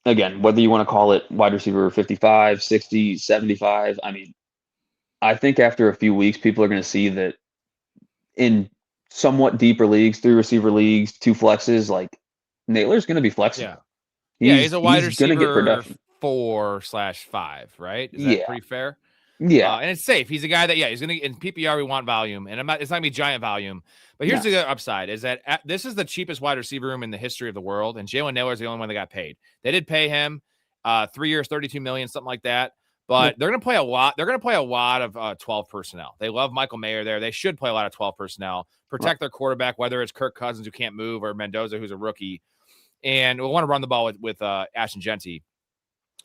Again, whether you want to call it wide receiver 55, 60, 75, I think after a few weeks, people are going to see that in somewhat deeper leagues, 3 receiver leagues, 2 flexes, like Naylor's going to be flexible. Yeah. He's a wide receiver going to get production. 4/5, right? Is that pretty fair? Yeah. And it's safe. He's a guy that, he's going to, in PPR, we want volume. And it's not going to be giant volume. But here's the upside is that this is the cheapest wide receiver room in the history of the world. And Jalen Naylor is the only one that got paid. They did pay him 3 years, $32 million, something like that. But they're going to play a lot. They're going to play a lot of 12 personnel. They love Michael Mayer there. They should play a lot of 12 personnel, protect their quarterback, whether it's Kirk Cousins, who can't move, or Mendoza, who's a rookie. And we'll want to run the ball with Ashton Genty.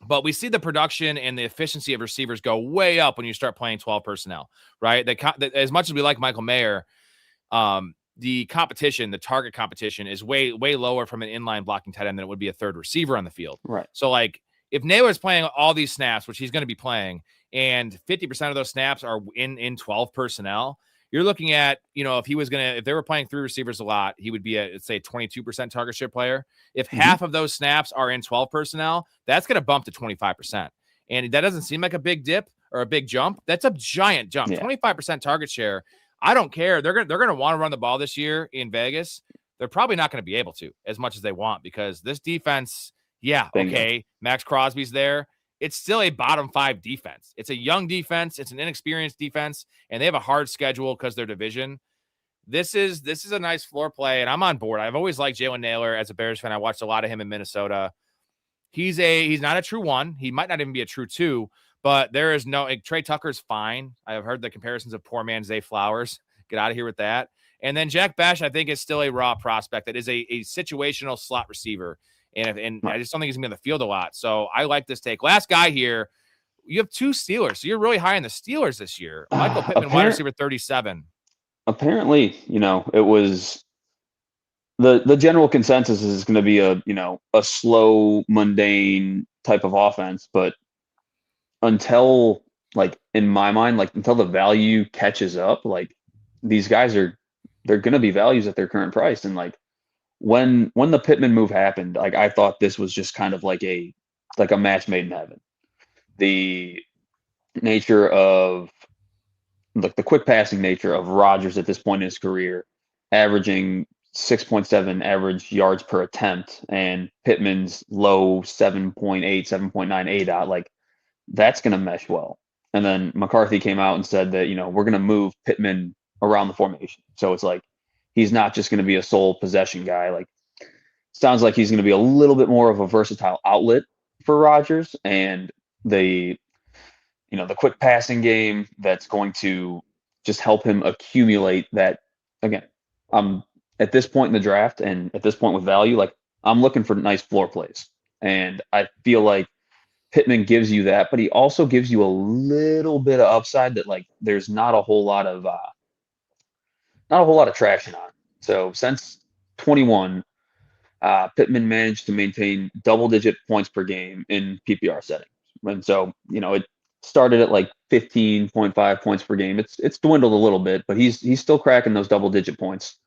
But we see the production and the efficiency of receivers go way up when you start playing 12 personnel, right? As much as we like Michael Mayer, the competition, the target competition is way, way lower from an inline blocking tight end than it would be a third receiver on the field. Right. So, if Naylor's playing all these snaps, which he's going to be playing, and 50% of those snaps are in 12 personnel, you're looking at, if they were playing 3 receivers a lot, he would be let's say 22% target share player. If half of those snaps are in 12 personnel, that's going to bump to 25%. And that doesn't seem like a big dip or a big jump. That's a giant jump. 25% target share. I don't care. They're going to want to run the ball this year in Vegas. They're probably not going to be able to as much as they want because this defense, okay, Max Crosby's there. It's still a bottom 5 defense. It's a young defense. It's an inexperienced defense, and they have a hard schedule because their division. This is a nice floor play, and I'm on board. I've always liked Jalen Naylor as a Bears fan. I watched a lot of him in Minnesota. He's not a true 1. He might not even be a true 2, but there is no Trey Tucker's fine. I have heard the comparisons of poor man's Zay Flowers. Get out of here with that. And then Jack Bash, I think, is still a raw prospect that is a situational slot receiver. And I just don't think he's going to be on the field a lot. So I like this take. Last guy here, you have 2 Steelers. So you're really high on the Steelers this year. Michael Pittman, wide receiver 37. Apparently, it was the general consensus is going to be a slow, mundane type of offense. But until, in my mind, until the value catches up, these guys they're going to be values at their current price. And when the Pittman move happened, I thought this was just kind of like a match made in heaven. The nature of the quick passing nature of Rodgers at this point in his career, averaging 6.7 average yards per attempt, and Pittman's low 7.8, 7.9 ADOT, that's going to mesh well. And then McCarthy came out and said that, we're going to move Pittman around the formation. So it's he's not just going to be a sole possession guy. Sounds like he's going to be a little bit more of a versatile outlet for Rodgers, and the quick passing game that's going to just help him accumulate that. Again, I'm at this point in the draft and at this point with value, like I'm looking for nice floor plays. And I feel like Pittman gives you that, but he also gives you a little bit of upside that like there's not a whole lot of traction on. So since 21, Pittman managed to maintain double-digit points per game in PPR settings. And so, it started at like 15.5 points per game. It's dwindled a little bit, but he's still cracking those double-digit points.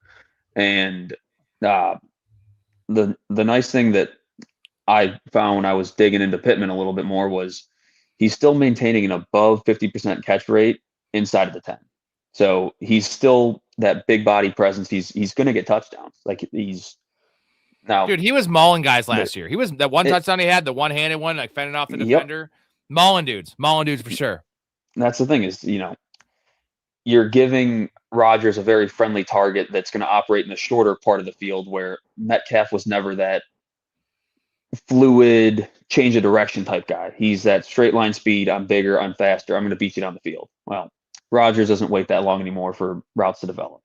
And the nice thing that I found when I was digging into Pittman a little bit more was he's still maintaining an above 50% catch rate inside of the 10. So he's still that big body presence. He's going to get touchdowns. Like now, dude, he was mauling guys last year. He was that one touchdown he had, the one-handed one, like fending off the defender. Mauling dudes for sure. That's the thing is, you're giving Rodgers a very friendly target that's going to operate in the shorter part of the field where Metcalf was never that fluid, change of direction type guy. He's that straight line speed. I'm bigger, I'm faster, I'm going to beat you down the field. Well, Rodgers doesn't wait that long anymore for routes to develop.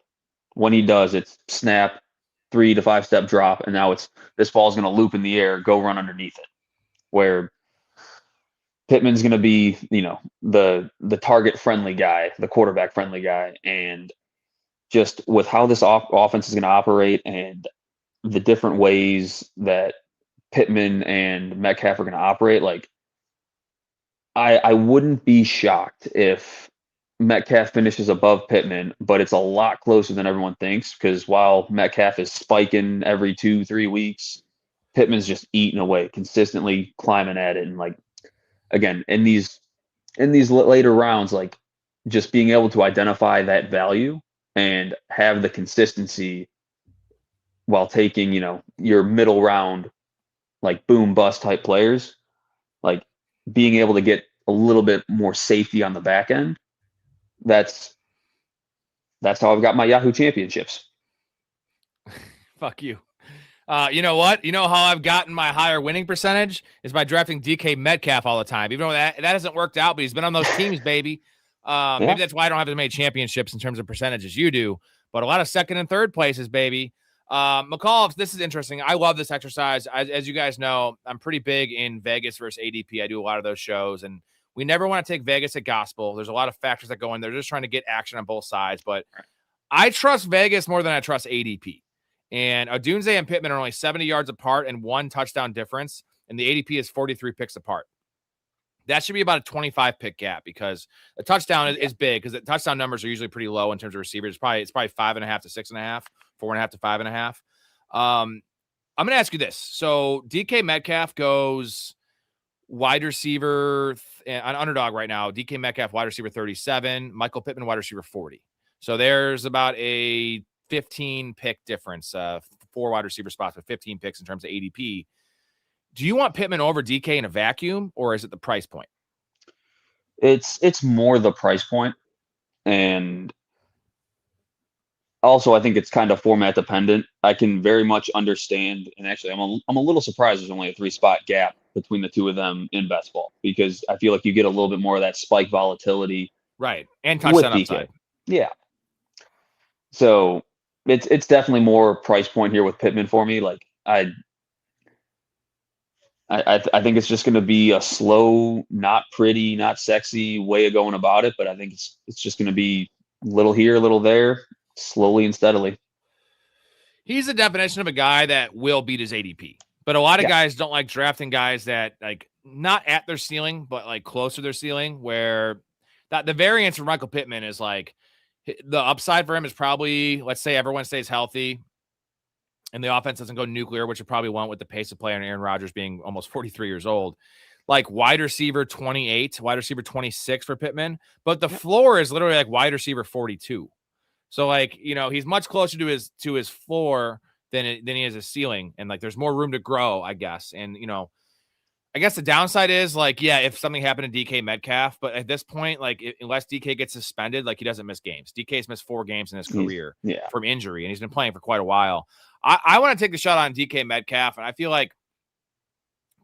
When he does, it's snap, 3 to 5 step drop, and now it's this ball's going to loop in the air, go run underneath it. Where Pittman's going to be, the target friendly guy, the quarterback friendly guy, and just with how this offense is going to operate and the different ways that Pittman and Metcalf are going to operate, like I wouldn't be shocked if Metcalf finishes above Pittman, but it's a lot closer than everyone thinks because while Metcalf is spiking every 2-3 weeks, Pittman's just eating away, consistently climbing at it. And like, again, in these later rounds, like just being able to identify that value and have the consistency while taking, your middle round, like boom bust type players, like being able to get a little bit more safety on the back end. That's how I've got my Yahoo championships. Fuck you. You know what? You know how I've gotten my higher winning percentage is by drafting DK Metcalf all the time. Even though that hasn't worked out, but he's been on those teams, baby. Maybe that's why I don't have as many championships in terms of percentages you do, but a lot of second and third places, baby. McCall, this is interesting. I love this exercise. As you guys know, I'm pretty big in Vegas versus ADP. I do a lot of those shows, and we never want to take Vegas at gospel. There's a lot of factors that go in there. They're just trying to get action on both sides, but I trust Vegas more than I trust ADP. And Odunze and Pittman are only 70 yards apart and 1 touchdown difference, and the ADP is 43 picks apart. That should be about a 25 pick gap because the touchdown is big because the touchdown numbers are usually pretty low in terms of receivers. It's probably 5.5 to 6.5, 4.5 to 5.5. I'm going to ask you this. So DK Metcalf goes wide receiver on underdog right now. DK Metcalf, wide receiver 37, Michael Pittman, wide receiver 40. So there's about a 15 pick difference, 4 wide receiver spots with 15 picks in terms of ADP. Do you want Pittman over DK in a vacuum, or is it the price point? It's more the price point, and also I think it's kind of format dependent. I can very much understand, and actually I'm a little surprised there's only a 3-spot gap between the two of them in best ball because I feel like you get a little bit more of that spike volatility, right? And touchdown upside, yeah. So it's definitely more price point here with Pittman for me. Like I think it's just going to be a slow, not pretty, not sexy way of going about it, but I think it's just going to be a little here, a little there, slowly and steadily. He's the definition of a guy that will beat his ADP, but a lot of guys don't like drafting guys that like not at their ceiling, but like close to their ceiling, where that the variance for Michael Pittman is like the upside for him is probably, let's say everyone stays healthy and the offense doesn't go nuclear, which it probably won't with the pace of play on Aaron Rodgers being almost 43 years old. Like wide receiver 28, wide receiver 26 for Pittman, but the floor is literally like wide receiver 42. So like, he's much closer to his floor than he is his ceiling. And like, there's more room to grow, I guess. And, I guess the downside is like, yeah, if something happened to DK Metcalf, but at this point, like unless DK gets suspended, like he doesn't miss games. DK's missed 4 games in his career from injury, and he's been playing for quite a while. I want to take the shot on DK Metcalf, and I feel like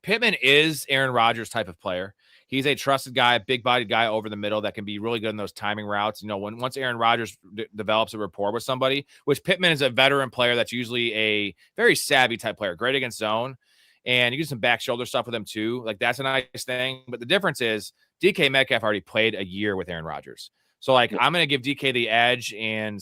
Pittman is Aaron Rodgers type of player. He's a trusted guy, a big-bodied guy over the middle that can be really good in those timing routes. Once Aaron Rodgers develops a rapport with somebody, which Pittman is a veteran player that's usually a very savvy type player, great against zone, and you do some back shoulder stuff with him too. Like, that's a nice thing. But the difference is DK Metcalf already played a year with Aaron Rodgers. So, like, I'm going to give DK the edge, and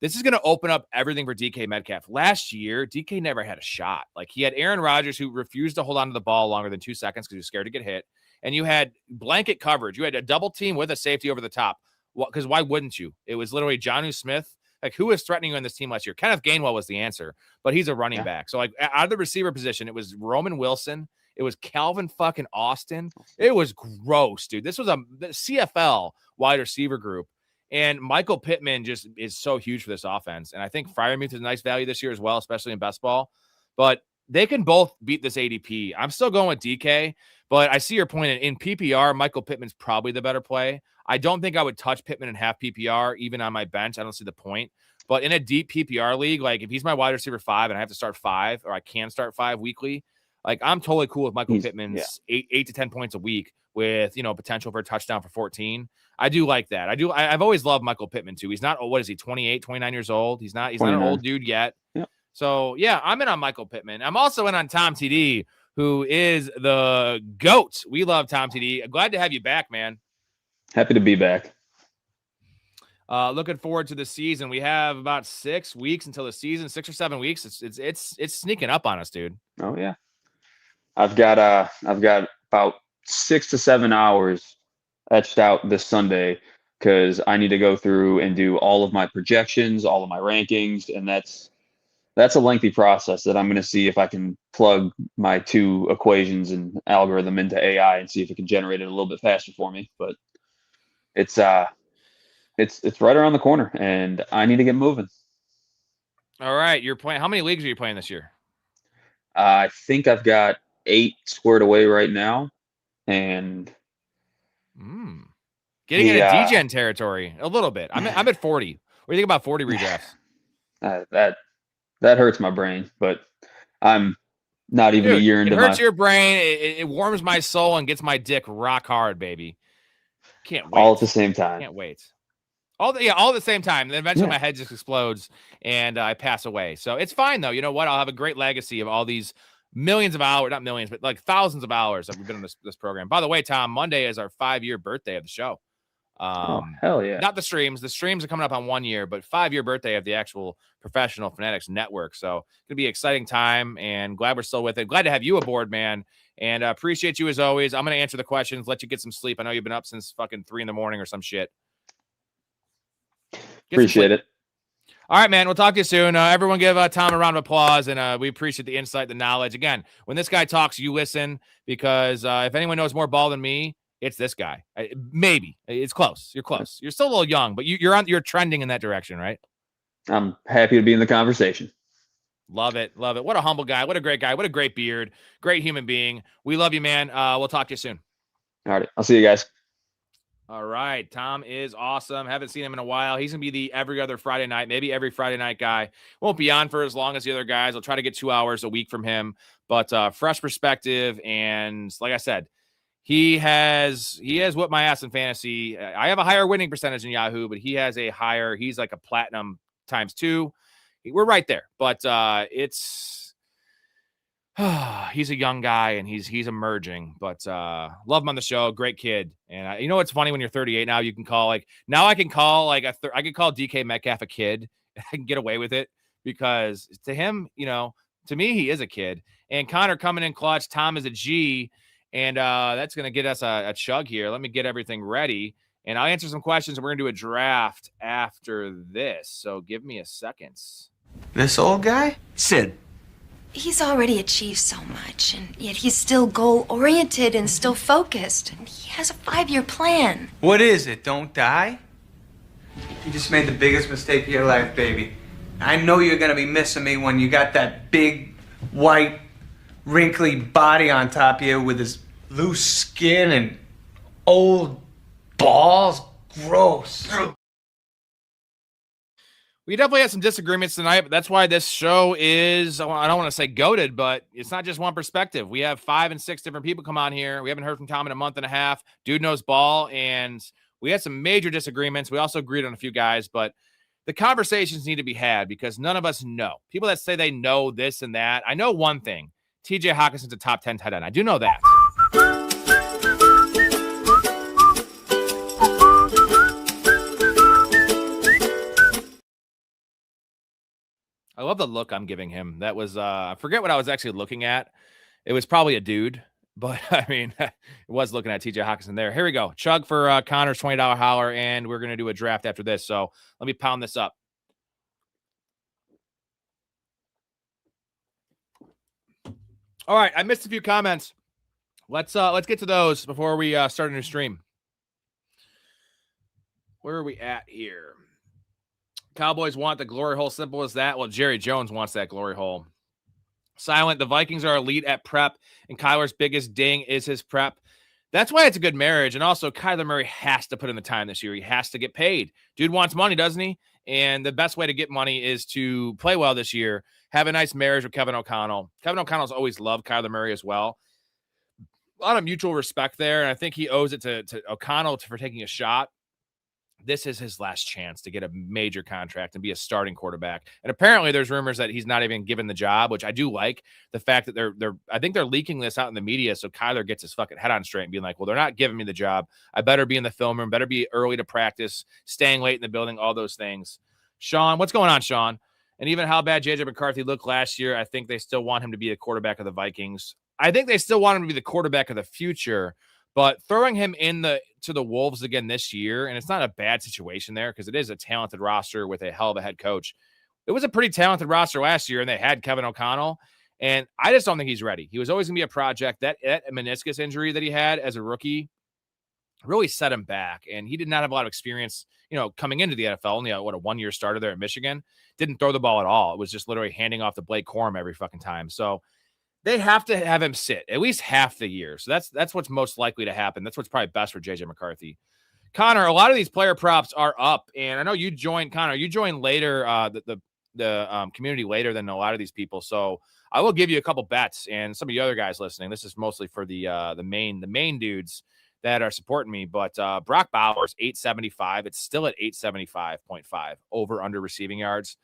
this is going to open up everything for DK Metcalf. Last year, DK never had a shot. Like, he had Aaron Rodgers, who refused to hold on to the ball longer than 2 seconds because he was scared to get hit. And you had blanket coverage. You had a double team with a safety over the top. Because why wouldn't you? It was literally Jonnu Smith. Like, who was threatening you in this team last year? Kenneth Gainwell was the answer, but he's a running back. So, like, out of the receiver position, it was Roman Wilson. It was Calvin fucking Austin. It was gross, dude. This was a CFL wide receiver group. And Michael Pittman just is so huge for this offense. And I think Freiermuth is a nice value this year as well, especially in best ball. But they can both beat this ADP. I'm still going with DK, but I see your point. In PPR, Michael Pittman's probably the better play. I don't think I would touch Pittman in half PPR, even on my bench. I don't see the point. But in a deep PPR league, like if he's my wide receiver 5 and I have to start 5, or I can start 5 weekly, like I'm totally cool with Michael Pittman's 8 to 10 points a week with, potential for a touchdown for 14. I do like that. I've always loved Michael Pittman too. He's not, what is he, 28, 29 years old? He's not an old dude yet. Yep. So yeah, I'm in on Michael Pittman. I'm also in on Tom TD, who is the GOAT. We love Tom TD. Glad to have you back, man. Happy to be back. Looking forward to the season. We have about 6 weeks until the season, 6 or 7 weeks. It's sneaking up on us, dude. Oh yeah. I've got about 6 to 7 hours etched out this Sunday because I need to go through and do all of my projections, all of my rankings, and that's a lengthy process that I'm going to see if I can plug my 2 equations and algorithm into AI and see if it can generate it a little bit faster for me. But it's right around the corner, and I need to get moving. All right, you're playing. How many leagues are you playing this year? I think I've got 8 squared away right now, and getting into DGen territory a little bit. I'm at 40. What do you think about 40 redrafts? That hurts my brain, but I'm not even a year into it hurts your brain. It warms my soul and gets my dick rock hard, baby. Can't wait. All at the same time. Can't wait. All at the same time. Then eventually my head just explodes and I pass away. So it's fine though. You know what? I'll have a great legacy of all these millions of hours, not millions, but like thousands of hours that we've been in this program. By the way, Tom, Monday is our 5-year birthday of the show. Hell yeah. Not the streams. The streams are coming up on 1 year, but 5-year birthday of the actual Professional Fanatics Network. So it's going to be an exciting time and glad we're still with it. Glad to have you aboard, man. And appreciate you as always. I'm going to answer the questions, let you get some sleep. I know you've been up since fucking 3 a.m. or some shit. Appreciate it. All right, man. We'll talk to you soon. Everyone give Tom a round of applause, and we appreciate the insight, the knowledge. Again, when this guy talks, you listen, because if anyone knows more ball than me, it's this guy. Maybe. It's close. You're close. You're still a little young, but you're trending in that direction, right? I'm happy to be in the conversation. Love it. Love it. What a humble guy. What a great guy. What a great beard. Great human being. We love you, man. We'll talk to you soon. All right. I'll see you guys. All right. Tom is awesome. Haven't seen him in a while. He's going to be the every other Friday night, maybe every Friday night guy. Won't be on for as long as the other guys. I'll try to get 2 hours a week from him, but fresh perspective. And like I said, he has whipped my ass in fantasy. I have a higher winning percentage in Yahoo, but he's like a platinum ×2. We're right there, but he's a young guy and he's emerging, but love him on the show. Great kid. And you know what's funny, when you're 38 now, you can call I can call I could call DK Metcalf a kid. I can get away with it because to him, to me, he is a kid. And Connor coming in clutch. Tom is a G, and that's gonna get us a chug here. Let me get everything ready, and I'll answer some questions. And we're gonna do a draft after this, so give me a second. This old guy? Sid. He's already achieved so much, and yet he's still goal-oriented and still focused. And he has a 5-year plan. What is it? Don't die? You just made the biggest mistake of your life, baby. I know you're gonna be missing me when you got that big, white, wrinkly body on top of you with his loose skin and old balls. Gross. We definitely had some disagreements tonight, but that's why this show is, I don't want to say goated, but it's not just one perspective. We have 5 and 6 different people come on here. We haven't heard from Tom in a month and a half. Dude knows ball, and we had some major disagreements. We also agreed on a few guys, but the conversations need to be had because none of us know. People that say they know this and that. I know one thing. TJ Hawkinson's a top 10 tight end. I do know that. I love the look I'm giving him. That was, I forget what I was actually looking at. It was probably a dude, but I mean, it was looking at TJ Hawkinson there. Here we go. Chug for Connor's $20 holler, and we're going to do a draft after this. So let me pound this up. All right. I missed a few comments. Let's get to those before we start a new stream. Where are we at here? Cowboys want the glory hole. Simple as that. Well, Jerry Jones wants that glory hole. Silent. The Vikings are elite at prep, and Kyler's biggest ding is his prep. That's why it's a good marriage. And also, Kyler Murray has to put in the time this year. He has to get paid. Dude wants money, doesn't he? And the best way to get money is to play well this year. Have a nice marriage with Kevin O'Connell. Kevin O'Connell's always loved Kyler Murray as well. A lot of mutual respect there, and I think he owes it to O'Connell for taking a shot. This is his last chance to get a major contract and be a starting quarterback. And apparently there's rumors that he's not even given the job, which I do like. The fact that I think they're leaking this out in the media so Kyler gets his fucking head on straight and being like, well, they're not giving me the job. I better be in the film room, better be early to practice, staying late in the building, all those things. Sean, what's going on, Sean? And even how bad J.J. McCarthy looked last year, I think they still want him to be the quarterback of the Vikings. I think they still want him to be the quarterback of the future. But throwing him to the Wolves again this year, and it's not a bad situation there because it is a talented roster with a hell of a head coach. It was a pretty talented roster last year, and they had Kevin O'Connell, and I just don't think he's ready. He was always going to be a project. That meniscus injury that he had as a rookie really set him back, and he did not have a lot of experience, coming into the NFL. Only a 1-year starter there at Michigan. Didn't throw the ball at all. It was just literally handing off to Blake Corum every fucking time. So they have to have him sit at least half the year. So that's what's most likely to happen. That's what's probably best for J.J. McCarthy. Connor, a lot of these player props are up, and I know you joined, Connor. You joined later, the community later than a lot of these people. So I will give you a couple bets, and some of the other guys listening. This is mostly for the main dudes that are supporting me. But Brock Bowers, 875. It's still at 875.5 over under receiving yards.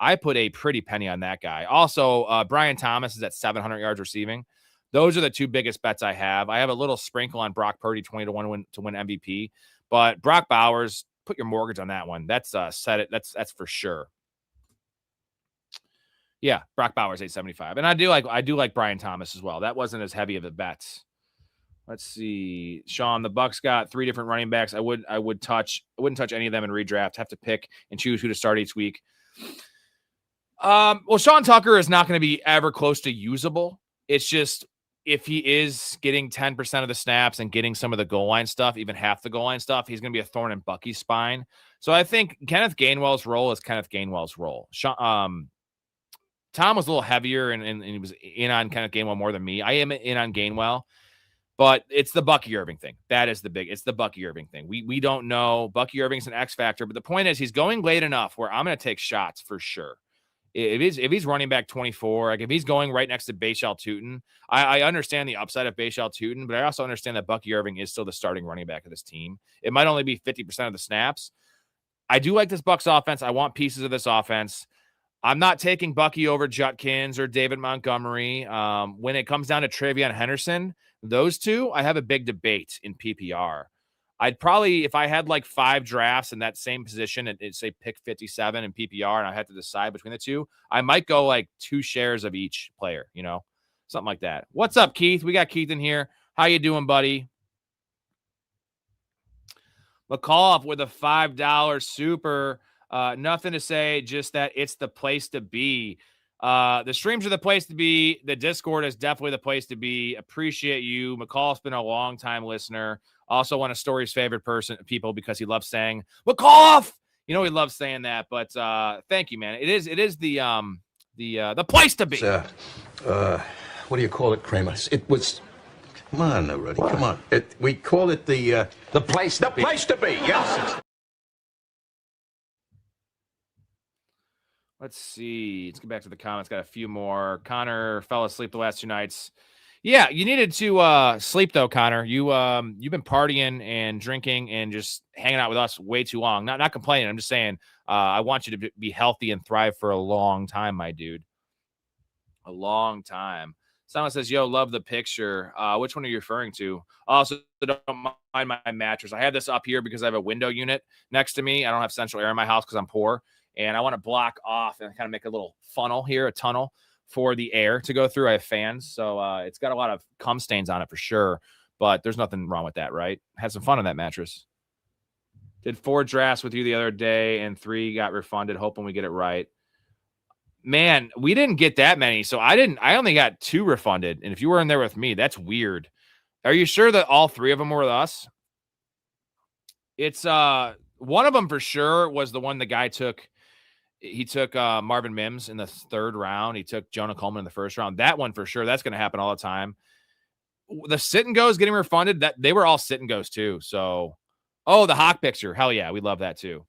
I put a pretty penny on that guy. Also, Brian Thomas is at 700 yards receiving. Those are the two biggest bets I have. I have a little sprinkle on Brock Purdy, 20-1 to win MVP. But Brock Bowers, put your mortgage on that one. That's set it. That's for sure. Yeah, Brock Bowers, 875. And I do like Brian Thomas as well. That wasn't as heavy of a bet. Let's see. Sean, the Bucks got 3 different running backs. I wouldn't touch any of them in redraft. Have to pick and choose who to start each week. Well, Sean Tucker is not going to be ever close to usable. It's just if he is getting 10% of the snaps and getting some of the goal line stuff, even half the goal line stuff, he's going to be a thorn in Bucky's spine. So I think Kenneth Gainwell's role is Kenneth Gainwell's role. Tom was a little heavier and he was in on Kenneth Gainwell more than me. I am in on Gainwell, but it's the Bucky Irving thing. It's the Bucky Irving thing. We don't know. Bucky Irving's an X factor, but the point is he's going late enough where I'm going to take shots for sure. If he's running back 24, like if he's going right next to Bashal Tutin, I understand the upside of Bashal Tutin, but I also understand that Bucky Irving is still the starting running back of this team. It might only be 50% of the snaps. I do like this Bucs offense. I want pieces of this offense. I'm not taking Bucky over Judkins or David Montgomery. When it comes down to Travion Henderson, those two, I have a big debate in PPR. I'd probably, if I had like 5 drafts in that same position and say pick 57 in PPR and I had to decide between the two, I might go like 2 shares of each player, something like that. What's up, Keith? We got Keith in here. How you doing, buddy? McAuliffe with a $5 super. Nothing to say, just that it's the place to be. The streams are the place to be. The Discord is definitely the place to be. Appreciate you. McCall's been a long time listener. Also one of Storey's favorite people because he loves saying McAuliffe. He loves saying that. But thank you, man. It is the place to be. What do you call it, Kramer? It was. Come on, Rudy. Come on. We call it the place to be. The place to be. Yes. Let's see. Let's get back to the comments. Got a few more. Connor fell asleep the last 2 nights. Yeah, you needed to sleep though, Connor. You've been partying and drinking and just hanging out with us way too long. Not complaining. I'm just saying I want you to be healthy and thrive for a long time, my dude. A long time. Someone says, "Yo, love the picture." Which one are you referring to? Also, don't mind my mattress. I have this up here because I have a window unit next to me. I don't have central air in my house because I'm poor, and I want to block off and kind of make a little funnel here, a tunnel for the air to go through. I have fans, so it's got a lot of cum stains on it for sure, but there's nothing wrong with that, right? Had some fun on that mattress. Did 4 drafts with you the other day, and 3 got refunded. Hoping we get it right. Man, we didn't get that many, so I only got 2 refunded. And if you were in there with me, that's weird. Are you sure that all 3 of them were with us? It's one of them for sure was the one the guy took. He took Marvin Mims in the 3rd round. He took Jonah Coleman in the 1st round. That one for sure. That's going to happen all the time. The sit and goes getting refunded. That they were all sit and goes too. So, the Hawk picture. Hell yeah, we love that too.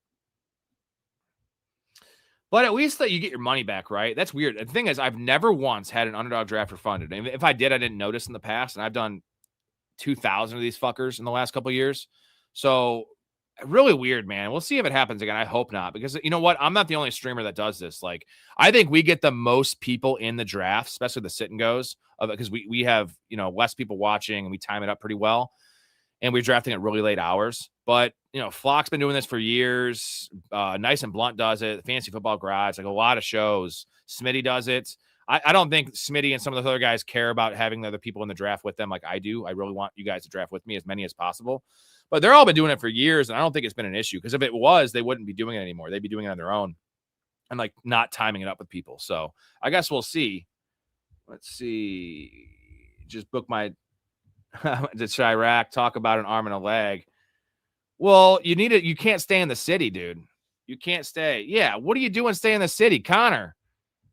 But at least that you get your money back, right? That's weird. The thing is, I've never once had an underdog draft refunded. And if I did, I didn't notice in the past. And I've done 2,000 of these fuckers in the last couple of years. So really weird, man. We'll see if it happens again. I hope not, because you know what? I'm not the only streamer that does this. Like, I think we get the most people in the draft, especially the sit and goes of it, because we have, less people watching and we time it up pretty well. And we're drafting at really late hours. But, Flock's been doing this for years. Nice and Blunt does it. The Fantasy Football Garage, like a lot of shows. Smitty does it. I don't think Smitty and some of the other guys care about having the other people in the draft with them like I do. I really want you guys to draft with me, as many as possible. But they're all been doing it for years, and I don't think it's been an issue, because if it was, they wouldn't be doing it anymore. They'd be doing it on their own and like not timing it up with people. So I guess we'll see. Let's see. Just book my to Chirac, talk about an arm and a leg. Well, you can't stay in the city, dude. You can't stay. Yeah, what are you doing stay in the city? Connor,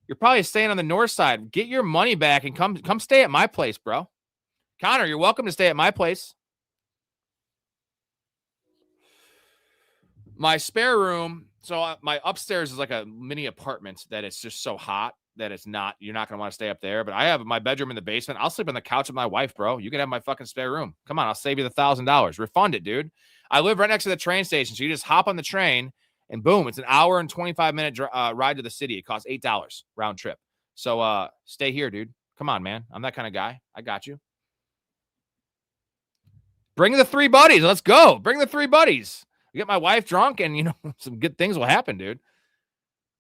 you're probably staying on the north side. Get your money back and come stay at my place, bro. Connor, you're welcome to stay at my place. My spare room, so my upstairs is like a mini apartment that it's just so hot that you're not going to want to stay up there. But I have my bedroom in the basement. I'll sleep on the couch with my wife, bro. You can have my fucking spare room. Come on, I'll save you the $1,000. Refund it, dude. I live right next to the train station, so you just hop on the train and boom, it's an hour and 25-minute ride to the city. It costs $8 round trip. So stay here, dude. Come on, man. I'm that kind of guy. I got you. Bring the 3 buddies. Let's go. Bring the 3 buddies. Get my wife drunk and, some good things will happen, dude.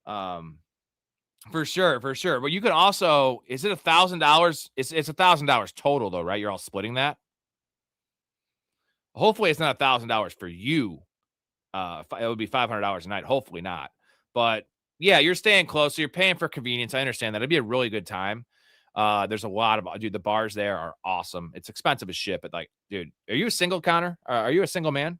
For sure. But you can also, is it $1,000? It's $1,000 total though, right? You're all splitting that. Hopefully it's not $1,000 for you. It would be $500 a night. Hopefully not. But yeah, you're staying close. So you're paying for convenience. I understand that. It'd be a really good time. There's a lot of, dude, the bars there are awesome. It's expensive as shit, but like, dude, are you a single, Connor? Are you a single man?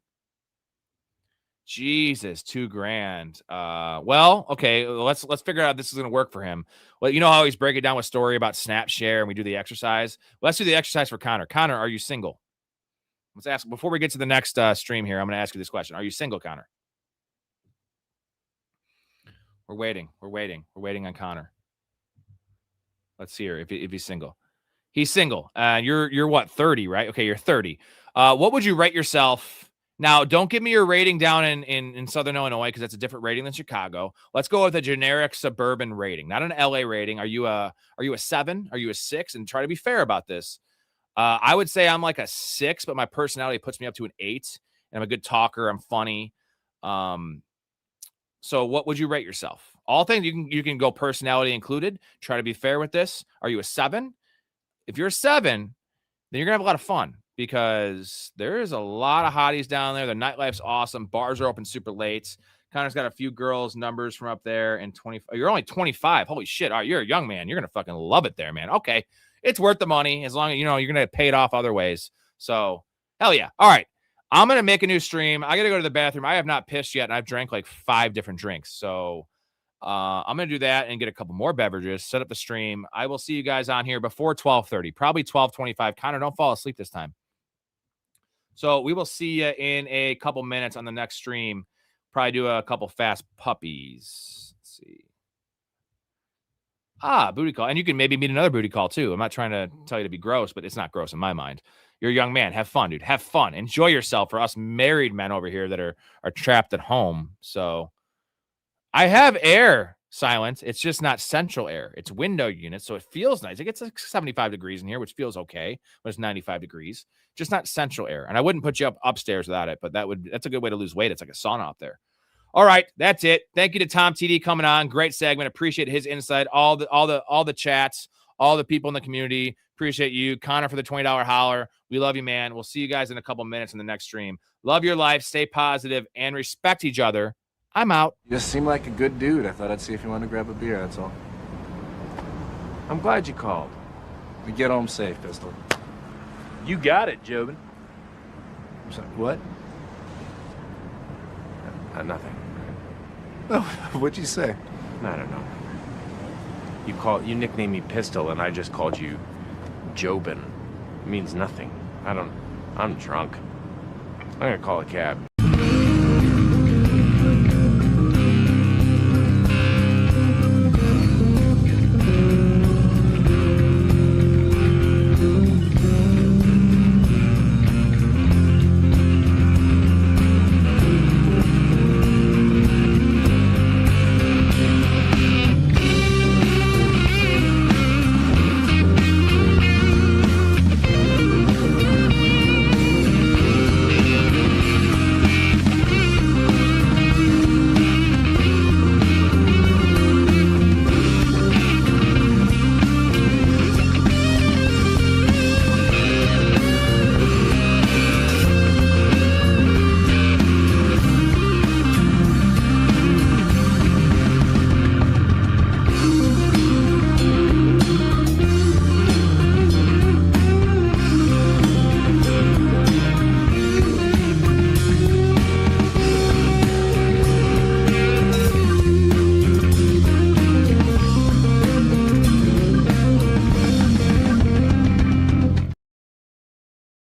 Jesus, $2,000. Well, okay, let's figure out if this is going to work for him. Well, you know how he's breaking down with Storey about snap share and we do the exercise. Let's do the exercise for Connor. Connor, are you single? Let's ask before we get to the next stream here. I'm going to ask you this question. Are you single, Connor? We're waiting on Connor. Let's see here if he's single. He's single. You're what, 30, right? Okay, you're 30. What would you rate yourself? Now, don't give me your rating down in Southern Illinois, because that's a different rating than Chicago. Let's go with a generic suburban rating, not an LA rating. Are you a 7? Are you a 6? And try to be fair about this. I would say I'm like a 6, but my personality puts me up to an 8. And I'm a good talker. I'm funny. So what would you rate yourself? All things you can go personality included. Try to be fair with this. Are you a 7? If you're a 7, then you're gonna have a lot of fun, because there is a lot of hotties down there. The nightlife's awesome. Bars are open super late. Connor's got a few girls' numbers from up there. And you're only 25. Holy shit! All right, you're a young man. You're gonna fucking love it there, man. Okay, it's worth the money as long as you're gonna pay it off other ways. So hell yeah! All right, I'm gonna make a new stream. I gotta go to the bathroom. I have not pissed yet, and I've drank like 5 different drinks. So I'm gonna do that and get a couple more beverages. Set up the stream. I will see you guys on here before 12:30, probably 12:25. Connor, don't fall asleep this time. So we will see you in a couple minutes on the next stream. Probably do a couple fast puppies. Let's see. Booty call. And you can maybe meet another booty call too. I'm not trying to tell you to be gross, but it's not gross in my mind. You're a young man. Have fun, dude. Have fun. Enjoy yourself. For us married men over here that are trapped at home. So I have air, Silence. It's just not central air. It's window units, so it feels nice. It gets like 75 degrees in here, which feels okay, but it's 95 degrees. Just not central air. And I wouldn't put you upstairs without it, but that's a good way to lose weight. It's like a sauna up there. All right, that's it. Thank you to Tom TD coming on. Great segment. Appreciate his insight. All the chats, all the people in the community. Appreciate you, Connor, for the $20 holler. We love you, man. We'll see you guys in a couple minutes in the next stream. Love your life. Stay positive and respect each other. I'm out. You just seem like a good dude. I thought I'd see if you wanted to grab a beer, that's all. I'm glad you called. We get home safe, Pistol. You got it, Jobin. I'm sorry, what? Nothing. Oh, what'd you say? I don't know. You nicknamed me Pistol, and I just called you Jobin. It means nothing. I'm drunk. I'm gonna call a cab.